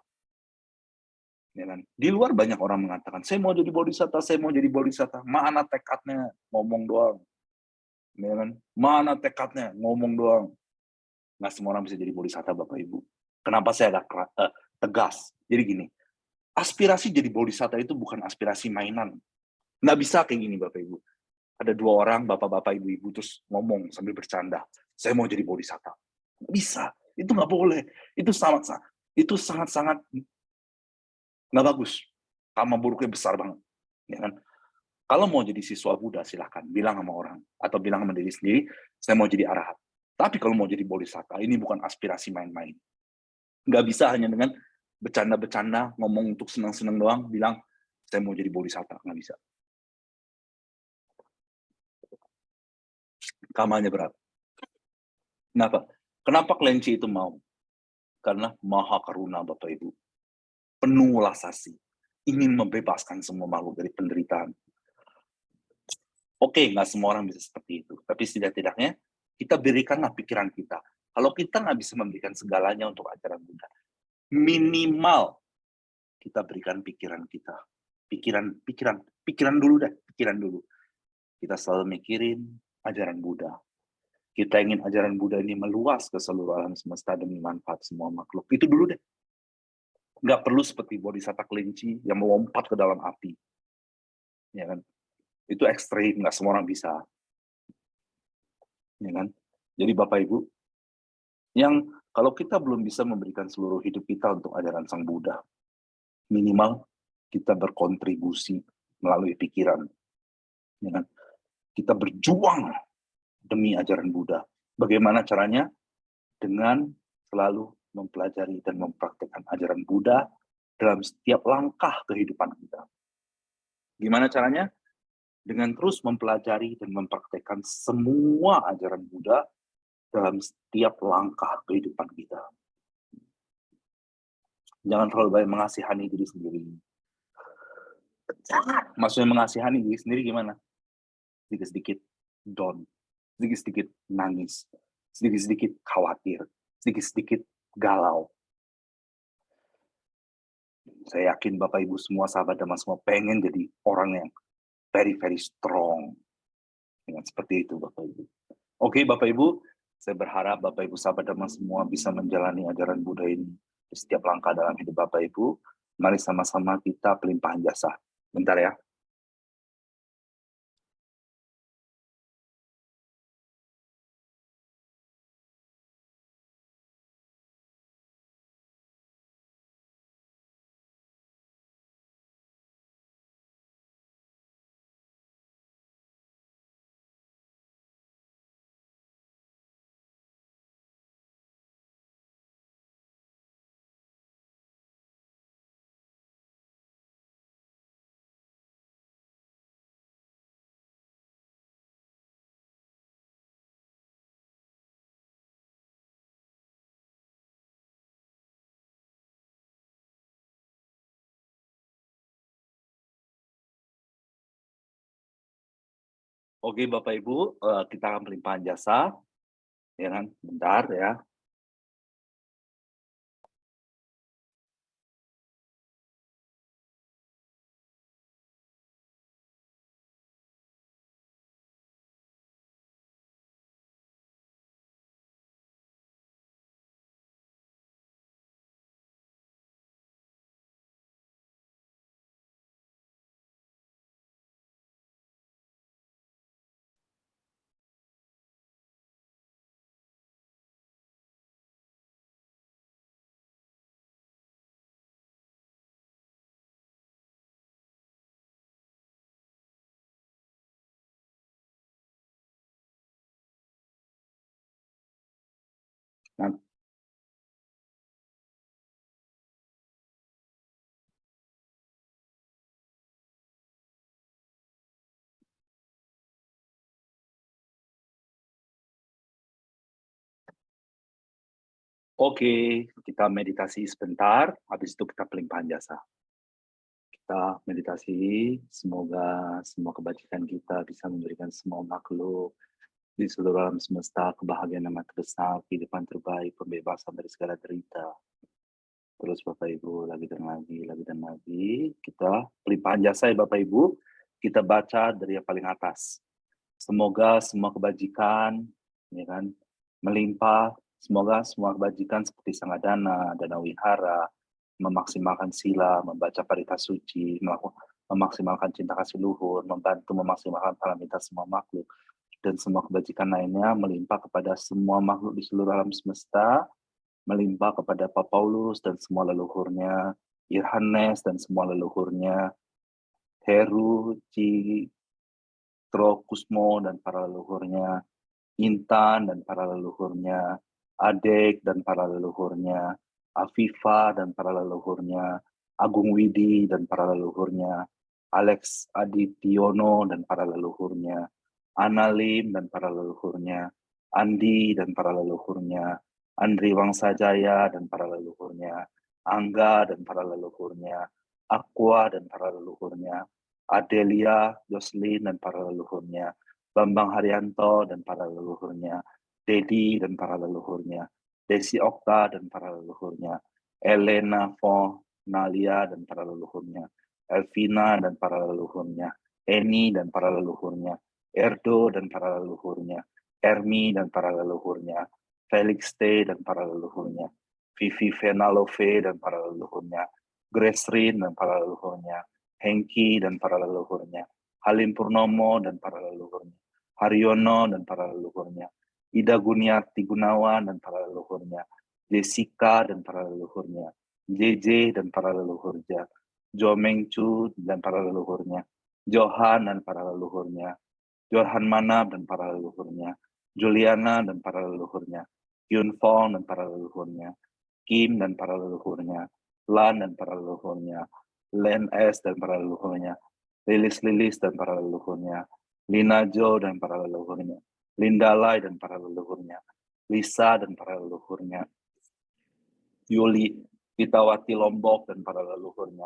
Ya kan? Di luar banyak orang mengatakan, saya mau jadi bodhisatta, saya mau jadi bodhisatta. Mana tekadnya? Ngomong doang. Ya kan? Mana tekadnya? Ngomong doang. Nggak semua orang bisa jadi bodhisatta, Bapak Ibu. Kenapa saya agak tegas? Jadi gini, aspirasi jadi bodhisatta itu bukan aspirasi mainan. Nggak bisa kayak gini, Bapak Ibu. Ada dua orang, bapak-bapak, ibu-ibu, terus ngomong sambil bercanda. Saya mau jadi bodhisatta. Nggak bisa. Itu nggak boleh. Itu sangat-sangat nggak bagus. Karma buruknya besar banget. Ya kan? Kalau mau jadi siswa Buddha, silahkan. Bilang sama orang. Atau bilang sama diri sendiri, saya mau jadi arahat. Tapi kalau mau jadi bodhisatta, ini bukan aspirasi main-main. Nggak bisa hanya dengan bercanda-bercanda, ngomong untuk senang-senang doang, bilang, saya mau jadi bodhisatta. Nggak bisa. Kamanya berat. Kenapa? Kenapa kelinci itu mau? Karena maha karuna, Bapak Ibu. Penuh welas asih. Ingin membebaskan semua makhluk dari penderitaan. Oke, nggak semua orang bisa seperti itu. Tapi setidak-tidaknya, kita berikanlah pikiran kita. Kalau kita nggak bisa memberikan segalanya untuk ajaran Buddha, minimal kita berikan pikiran kita. Pikiran dulu deh, pikiran dulu. Kita selalu mikirin ajaran Buddha. Kita ingin ajaran Buddha ini meluas ke seluruh alam semesta demi manfaat semua makhluk. Itu dulu deh. Nggak perlu seperti bodhisatta kelinci yang melompat ke dalam api. Ya kan? Itu ekstrim, nggak semua orang bisa. Ya kan? Jadi Bapak Ibu, yang kalau kita belum bisa memberikan seluruh hidup kita untuk ajaran Sang Buddha, minimal kita berkontribusi melalui pikiran. Ya kan? Kita berjuang demi ajaran Buddha. Bagaimana caranya? Dengan selalu mempelajari dan mempraktikkan ajaran Buddha dalam setiap langkah kehidupan kita. Gimana caranya? Dengan terus mempelajari dan mempraktikkan semua ajaran Buddha dalam setiap langkah kehidupan kita. Jangan terlalu banyak mengasihani diri sendiri. Maksudnya mengasihani diri sendiri gimana? Sedikit-sedikit down, sedikit-sedikit nangis, sedikit-sedikit khawatir, sedikit-sedikit galau. Saya yakin Bapak Ibu semua, sahabat Dhamma semua pengen jadi orang yang very, very strong. Dengan seperti itu Bapak Ibu. Oke Bapak Ibu, saya berharap Bapak Ibu sahabat Dhamma semua bisa menjalani ajaran Buddha ini di setiap langkah dalam hidup Bapak Ibu. Mari sama-sama kita pelimpahan jasa. Bentar ya. Oke Bapak Ibu, kita akan pelimpahan jasa. Ya kan? Bentar ya. Nah, oke, kita meditasi sebentar, habis itu kita pelimpahan jasa. Kita meditasi, semoga semua kebajikan kita bisa memberikan semua makhluk di seluruh alam semesta kebahagiaan yang terbesar, kehidupan terbaik, pembebasan dari segala derita. Terus Bapak Ibu, lagi dan lagi, kita pelimpahan jasa ya Bapak Ibu, kita baca dari yang paling atas. Semoga semua kebajikan, ya kan, melimpah. Semoga semua kebajikan seperti Sangadana, Dana Wihara, memaksimalkan sila, membaca parita suci, memaksimalkan cinta kasih luhur, membantu memaksimalkan paramita semua makhluk, dan semua kebajikan lainnya melimpah kepada semua makhluk di seluruh alam semesta, melimpah kepada Pak Paulus dan semua leluhurnya, Yohanes dan semua leluhurnya, Heru, Kusmo dan para leluhurnya, Intan dan para leluhurnya, Adek dan para leluhurnya, Afifa dan para leluhurnya, Agung Widi dan para leluhurnya, Alex Adityono dan para leluhurnya, Analim dan para leluhurnya, Andi dan para leluhurnya, Andri Wangsajaya dan para leluhurnya, Angga dan para leluhurnya, Aqua dan para leluhurnya, Adelia, Jocelyn dan para leluhurnya, Bambang Haryanto dan para leluhurnya, Dedi dan para leluhurnya, Desi Okta dan para leluhurnya, Elena Nalia dan para leluhurnya, Elvina dan para leluhurnya, Eni dan para leluhurnya, Erdo dan para leluhurnya, Ermi dan para leluhurnya, Felix T dan para leluhurnya, Vivi Venalove dan para leluhurnya, Grace Rin dan para leluhurnya, Hengki dan para leluhurnya, Halim Purnomo dan para leluhurnya, Haryono dan para leluhurnya, Ida Guniarti Gunawan dan para leluhurnya, Jessica dan para leluhurnya, JJ dan para leluhurnya, Jo Mengcu dan para leluhurnya, Johan dan para leluhurnya, Johan Manab dan para leluhurnya, Juliana dan para leluhurnya, Yun Fong dan para leluhurnya, Kim dan para leluhurnya, Lan dan para leluhurnya, Len S dan para leluhurnya, Lilis dan para leluhurnya, Lina Jo dan para leluhurnya, Linda Lai dan para leluhurnya, Lisa dan para leluhurnya, Yuli Pitawati Lombok dan para leluhurnya,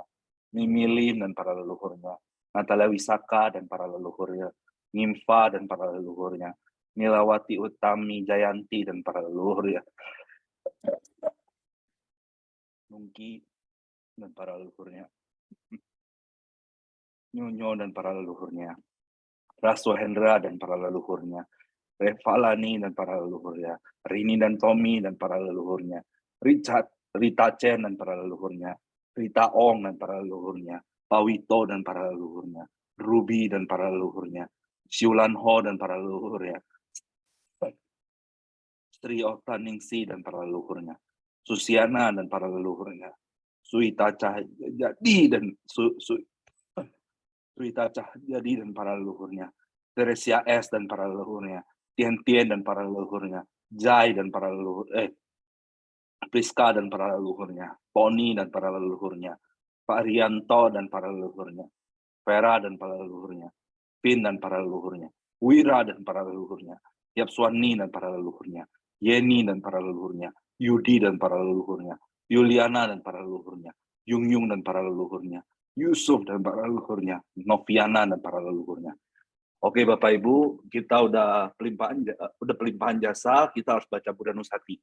Mimi Lim dan para leluhurnya, Natalia Wisaka dan para leluhurnya, Nimfa dan para leluhurnya, Nilawati Utami Jayanti dan para leluhurnya, Nungki dan para leluhurnya, Nyonyo dan para leluhurnya, Raso Hendra dan para leluhurnya, Revalani dan para leluhurnya, Rini dan Tommy dan para leluhurnya, Rita Chen dan para leluhurnya, Rita Ong dan para leluhurnya, Pawito dan para leluhurnya, Ruby dan para leluhurnya, Xiulan Ho dan para leluhurnya, Sri Oktaningsi dan para leluhurnya, Susiana dan para leluhurnya, Suita Cahyadi dan Suita Cahyadi dan para leluhurnya, Teresia S dan para leluhurnya, Tien Tien dan para leluhurnya, Jai dan para leluhur, Priska dan para leluhurnya, Tony dan para leluhurnya, Pak Rianto dan para leluhurnya, Vera dan para leluhurnya, Pin dan para leluhurnya, Wira dan para leluhurnya, Yapswani dan para leluhurnya, Yeni dan para leluhurnya, Yudi dan para leluhurnya, Yuliana dan para leluhurnya, Yung dan para leluhurnya, Yusuf dan para leluhurnya, Noviana dan para leluhurnya. Oke Bapak Ibu, kita udah pelimpahan jasa, kita harus baca Buddha Nusati.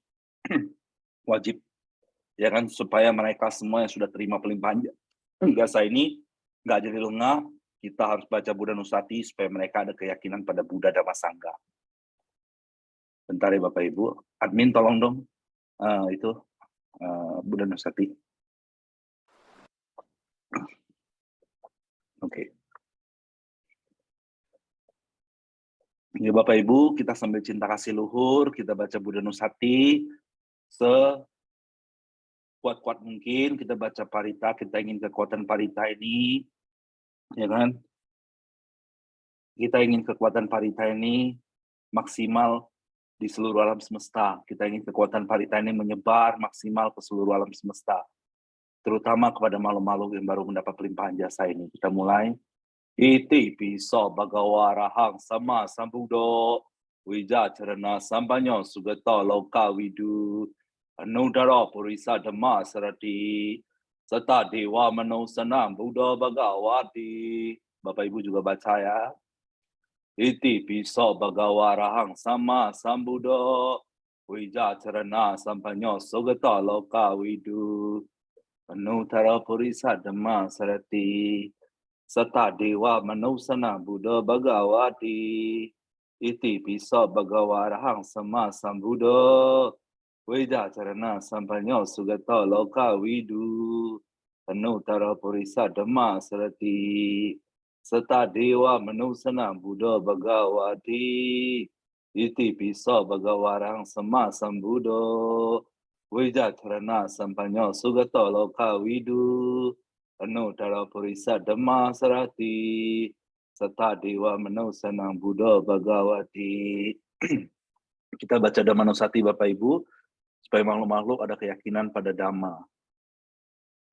Wajib, ya kan, supaya mereka semua yang sudah terima pelimpahan jasa ini nggak jadi lengah. Kita harus baca Buddha Nusati supaya mereka ada keyakinan pada Buddha Dhamma Sangha. Bentar ya Bapak Ibu, admin tolong dong itu Buddha Nusati. Oke. Ya Bapak Ibu, kita sambil cinta kasih luhur, kita baca Buddha Nusati sekuat-kuat mungkin. Kita baca parita, kita ingin kekuatan parita ini, ya kan? Kita ingin kekuatan parita ini maksimal di seluruh alam semesta. Kita ingin kekuatan parita ini menyebar maksimal ke seluruh alam semesta, terutama kepada makhluk-makhluk yang baru mendapat pelimpahan jasa ini. Kita mulai. Iti piso bhagava arahang sama sambuddho wijacarana sampanyo sugato loka widu anudara purisa dhamma sarati serta dewa manusana buddha bhagawati. Bapak Ibu juga baca ya. Iti piso bhagava arahang sama sambuddho wijacarana sampanyo sugato loka widu anudara purisa dhamma sarati serta dewa manusana buddha bhagawati. Iti piso bhagava arahang sama sambuddho wijacarana sampanyo sugato loka widu anutara purisa dhamma sarati serta dewa manusana buddha bhagawati. Iti piso bhagava arahang sama sambuddho wijacarana sampanyo sugato loka widu anutara purisa dhamma sarati serta dewa manusana buddha bhagawati. Kita baca Dhammanusati Bapak Ibu, supaya makhluk-makhluk ada keyakinan pada Dhamma.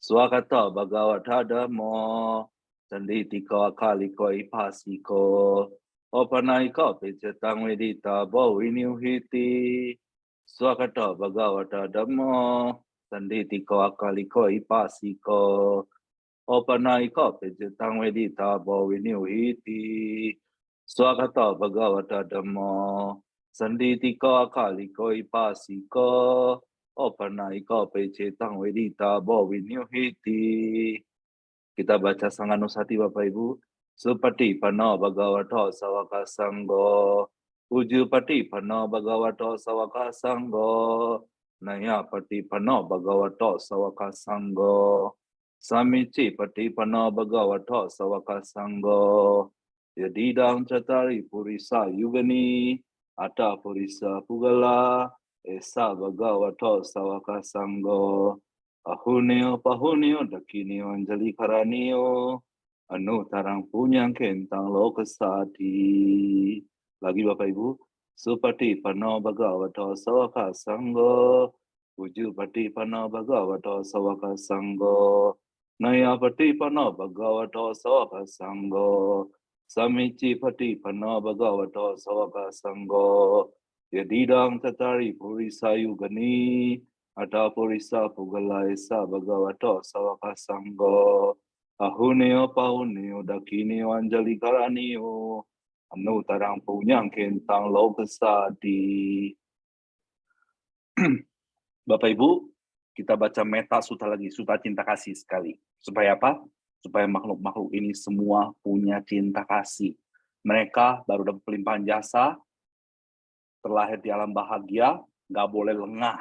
Swakata bhagavata dhammo sanditiko akaliko ipasiko opanaiko pecetang wedita bhavinyuhiti. Swakata bhagavata dhammo sanditiko akaliko ipasiko opanaiko pecetang wedita bhavinyuhiti. Swakata bhagavata dhammo sanditiko akaliko ipasiko opanaiko pecetang wedita bhavinyuhiti. Kita baca Sanganusati Bapak Ibu. Supati pano bhagavato sawaka sanggo ujupati pano bhagavato sawaka sanggo naya pati pano bhagavato sawaka sanggo samici pati pano bhagavato sawaka sanggo yadidang catari purisa yugani ata purisa pugala esa bhagavato sawaka sanggo ahunio pahunio dakinio anjali karanio anutarang punyang kentang lokasati. Lagi Bapak Ibu. Supati pano bhagavato sawaka sanggo ujupati pano bhagavato sawaka sanggo naya pati pano bhagavato sawaka sanggo samici pati pano bhagavato sawaka sanggo yadidang tatari purisa yugani ada purisa pugala esa bhagavato sawaka sanggo ahunio paunio dakinio anjali karanio anutarang punyang kentang lokasati. Bapak Ibu, kita baca meta suta lagi, suta cinta kasih sekali. Supaya apa? Supaya makhluk-makhluk ini semua punya cinta kasih. Mereka baru dapat pelimpahan jasa, terlahir di alam bahagia, nggak boleh lengah.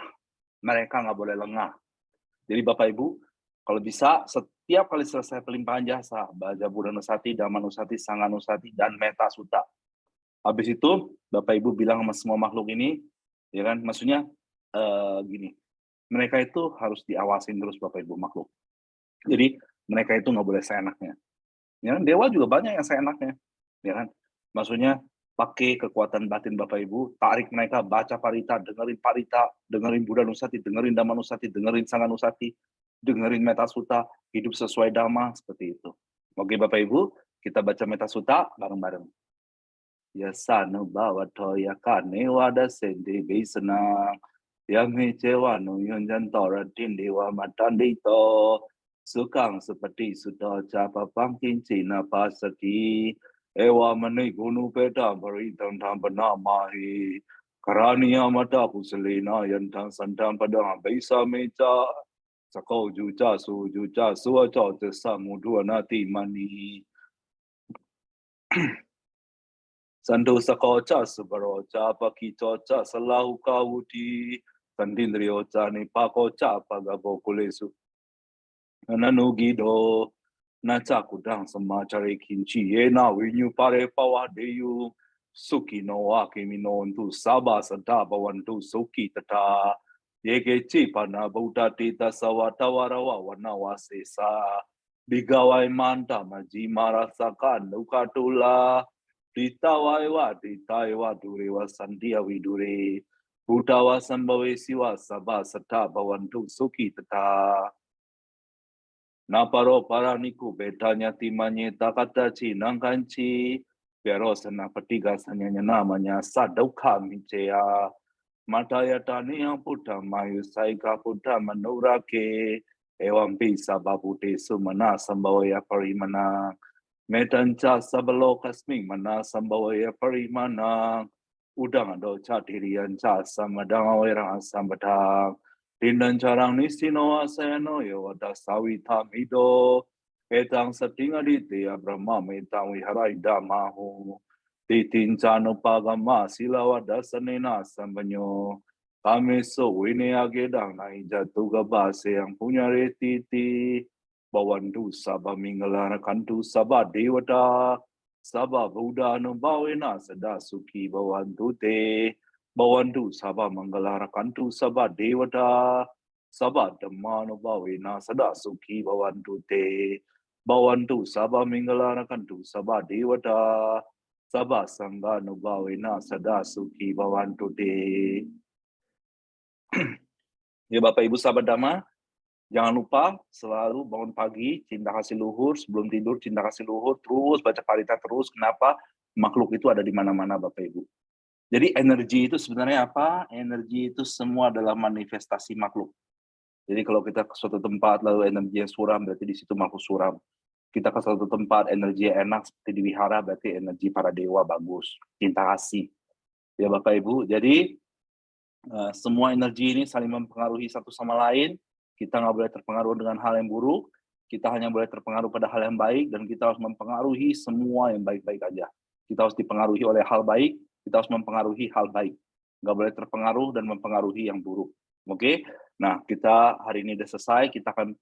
Mereka nggak boleh lengah. Jadi Bapak Ibu, kalau bisa setiap kali selesai pelimpahan jasa, baca Buddhanusati, Dhammanusati, Sanganusati, dan Meta Sutta. Habis itu, Bapak Ibu bilang sama semua makhluk ini, ya kan, maksudnya gini, mereka itu harus diawasin terus Bapak Ibu makhluk. Jadi mereka itu nggak boleh seenaknya. Ya kan, dewa juga banyak yang seenaknya, ya kan. Maksudnya pakai kekuatan batin Bapak Ibu, tarik mereka baca parita, dengerin Buddhanusati, dengerin Dhammanusati, dengerin Sanganusati, dengerin Meta Sutta, hidup sesuai Dhamma, seperti itu. Oke Bapak Ibu, kita baca Meta Sutta bareng-bareng. Yasanu bhavato yakane wada sende besanang yang hecewa no yonjan tora tindewa matandito sukang seperti sudah capa pangkin cina pasati ewa mani gunu peta beritang tampana mahi karania mata puselina yantang santang padang bisa meja sakau juja suaca tesa mudua nati mani Sandu sakocha subarocha pakichocha salahu kawuti sandindriocha ni pakocha pagabo kulesu ananugido nacha kudang samachare kinchi yena winyu pare pawadeyu suki no akimi no tu saba sata bawantu suki tata yeke chi pana buddha tita sawata warawa wanawase sa bigawai manta majimara saka nukatula Ditawaiwa, ditaiwa, durewa, sandia widure. Budawa sambawe siwa sabah sata bawantu suki tata. Naparo paraniku betanya timanye takataci nangkanci. Pero sana petiga sanyanya namanya sadauka micea. Mataya tani yang puta mayu saika puta manurake. Ewam bisa babute sumana sambawaya parimana. Metanca sabalo kasmi mana sambawaya parimana. Udang ado catirian ca samadang awera sambadang. Dindan carang nisino asayano yo ada sawita mido. Etang satinga dite abrama metang wiharai damahu. Titin cano pagama silawa dasanena sambanyo. Kami so wini agedang na ijatuga base yang punya retiti. Bawandu sabah minggalara kantu sabah dewata. Sabah Buddha no bawena sada suki bawandu te. Bawandu sabah manggalara kantu sabah dewata. Sabah dhamma no bawena sada suki bawandu te. Bawandu sabah minggalara kantu sabah dewata. Sabah sangga no bawena sada suki bawandu te. Ya Bapak Ibu sahabat Dhamma, jangan lupa selalu bangun pagi, cinta kasih luhur, sebelum tidur cinta kasih luhur, terus baca parita terus. Kenapa? Makhluk itu ada di mana-mana Bapak Ibu. Jadi energi itu sebenarnya apa? Energi itu semua adalah manifestasi makhluk. Jadi kalau kita ke suatu tempat lalu energi yang suram, berarti di situ makhluk suram. Kita ke suatu tempat energi yang enak seperti di wihara, berarti energi para dewa bagus. Cinta kasih. Ya Bapak Ibu, jadi semua energi ini saling mempengaruhi satu sama lain. Kita nggak boleh terpengaruh dengan hal yang buruk. Kita hanya boleh terpengaruh pada hal yang baik, dan kita harus mempengaruhi semua yang baik-baik aja. Kita harus dipengaruhi oleh hal baik, kita harus mempengaruhi hal baik. Nggak boleh terpengaruh dan mempengaruhi yang buruk. Oke? Nah, kita hari ini udah selesai. Kita akan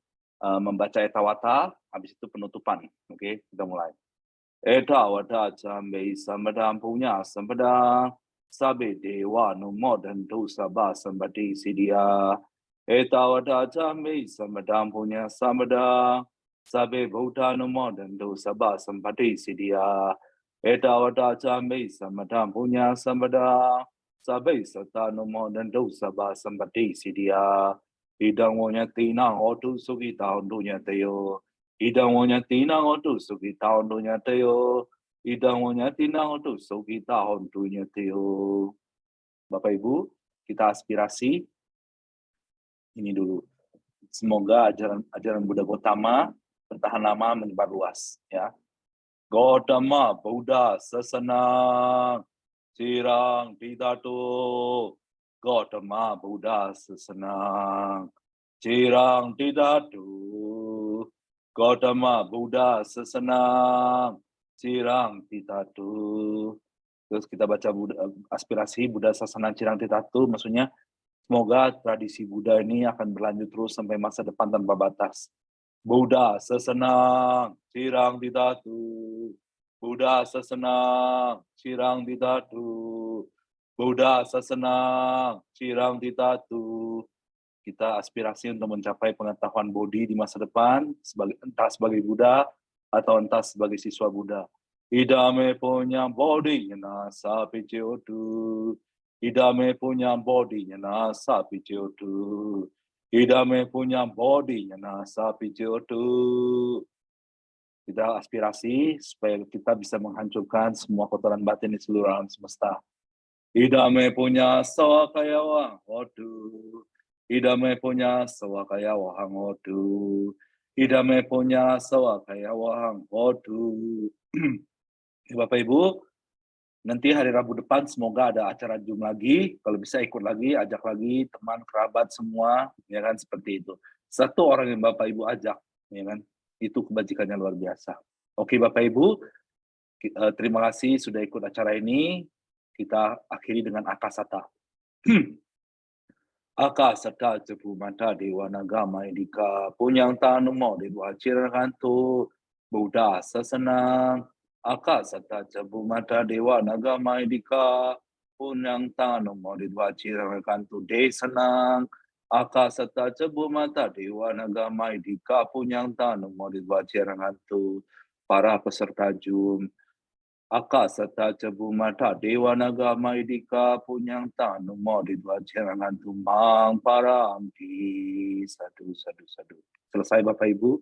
membaca etawata, habis itu penutupan. Oke? Kita mulai. Etawata jambe samadam punya samadam. Sabe dewa no modantu sabah sambati sidia. Etawata jambe samadam punya samadam. Sabe Buddha no modantu sabah sambati sidia. Etawata jambe samadam punya samadam. Sabe sata no modantu sabah sambati sidia. Idang wonya tinang otu sugi tahun dunya teyo. Idang wonya tinang otu sugi tahun dunya teyo. Idang wonya tinang otu sugi tahun dunya teyo. Bapak Ibu, kita aspirasi ini dulu. Semoga ajaran Buddha Gautama bertahan lama, menyebar luas. Ya, Gautama Buddha Sasana Cirang Didatu. Gautama Buddha Sasana Cirang Didatu. Gautama Buddha Sasana Cirang Didatu. Terus kita baca aspirasi Buddha Sasana Cirang Didatu, maksudnya semoga tradisi Buddha ini akan berlanjut terus sampai masa depan tanpa batas. Buddha sesenang cirang didatu. Buddha sesenang cirang didatu. Buddha sesenang cirang didatu. Kita aspirasi untuk mencapai pengetahuan Bodhi di masa depan, entah sebagai Buddha atau entah sebagai siswa Buddha. Idame punya Bodhi nyana sapi ciodu. Idame punya Bodhi nyana sapi ciodu. Idame punya Bodhi nyana sapi ciodu. Kita aspirasi supaya kita bisa menghancurkan semua kotoran batin di seluruh alam semesta. Idame punya sawakaya wang odu. Idame punya sawakaya wahang odu. Idame punya sawakaya wahang odu. Bapak Ibu, nanti hari Rabu depan semoga ada acara Zoom lagi. Kalau bisa ikut lagi, ajak lagi teman, kerabat semua, ya kan, seperti itu. Satu orang yang Bapak Ibu ajak, ya kan, itu kebajikannya luar biasa. Oke Bapak Ibu, terima kasih sudah ikut acara ini. Kita akhiri dengan akasata. Akasata cepu mata dewa nagama indika punyang tanumo dewa cirangantu Buddha sasanang. Akasata cepu mata dewa nagama indika punyang tanumo dewa cirangantu desanang. Akasata cepu mata dewa nagama indika punyang tanumo dewa cirangantu. Para peserta Zoom, Akasata Cabumata Devanaga Maidika Punyang Tanumo Ridwa Jerangan Tumang Paramti. Sadu, sadu, sadu. Selesai Bapak Ibu.